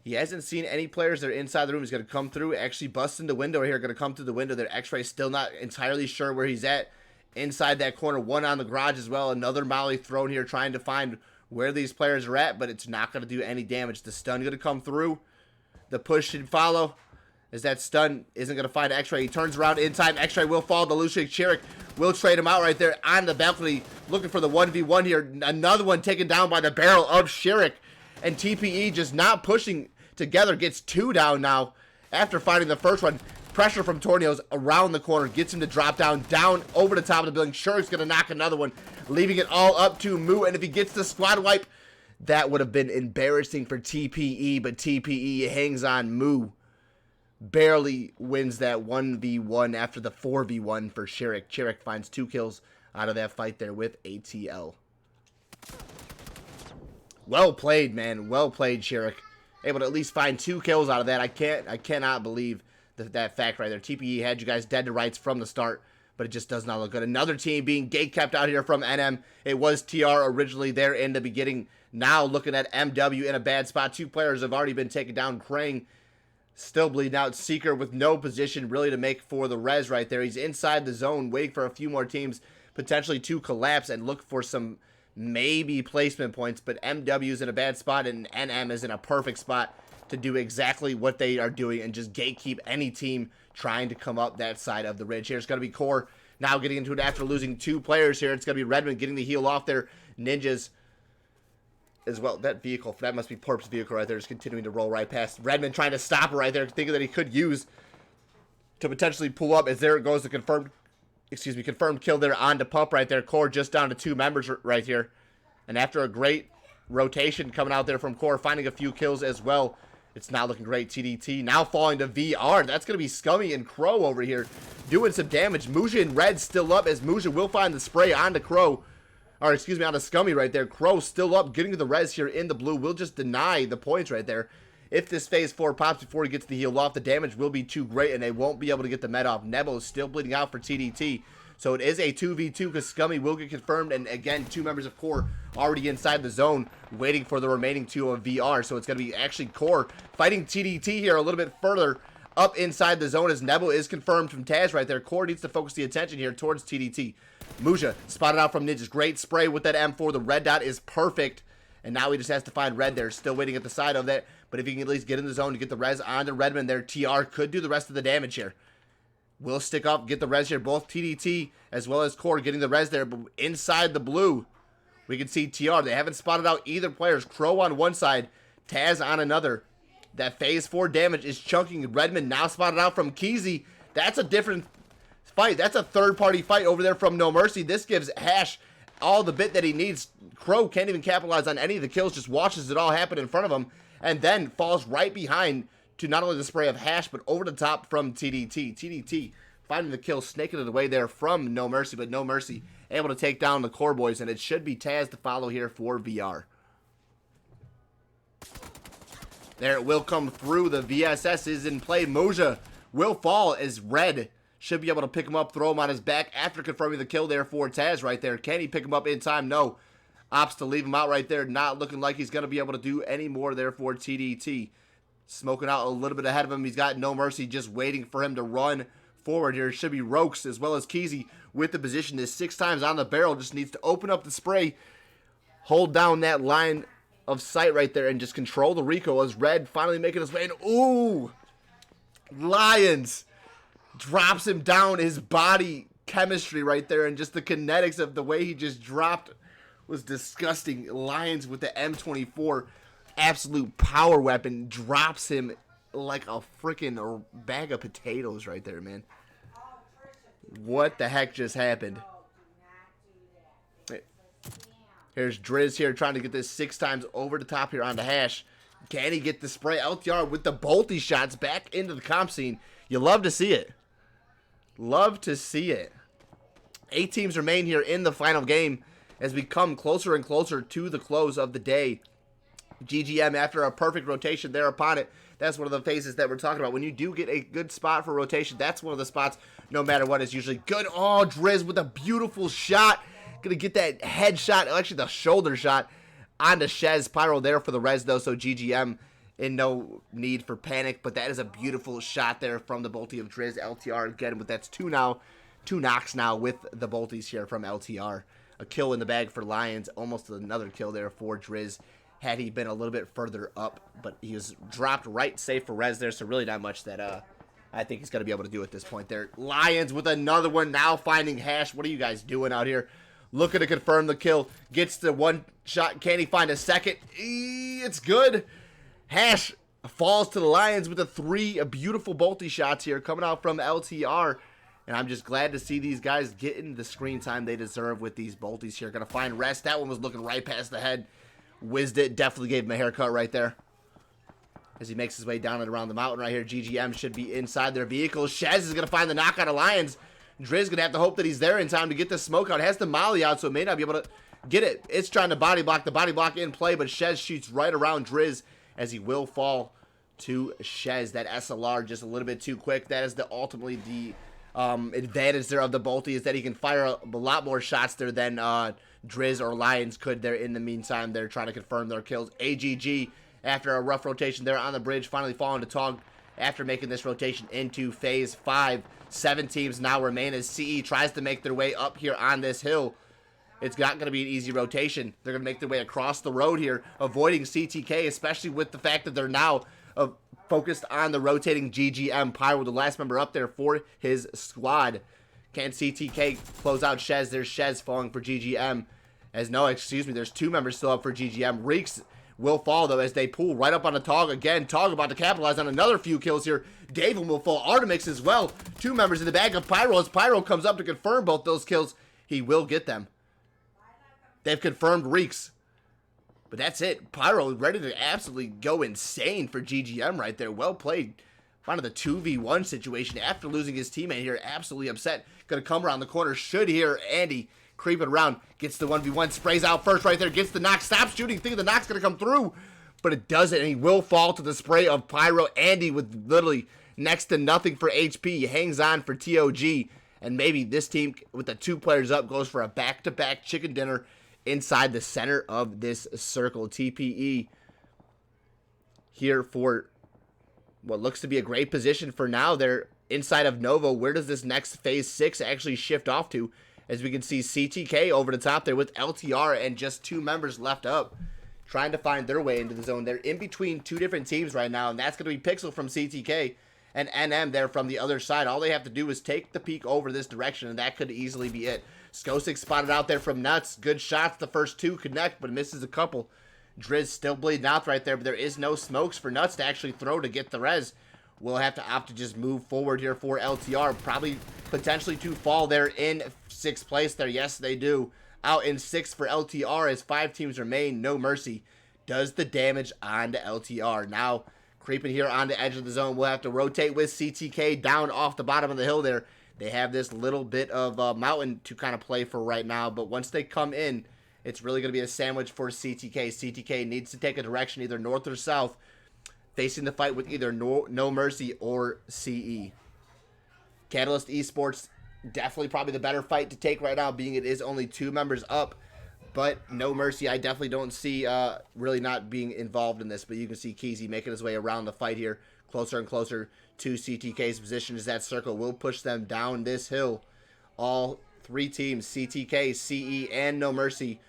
He hasn't seen any players that are inside the room. He's going to come through, actually bust in the window here. Going to come through the window there. X-Ray still not entirely sure where he's at. Inside that corner, one on the garage as well. Another Molly thrown here, trying to find where these players are at, but it's not going to do any damage. The stun going to come through. The push should follow, as that stun isn't going to find X-Ray. He turns around in time. X-Ray will fall. The Lucic Shirik will trade him out right there on the balcony, looking for the 1v1 here. Another one taken down by the barrel of Shirik. And TPE just not pushing together. Gets 2 down now after finding the first one. Pressure from Tornillos around the corner. Gets him to drop down over the top of the building. Shirik's going to knock another one, leaving it all up to Moo. And if he gets the squad wipe, that would have been embarrassing for TPE. But TPE hangs on. Moo barely wins that 1v1 after the 4v1 for Shirik. Shirik finds 2 kills out of that fight there with ATL. Well played, man. Well played, Shirik. Able to at least find 2 kills out of that. I cannot believe that fact right there. TPE had you guys dead to rights from the start, but it just does not look good. Another team being gate kept out here from NM. It was TR originally there in the beginning. Now looking at MW in a bad spot. 2 players have already been taken down. Krang still bleeding out. Seeker with no position really to make for the res right there. He's inside the zone waiting for a few more teams potentially to collapse and look for some maybe placement points. But MW is in a bad spot and NM is in a perfect spot to do exactly what they are doing and just gatekeep any team trying to come up that side of the ridge. Here's going to be Core Now getting into it after losing 2 players here. It's going to be Redmond getting the heal off there. Ninjas as well. That vehicle, that must be Porp's vehicle right there, just continuing to roll right past. Redmond trying to stop it right there, thinking that he could use to potentially pull up, as there it goes the confirmed kill there on the pump right there. Core just down to 2 members right here. And after a great rotation coming out there from Core, finding a few kills as well, it's not looking great. TDT now falling to VR. That's going to be Scummy and Crow over here doing some damage. Muja and Red still up, as Muja will find the spray onto Crow. Or, excuse me, on the Scummy right there. Crow still up, getting to the res here in the blue. Will just deny the points right there. If this phase 4 pops before he gets the heal off, the damage will be too great, and they won't be able to get the med off. Nebo is still bleeding out for TDT. So it is a 2v2, because Scummy will get confirmed. And again, 2 members of Core already inside the zone, waiting for the remaining 2 of VR. So it's going to be actually Core fighting TDT here a little bit further up inside the zone, as Nebo is confirmed from Taz right there. Core needs to focus the attention here towards TDT. Muja spotted out from Ninjas. Great spray with that M4. The red dot is perfect. And now he just has to find Red there. Still waiting at the side of that. But if he can at least get in the zone to get the res on the Redmond there, TR could do the rest of the damage here. Will stick up, get the res here. Both TDT as well as Core getting the res there. But inside the blue, we can see TR. They haven't spotted out either players. Crow on one side, Taz on another. That phase 4 damage is chunking. Redmond now spotted out from Keezy. That's a different fight. That's a third-party fight over there from No Mercy. This gives Hash all the bit that he needs. Crow can't even capitalize on any of the kills, just watches it all happen in front of him, and then falls right behind to not only the spray of Hash, but over the top from TDT. TDT finding the kill, snaking it away there from No Mercy, but No Mercy able to take down the Core boys, and it should be Taz to follow here for VR. There it will come through. The VSS is in play. Moja will fall as Red should be able to pick him up, throw him on his back after confirming the kill there for Taz right there. Can he pick him up in time? No. Opts to leave him out right there. Not looking like he's going to be able to do any more there for TDT. Smoking out a little bit ahead of him. He's got No Mercy just waiting for him to run forward here. It should be Rokes as well as Keezy with the position. Is 6 times on the barrel. Just needs to open up the spray. Hold down that line of sight right there and just control the Rico as Red finally making his way in. Ooh! Lions drops him down. His body chemistry right there and just the kinetics of the way he just dropped was disgusting. Lions with the M24, absolute power weapon, drops him like a freaking bag of potatoes right there, man. What the heck just happened? Here's Driz here trying to get this 6 times over the top here onto Hash. Can he get the spray? LTR with the bolty shots back into the comp scene. You love to see it. Love to see it. 8 teams remain here in the final game as we come closer and closer to the close of the day. GGM after a perfect rotation there upon it. That's one of the phases that we're talking about. When you do get a good spot for rotation, that's one of the spots, no matter what, is usually good. Oh, Driz with a beautiful shot. Gonna get that headshot, actually the shoulder shot, onto Shez. Pyro there for the res though, so GGM in no need for panic. But that is a beautiful shot there from the bolty of Driz. LTR again, but that's 2 knocks now with the bolties here from LTR. A kill in the bag for Lions, almost another kill there for Driz had he been a little bit further up, but he was dropped right safe for res there, so really not much that I think he's going to be able to do at this point there. Lions with another one, now finding Hash. What are you guys doing out here? Looking to confirm the kill. Gets the 1 shot. Can he find a second? It's good. Hash falls to the Lions with the 3 beautiful bolty shots here coming out from LTR. And I'm just glad to see these guys getting the screen time they deserve with these bolties here. Going to find rest. That one was looking right past the head. Whizzed it. Definitely gave him a haircut right there. As he makes his way down and around the mountain right here. GGM should be inside their vehicle. Shez is going to find the knockout of Lions. Driz going to have to hope that he's there in time to get the smoke out. Has the molly out, so it may not be able to get it. It's trying to body block. The body block in play, but Shez shoots right around Driz as he will fall to Shez. That SLR just a little bit too quick. That is ultimately the advantage there of the bolty, is that he can fire a lot more shots there than Driz or Lions could there. In the meantime, they're trying to confirm their kills. AGG, after a rough rotation there on the bridge, finally falling to Tog after making this rotation into phase 5. 7 teams now remain as CE tries to make their way up here on this hill. It's not going to be an easy rotation. They're going to make their way across the road here, avoiding CTK, especially with the fact that they're now focused on the rotating GGM Pyro, the last member up there for his squad. Can CTK close out Shez? There's Shez falling for GGM. As no, excuse me, there's 2 members still up for GGM. Reeks will fall, though, as they pull right up on the Tog. Again, Tog about to capitalize on another few kills here. David will fall. Artemix as well. 2 members in the bag of Pyro. As Pyro comes up to confirm both those kills, he will get them. They've confirmed Reeks. But that's it. Pyro ready to absolutely go insane for GGM right there. Well played. Found the 2v1 situation after losing his teammate here. Absolutely upset. Gonna come around the corner. Should hear Andy creeping around. Gets the 1v1. Sprays out first right there. Gets the knock. Stops shooting. Thinking the knock's gonna come through. But it doesn't. And he will fall to the spray of Pyro. Andy with literally next to nothing for HP. He hangs on for TOG. And maybe this team with the 2 players up goes for a back-to-back chicken dinner inside the center of this circle. TPE here for what looks to be a great position for now. They're inside of Novo. Where does this next phase 6 actually shift off to? As we can see CTK over the top there with LTR and just 2 members left up trying to find their way into the zone. They're in between 2 different teams right now, and that's going to be Pixel from CTK and NM there from the other side. All they have to do is take the peek over this direction, and that could easily be it. Skosik spotted out there from Nuts. Good shots. The first 2 connect, but misses a couple. Driz still bleeding out right there, but there is no smokes for Nuts to actually throw to get the res. We'll have to opt to just move forward here for LTR. Probably potentially to fall there in 6th place there. Yes, they do. Out in 6th for LTR as 5 teams remain. No Mercy does the damage onto LTR. Now creeping here on the edge of the zone. We'll have to rotate with CTK down off the bottom of the hill there. They have this little bit of mountain to kind of play for right now, but once they come in, it's really going to be a sandwich for CTK. CTK needs to take a direction either north or south, facing the fight with either No Mercy or CE. Catalyst Esports, definitely probably the better fight to take right now, being it is only 2 members up, but No Mercy, I definitely don't see really not being involved in this, but you can see Keezy making his way around the fight here, closer and closer to CTK's position as that circle will push them down this hill. All 3 teams, CTK, CE, and No Mercy,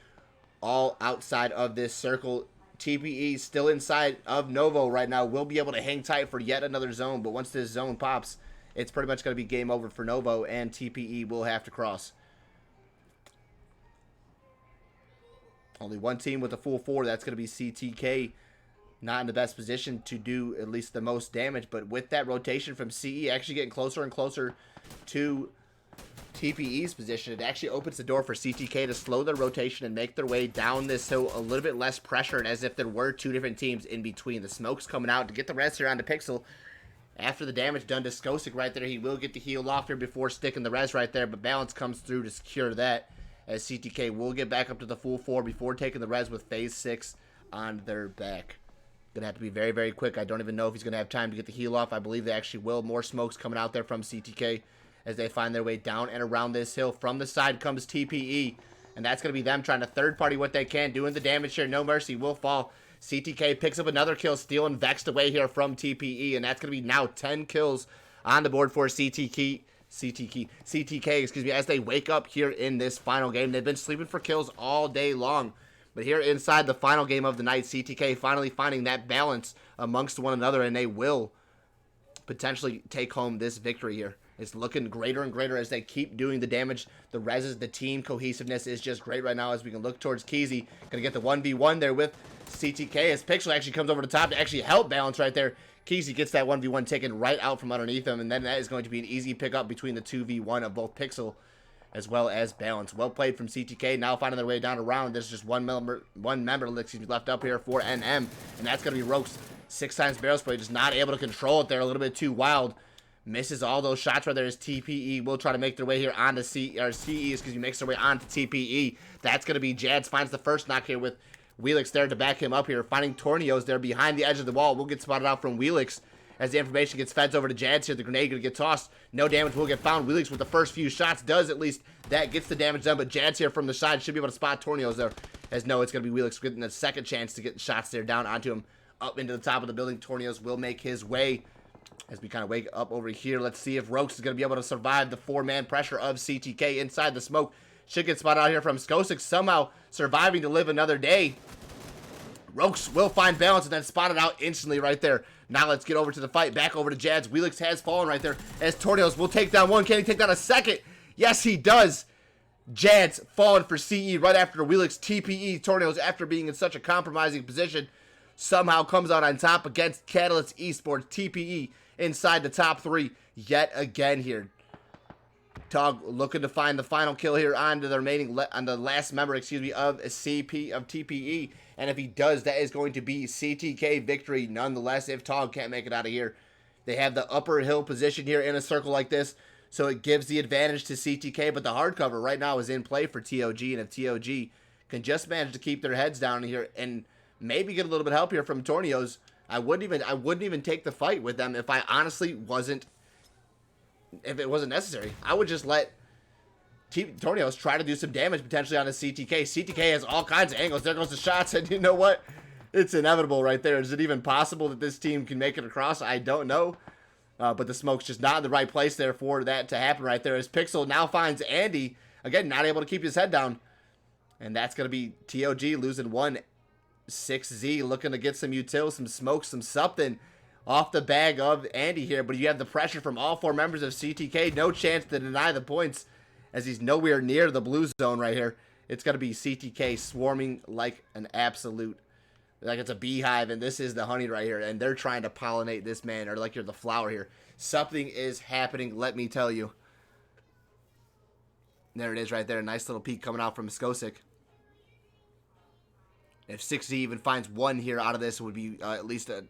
all outside of this circle. TPE still inside of Novo right now. Will be able to hang tight for yet another zone, but once this zone pops, it's pretty much going to be game over for Novo, and TPE will have to cross. Only 1 team with a full 4. That's going to be CTK. Not in the best position to do at least the most damage, but with that rotation from CE actually getting closer and closer to TPE's position, it actually opens the door for CTK to slow their rotation and make their way down this hill a little bit less pressure, and as if there were 2 different teams in between. The smoke's coming out to get the rest here onto Pixel. After the damage done to Skosik right there, he will get the heal off here before sticking the res right there, but balance comes through to secure that, as CTK will get back up to the full 4 before taking the res with phase 6 on their back. Gonna have to be very, very quick. I don't even know if he's gonna have time to get the heal off. I believe they actually will. More smokes coming out there from CTK as they find their way down and around this hill. From the side comes TPE, and that's gonna be them trying to third party what they can, doing the damage here. No Mercy will fall. CTK picks up another kill, stealing Vexed away here from TPE, and that's gonna be now 10 kills on the board for CTK, excuse me, as they wake up here in this final game. They've been sleeping for kills all day long. But here inside the final game of the night, CTK finally finding that balance amongst one another, and they will potentially take home this victory here. It's looking greater and greater as they keep doing the damage. The reses, the team cohesiveness is just great right now as we can look towards Keezy. Gonna get the 1v1 there with CTK as Pixel actually comes over the top to actually help balance right there. Keezy gets that 1v1 taken right out from underneath him, and then that is going to be an easy pickup between the 2v1 of both Pixel as well as balance. Well played from CTK. Now finding their way down around. There's just one member left up here for NM, and that's going to be Roke's 6 times barrel spray. Just not able to control it there. A little bit too wild. Misses all those shots right there as TPE will try to make their way here onto CE, makes their way onto TPE. That's going to be Jads. Finds the first knock here with Wheelix there to back him up here. Finding Tornios there behind the edge of the wall. Will get spotted out from Wheelix. As the information gets fed over to Jads here, the grenade going to get tossed. No damage will get found. Wheelix with the first few shots does at least. That gets the damage done, but Jads here from the side should be able to spot Tornios there. As no, it's going to be Wheelix getting a second chance to get shots there down onto him. Up into the top of the building. Tornios will make his way. As we kind of wake up over here, let's see if Rokes is going to be able to survive the 4-man pressure of CTK inside the smoke. Should get spotted out here from Skosik, somehow surviving to live another day. Rokes will find balance and then spotted out instantly right there. Now let's get over to the fight. Back over to Jads. Wheelix has fallen right there as Tornios will take down one. Can he take down a second? Yes, he does. Jants falling for CE right after Wheelix TPE Tornadoes after being in such a compromising position. Somehow comes out on top against Catalyst Esports TPE inside the top 3 yet again here. Tog looking to find the final kill here on the remaining on the last member, of CP of TPE, and if he does, that is going to be CTK victory nonetheless. If Tog can't make it out of here, they have the upper hill position here in a circle like this, so it gives the advantage to CTK. But the hardcover right now is in play for TOG, and if TOG can just manage to keep their heads down here and maybe get a little bit of help here from Tornios, I wouldn't even take the fight with them if I honestly wasn't. If it wasn't necessary, I would just let Tornios try to do some damage potentially on a CTK. CTK has all kinds of angles. There goes the shots, and you know what? It's inevitable right there. Is it even possible that this team can make it across? I don't know. But the smoke's just not in the right place there for that to happen right there. As Pixel now finds Andy, again, not able to keep his head down. And that's going to be TOG losing 1-6Z, looking to get some util, some smoke, some something off the bag of Andy here, but you have the pressure from all 4 members of CTK. No chance to deny the points as he's nowhere near the blue zone right here. It's going to be CTK swarming like an absolute, like it's a beehive, and this is the honey right here, and they're trying to pollinate this man, or like you're the flower here. Something is happening, let me tell you. There it is right there. Nice little peek coming out from Skosic. If 6Z even finds 1 here out of this, it would be at least a,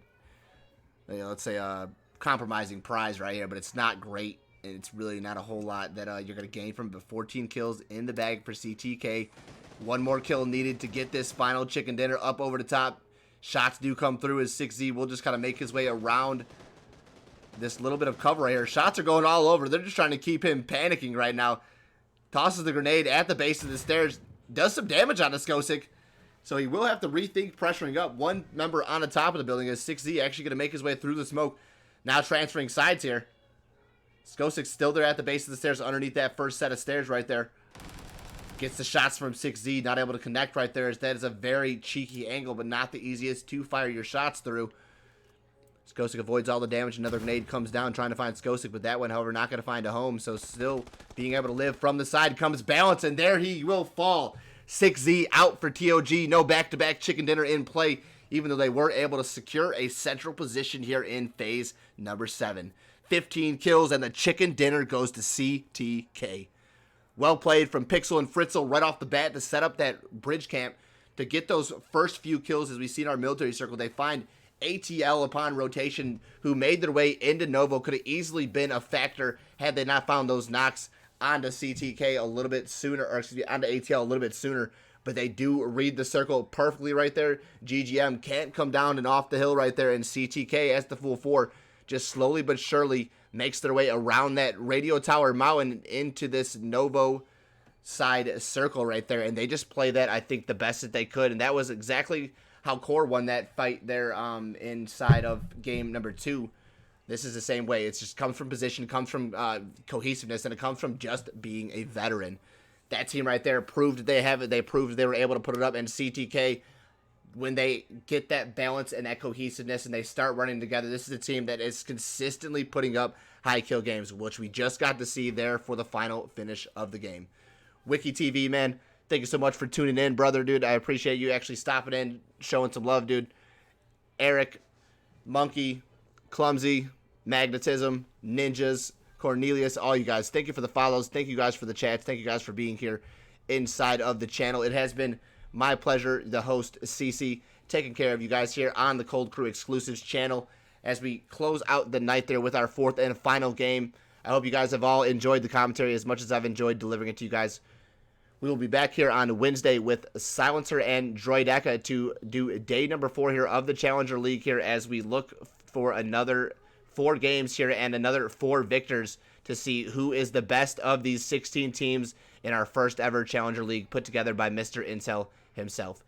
let's say a compromising prize right here, but it's not great, and it's really not a whole lot that you're going to gain from it. But 14 kills in the bag for CTK. 1 more kill needed to get this final chicken dinner up over the top. Shots do come through as 6Z will just kind of make his way around this little bit of cover right here. Shots are going all over. They're just trying to keep him panicking right now. Tosses the grenade at the base of the stairs. Does some damage on the Skosic. So he will have to rethink pressuring up. 1 member on the top of the building is 6Z actually going to make his way through the smoke. Now transferring sides here. Skosic's still there at the base of the stairs underneath that first set of stairs right there. Gets the shots from 6Z, not able to connect right there, as that is a very cheeky angle, but not the easiest to fire your shots through. Skosic avoids all the damage. Another grenade comes down trying to find Skosic, but that one, however, not going to find a home. So still being able to live from the side comes Balance, and there he will fall. 6Z out for TOG. No back-to-back chicken dinner in play, even though they were able to secure a central position here in phase number 7. 15 kills, and the chicken dinner goes to CTK. Well played from Pixel and Fritzl right off the bat to set up that bridge camp to get those first few kills. As we see in our military circle, they find ATL upon rotation, who made their way into Novo. Could have easily been a factor had they not found those knocks onto CTK a little bit sooner, or excuse me, onto ATL a little bit sooner. But they do read the circle perfectly right there. GGM can't come down and off the hill right there, and CTK as the full 4 just slowly but surely makes their way around that radio tower mountain into this Novo side circle right there, and they just play that, I think, the best that they could, and that was exactly how Core won that fight there inside of game number 2. This is the same way. It just comes from position, comes from cohesiveness, and it comes from just being a veteran. That team right there proved they have it. They proved they were able to put it up. And CTK, when they get that balance and that cohesiveness and they start running together, this is a team that is consistently putting up high kill games, which we just got to see there for the final finish of the game. Wiki TV, man, thank you so much for tuning in, brother, dude. I appreciate you actually stopping in, showing some love, dude. Eric, Monkey, Clumsy, Magnetism, Ninjas, Cornelius, all you guys, thank you for the follows. Thank you guys for the chats. Thank you guys for being here inside of the channel. It has been my pleasure, the host, CC, taking care of you guys here on the Cold Crew Exclusives channel as we close out the night there with our 4th and final game. I hope you guys have all enjoyed the commentary as much as I've enjoyed delivering it to you guys. We will be back here on Wednesday with Silencer and Droideka to do day number 4 here of the Challenger League here as we look for another 4 games here and another 4 victors to see who is the best of these 16 teams in our first ever Challenger League put together by Mr. Intel himself.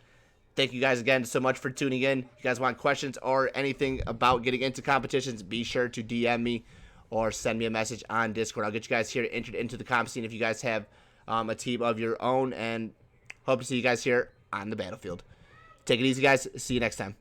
Thank you guys again so much for tuning in. If you guys want questions or anything about getting into competitions, be sure to DM me or send me a message on Discord. I'll get you guys here entered into the comp scene if you guys have a team of your own, and hope to see you guys here on the battlefield. Take it easy, guys. See you next time.